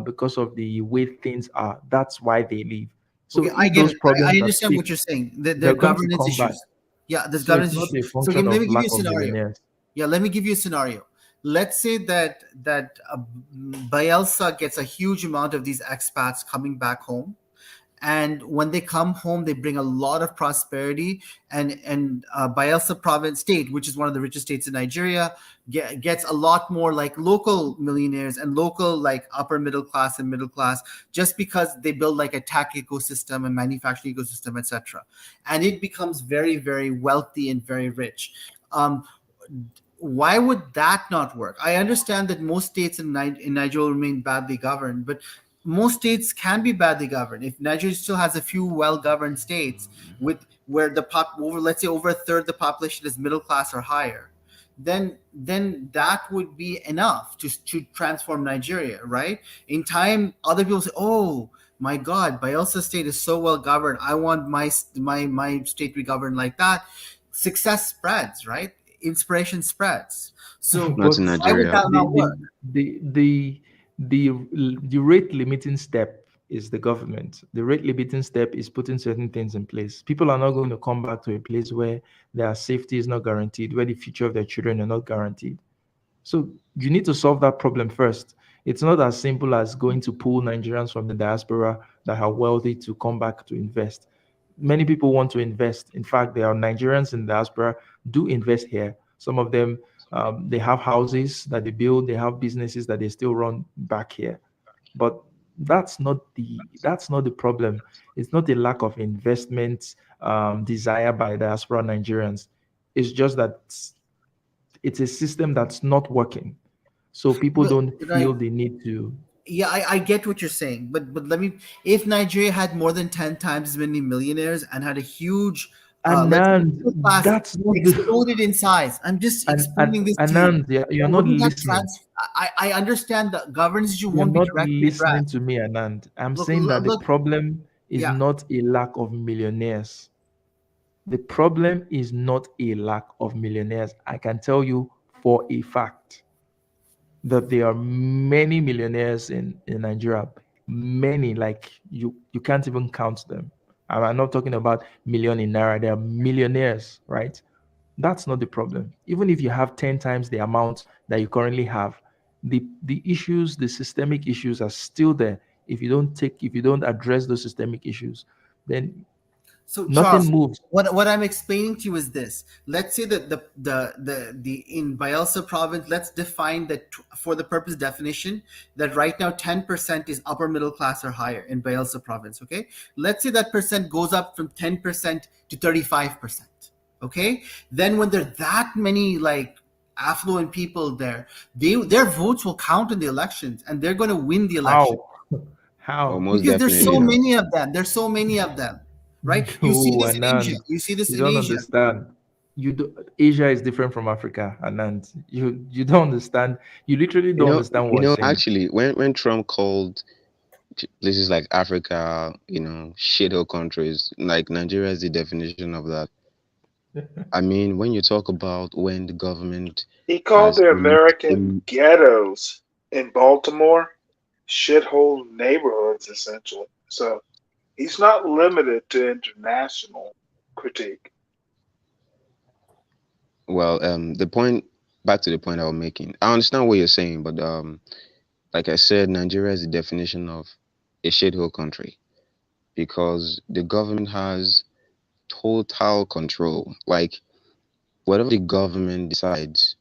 because of the way things are, that's why they leave. So Okay, I if get those it. I problems are understand what you're fixed, saying. There are they're going to governance come back. issues. Yeah, there's So it's governance not issues. a So function let of me give lack you a of scenario. millionaires. Yeah, let me give you a scenario. Let's say that Bielsa gets a huge amount of these expats coming back home, and when they come home, they bring a lot of prosperity. And Bayelsa Province State, which is one of the richest states in Nigeria, gets a lot more like local millionaires and local like upper middle class and middle class, just because they build like a tech ecosystem and manufacturing ecosystem, etc. And it becomes very, very wealthy and very rich. Um, why would that not work? I understand that most states in Nigeria remain badly governed, but most states can be badly governed. If Nigeria still has a few well-governed states with where the pop over, let's say over a third of the population is middle class or higher, then that would be enough to transform Nigeria, right? In time, other people say, "Oh, my God, Bielsa state is so well governed. I want my state to be governed like that. Success spreads, right? Inspiration spreads. So Not in But why would Nigeria. that the not the work? the the the the rate limiting step is the government. The rate limiting step is putting certain things in place. People are not going to come back to a place where their safety is not guaranteed, where the future of their children are not guaranteed. So you need to solve that problem first. It's not as simple as going to pull Nigerians from the diaspora that are wealthy to come back to invest. Many people want to invest. In fact, there are Nigerians in the diaspora do invest here. Some of them, they have houses that they build, they have businesses that they still run back here. But that's not the problem. It's not a lack of investment desire by diaspora Nigerians. It's just that it's a system that's not working. So people But, don't right. feel the need to. Yeah, I get what you're saying, but let me. If Nigeria had more than 10 times as many millionaires and had a huge, let's say, Anand, middle class that's not the. exploded in size, I'm just explaining this to you. Anand, you're not Wouldn't that listening. trans? I understand that governance issue You're won't be not directly listening addressed. to me, Anand. I'm Look, saying that the look, problem is yeah. not a lack of millionaires. The problem is not a lack of millionaires. I can tell you for a fact that there are many millionaires in Nigeria. Many, like you can't even count them. I'm not talking about million in naira. There are millionaires, right? That's not the problem. Even if you have 10 times the amount that you currently have, the issues, the systemic issues are still there. If you don't address those systemic issues, then So nothing Charles, moves. what I'm explaining to you is this. Let's say that the in Bielsa province, let's define that for the purpose definition that right now 10% is upper middle class or higher in Bielsa province. Okay, let's say that percent goes up from 10% to 35%. Okay, then when there are that many like affluent people there, their votes will count in the elections and they're going to win the election How? Oh, How? most because there's definitely so not. many of them. There's so many of them, right? You see No, this in Asia. Anand, You see this you in don't Asia. understand. Asia is different from Africa, Anand. You don't understand. You literally don't understand what I'm saying. Actually, when Trump called places like Africa, shithole countries, like Nigeria is the definition of that. I mean, when you talk about when the government He called has the released American ghettos in Baltimore shithole neighborhoods, essentially. So he's not limited to international critique. well, the point back to the point I was making. I understand what you're saying, but like I said, Nigeria is the definition of a shithole country because the government has total control. Like whatever the government decides,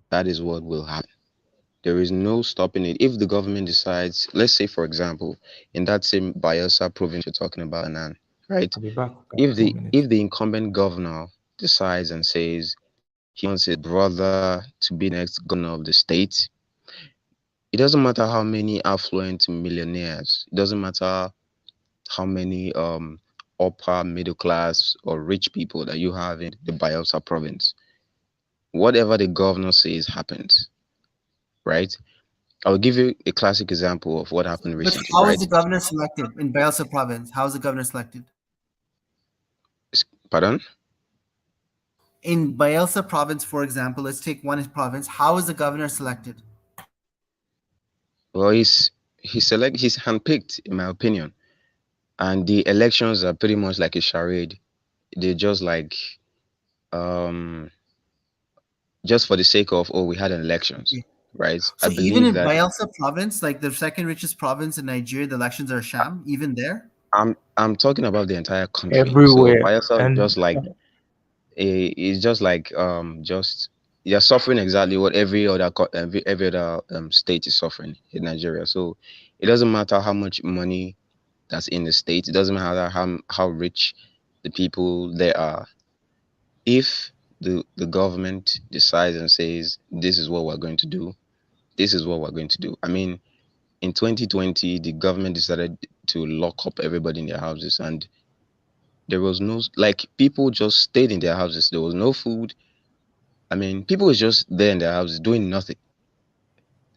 that is what will happen. There is no stopping it. If the government decides, let's say for example, in that same Bayelsa province you're talking about, Anan, right? I'll be back in a If couple of the minutes. if the incumbent governor decides and says he wants his brother to be the next governor of the state, it doesn't matter how many affluent millionaires, it doesn't matter how many upper middle class or rich people that you have in the Bayelsa province. Whatever the governor says happens, right? I'll give you a classic example of what happened But recently, how is right? the governor selected in Bielsa province? How is the governor selected? Pardon? In Bielsa province, for example, let's take one province. How is the governor selected? Well, he's handpicked, in my opinion, and the elections are pretty much like a charade. They're just like um just for the sake of, oh, we had an elections, Okay. right? I So even believe in that Bielsa province, like the second richest province in Nigeria, the elections are a sham. Even there. I'm talking about the entire country. So Everywhere. Bayelsa is And just like it's just like just you're suffering exactly what every other state is suffering in Nigeria. So it doesn't matter how much money that's in the state. It doesn't matter how rich the people there are. If the government decides and says this is what we're going to do, this is what we're going to do. I mean, in 2020, the government decided to lock up everybody in their houses, and there was no like people just stayed in their houses. There was no food. I mean, people were just there in their houses doing nothing.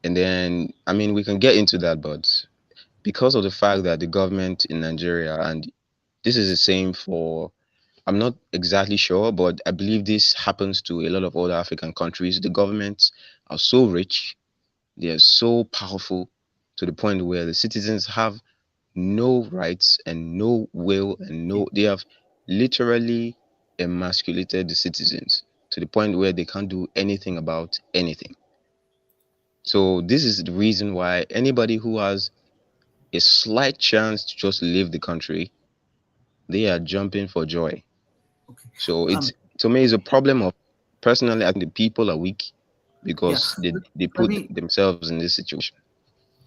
And then, I mean, we can get into that, but because of the fact that the government in Nigeria, and this is the same for, I'm not exactly sure, but I believe this happens to a lot of other African countries. The governments are so rich, they are so powerful to the point where the citizens have no rights and no will and no, they have literally emasculated the citizens to the point where they can't do anything about anything. So this is the reason why anybody who has a slight chance to just leave the country, they are jumping for joy. Okay. So it's, Um. to me, it's a problem of, personally, I think the people are weak Yeah. because they Let put me themselves in this situation.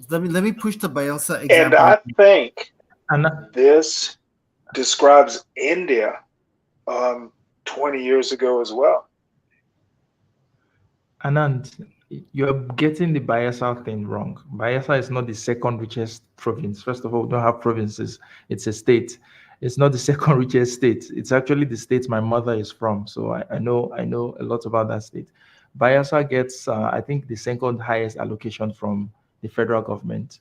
let me push the Bielsa And example. I think And this describes India um, 20 years ago as well. Anand, you're getting the Bayelsa thing wrong. Bayelsa is not the second richest province. First of all, we don't have provinces. It's a state. It's not the second richest state. It's actually the state my mother is from. So I know a lot about that state. Bayelsa gets, I think, the second highest allocation from the federal government.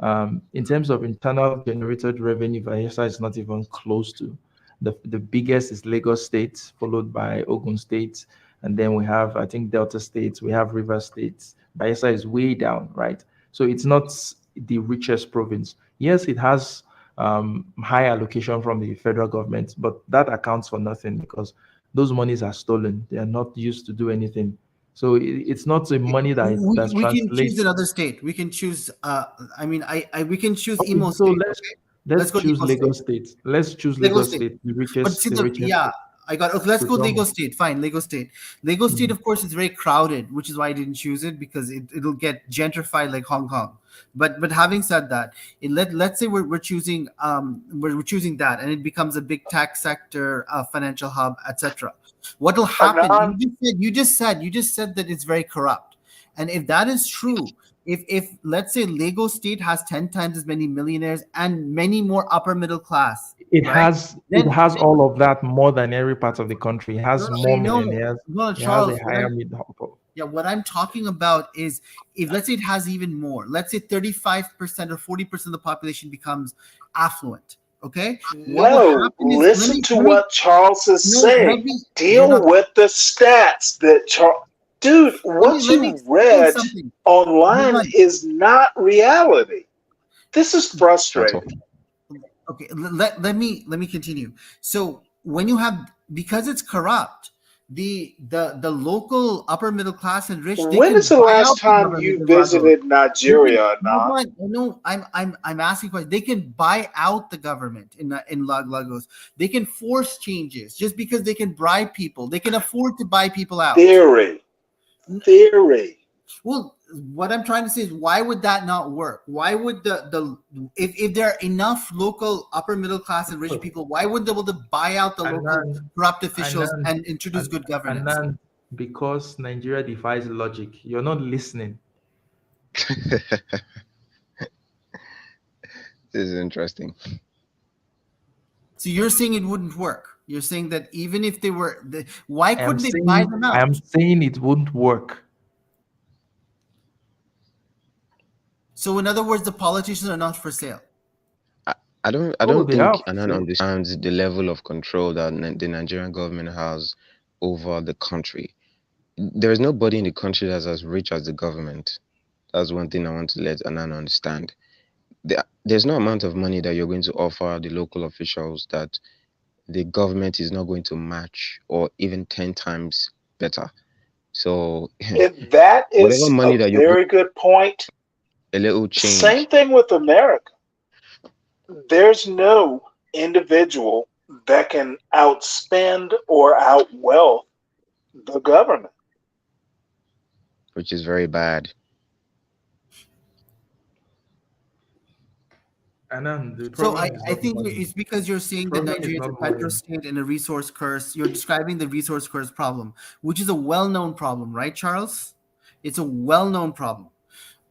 In terms of internal generated revenue, Bayelsa is not even close to. The biggest is Lagos State, followed by Ogun State, and then we have, I think, Delta States, we have River States. Bayelsa is way down, right? So it's not the richest province. Yes, it has high allocation from the federal government, but that accounts for nothing because those monies are stolen. They are not used to do anything. So it's not the money that We can choose translates. another state. We can choose. I mean, I we can choose Okay, Imo so State. let's Okay, let's let's go to choose Imo State. Lagos State. Let's choose Lagos Lagos State. State, the But richest, see the the richest yeah, state. I got. Okay, let's So go tell me. Lagos State. Fine, Lagos State. Lagos State, Mm. of course, is very crowded, which is why I didn't choose it because it'll get gentrified like Hong Kong. But having said that, let's say we're choosing we're choosing that, and it becomes a big tech sector, financial hub, etc. What will happen? Anon, You just said that it's very corrupt, and if that is true, if let's say Lagos State has 10 times as many millionaires and many more upper middle class, It right? has it Then has all of that more than every part of the country. It no, has I more know. millionaires. No, It has a Charles. higher mid. Yeah, what I'm talking about is if let's say it has even more. Let's say 35% or 40% of the population becomes affluent. Okay, what will no, happen is listen to let me what Charles is no saying. let me. You're Deal not. with the stats that Charles. Dude, what Let me you explain read something. Hold online on. is not reality. This is At all. frustrating. Okay, let me continue. So when you have because it's corrupt, the local upper middle class and rich they When can is the buy out out the time government you in Lagos. visited They can Nigeria, hold Anon? on. No, I'm asking questions. They can buy out the government in Lagos. They can force changes just because they can bribe people. They can afford to buy people out. Theory. Theory. Well, what I'm trying to say is, why would that not work? Why would if there are enough local upper middle class and rich people, why wouldn't they be able to buy out the local Anand, corrupt officials Anand, and introduce good governance? Anand, because Nigeria defies logic. You're not listening. This is interesting. So you're saying it wouldn't work. You're saying that even if they were, why I am couldn't they buy saying them I am out? saying it won't work. So in other words, the politicians are not for sale. I, I Oh, don't they are think for Anan sale. understands the level of control that the Nigerian government has over the country. There is nobody in the country that's as rich as the government. That's one thing I want to let Anan understand. There's no amount of money that you're going to offer the local officials that the government is not going to match or even 10 times better. So And that whatever is a money that you're going, very good point. a little Same change, thing with America. There's no individual that can outspend or outwealth the government. which is very bad. Anand, the So problem is I not think money. it's because you're The saying that problem is Nigeria is not a money. petrostate and a resource curse. You're describing the resource curse problem, which is a well-known problem, right, Charles? It's a well-known problem.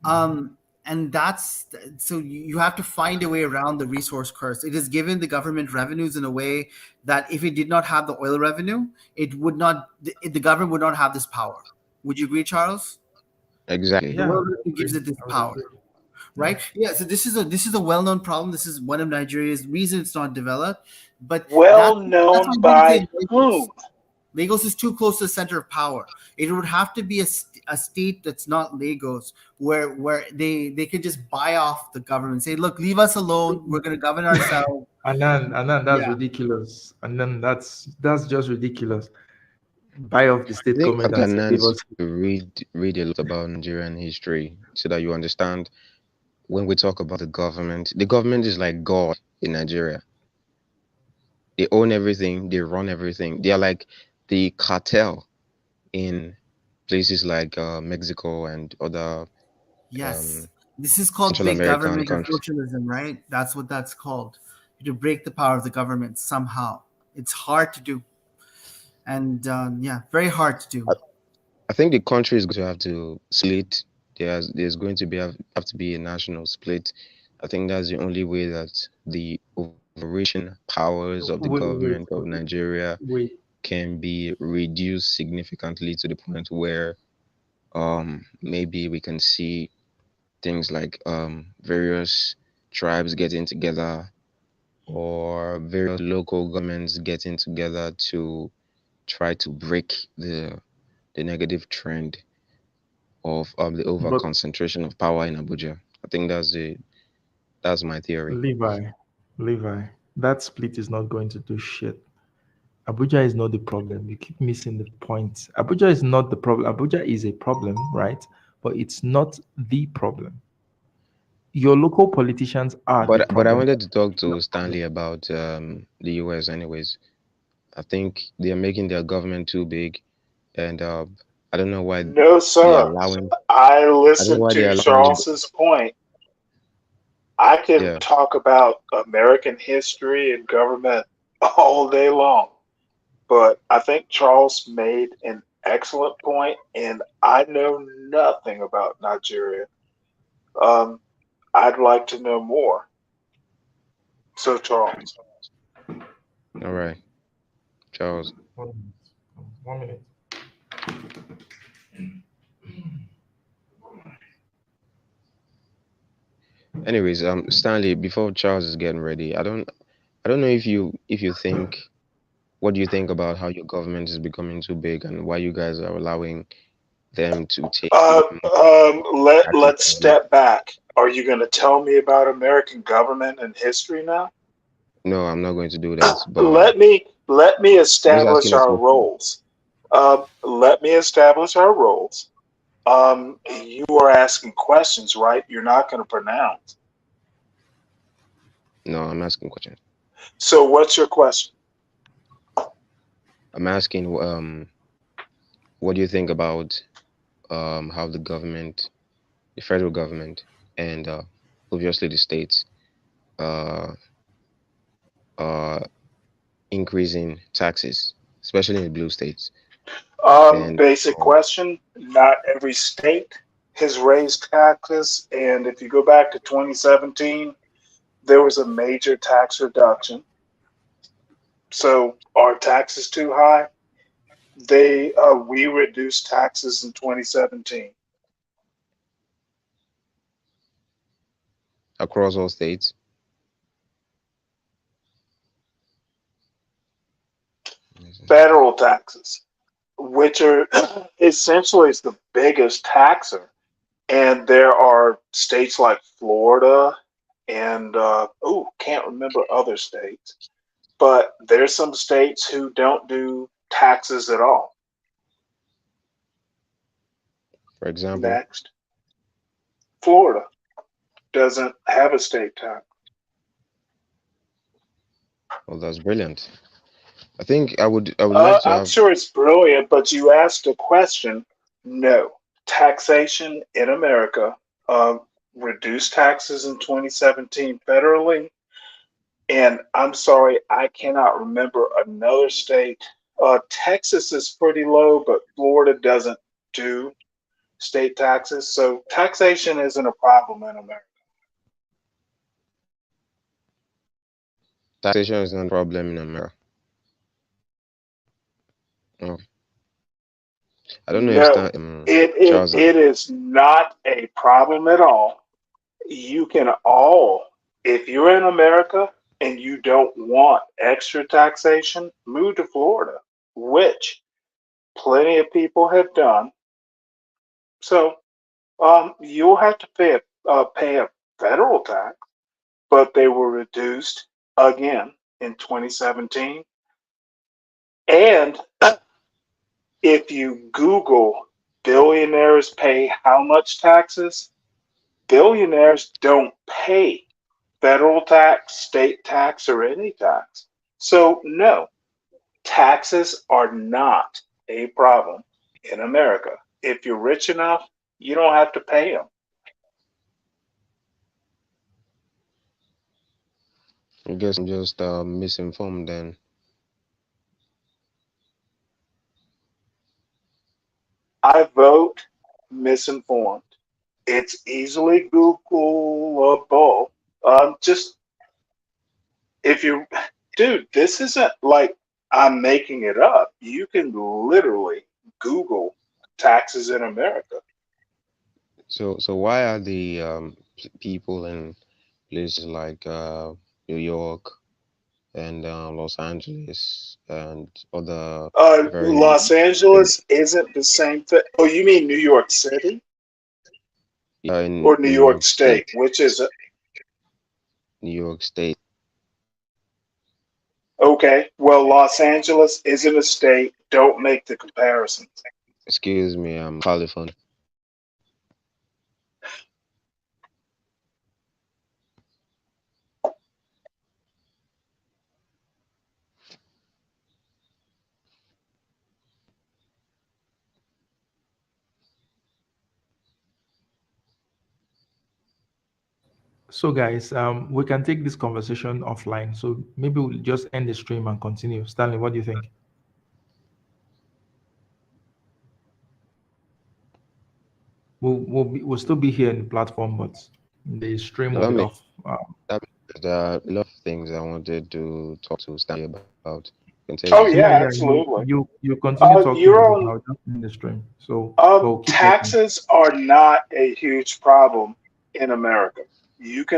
Um, and that's so you have to find a way around the resource curse. It has given the government revenues in a way that if it did not have the oil revenue, it would not the government would not have this power. Would you agree, Charles? The Exactly. Yeah, I oil would revenue gives agree. it this I would power. agree. right? Yeah. So this is a well-known problem. This is one of Nigeria's reason it's not developed. But Well that's known why I didn't by say Lagos. whom? Lagos is too close to the center of power. It would have to be a state that's not Lagos, where they could just buy off the government, say, look, leave us alone. We're going to govern ourselves. And then that's Yeah. ridiculous. And then that's just ridiculous. Buy off the I state think government and say leave Nance us. to read a lot about Nigerian history so that you understand when we talk about the government is like God in Nigeria. They own everything, they run everything. They are like the cartel in places like Mexico and other Yes. um, This is called Central big American government or countries. socialism, right? That's what that's called. To break the power of the government somehow. It's hard to do. And yeah, very hard to do. I, I think the country is going to have to split. There's going to have to be a national split. I think that's the only way that the overreaching powers of the Wait, wait, government of Nigeria wait. can be reduced significantly to the point where maybe we can see things like various tribes getting together or various local governments getting together to try to break the negative trend of the over But concentration of power in Abuja. I think that's my theory. Levi, Levi, that split is not going to do shit. Abuja is not the problem. You keep missing the point. Abuja is not the problem. Abuja is a problem, right? But it's not the problem. Your local politicians are the But I problem. wanted to talk The to problem. Stanley about the US anyways. I think they are making their government too big, and I don't know why No, they're sir. allowing. I I don't know listened why to they're allowing. Charles's point. I can Yeah, talk about American history and government all day long, but I think Charles made an excellent point, and I know nothing about Nigeria. Um, I'd like to know more. So, Charles, all right, Charles. 1 minute. 1 minute. Anyways, Stanley, before Charles is getting ready, I don't know if you think what do you think about how your government is becoming too big and why you guys are allowing them to take uh, even more taxes let's from you? step back. Are you going to tell me about American government and history now? No, I'm not going to do that. But Let me I'm just asking establish a our question. roles. Let me establish our roles. You are asking questions, right? You're not going to pronounce. No, I'm asking questions. So, what's your question? I'm asking what do you think about how the government, the federal government, and obviously the states uh are increasing taxes, especially in the blue states, and Basic question. Not every state has raised taxes, and if you go back to 2017, there was a major tax reduction. So, are taxes too high? We reduced taxes in 2017. across all states. Federal taxes, which are essentially is the biggest taxer. And there are states like Florida and can't remember other states, but there's some states who don't do taxes at all. For example, Next, Florida doesn't have a state tax. well, that's brilliant. I would like to I'm have sure it's brilliant, but you asked a question. No, taxation in America, reduced taxes in 2017 federally. And I'm sorry, I cannot remember another state. Texas is pretty low, but Florida doesn't do state taxes. So taxation isn't a problem in America. taxation is not a problem in America. Oh, I don't know if No, Stan, it, it, Charles. it is not a problem at all. you can all, if you're in America and you don't want extra taxation, move to Florida, which plenty of people have done. So you'll have to pay a federal tax, but they were reduced again in 2017. And if you Google billionaires pay how much taxes, billionaires don't pay federal tax, state tax, or any tax. So, no, taxes are not a problem in America. If you're rich enough, you don't have to pay them. I guess I'm just misinformed then. I vote misinformed. It's easily Googleable. Just if you, dude, this isn't like I'm making it up. You can literally Google taxes in America. So why are the people in places like New York and Los Angeles and other very Los Angeles isn't the same thing. Oh, you mean New York City in or New New York York State? State, Which is it? New York State? Okay. Well, Los Angeles isn't a state. Don't make the comparisons. Excuse me, I'm California. So, guys, we can take this conversation offline. So maybe we'll just end the stream and continue. Stanley, what do you think? We'll still be here in the platform, but the stream will That be makes off. that makes, there are a lot of things I wanted to talk to Stanley about. You can take Oh it. Yeah, yeah, yeah. You absolutely. you you continue talking, You're and on. I'll just end the stream. So, but we'll keep talking. Taxes are not a huge problem in America. You can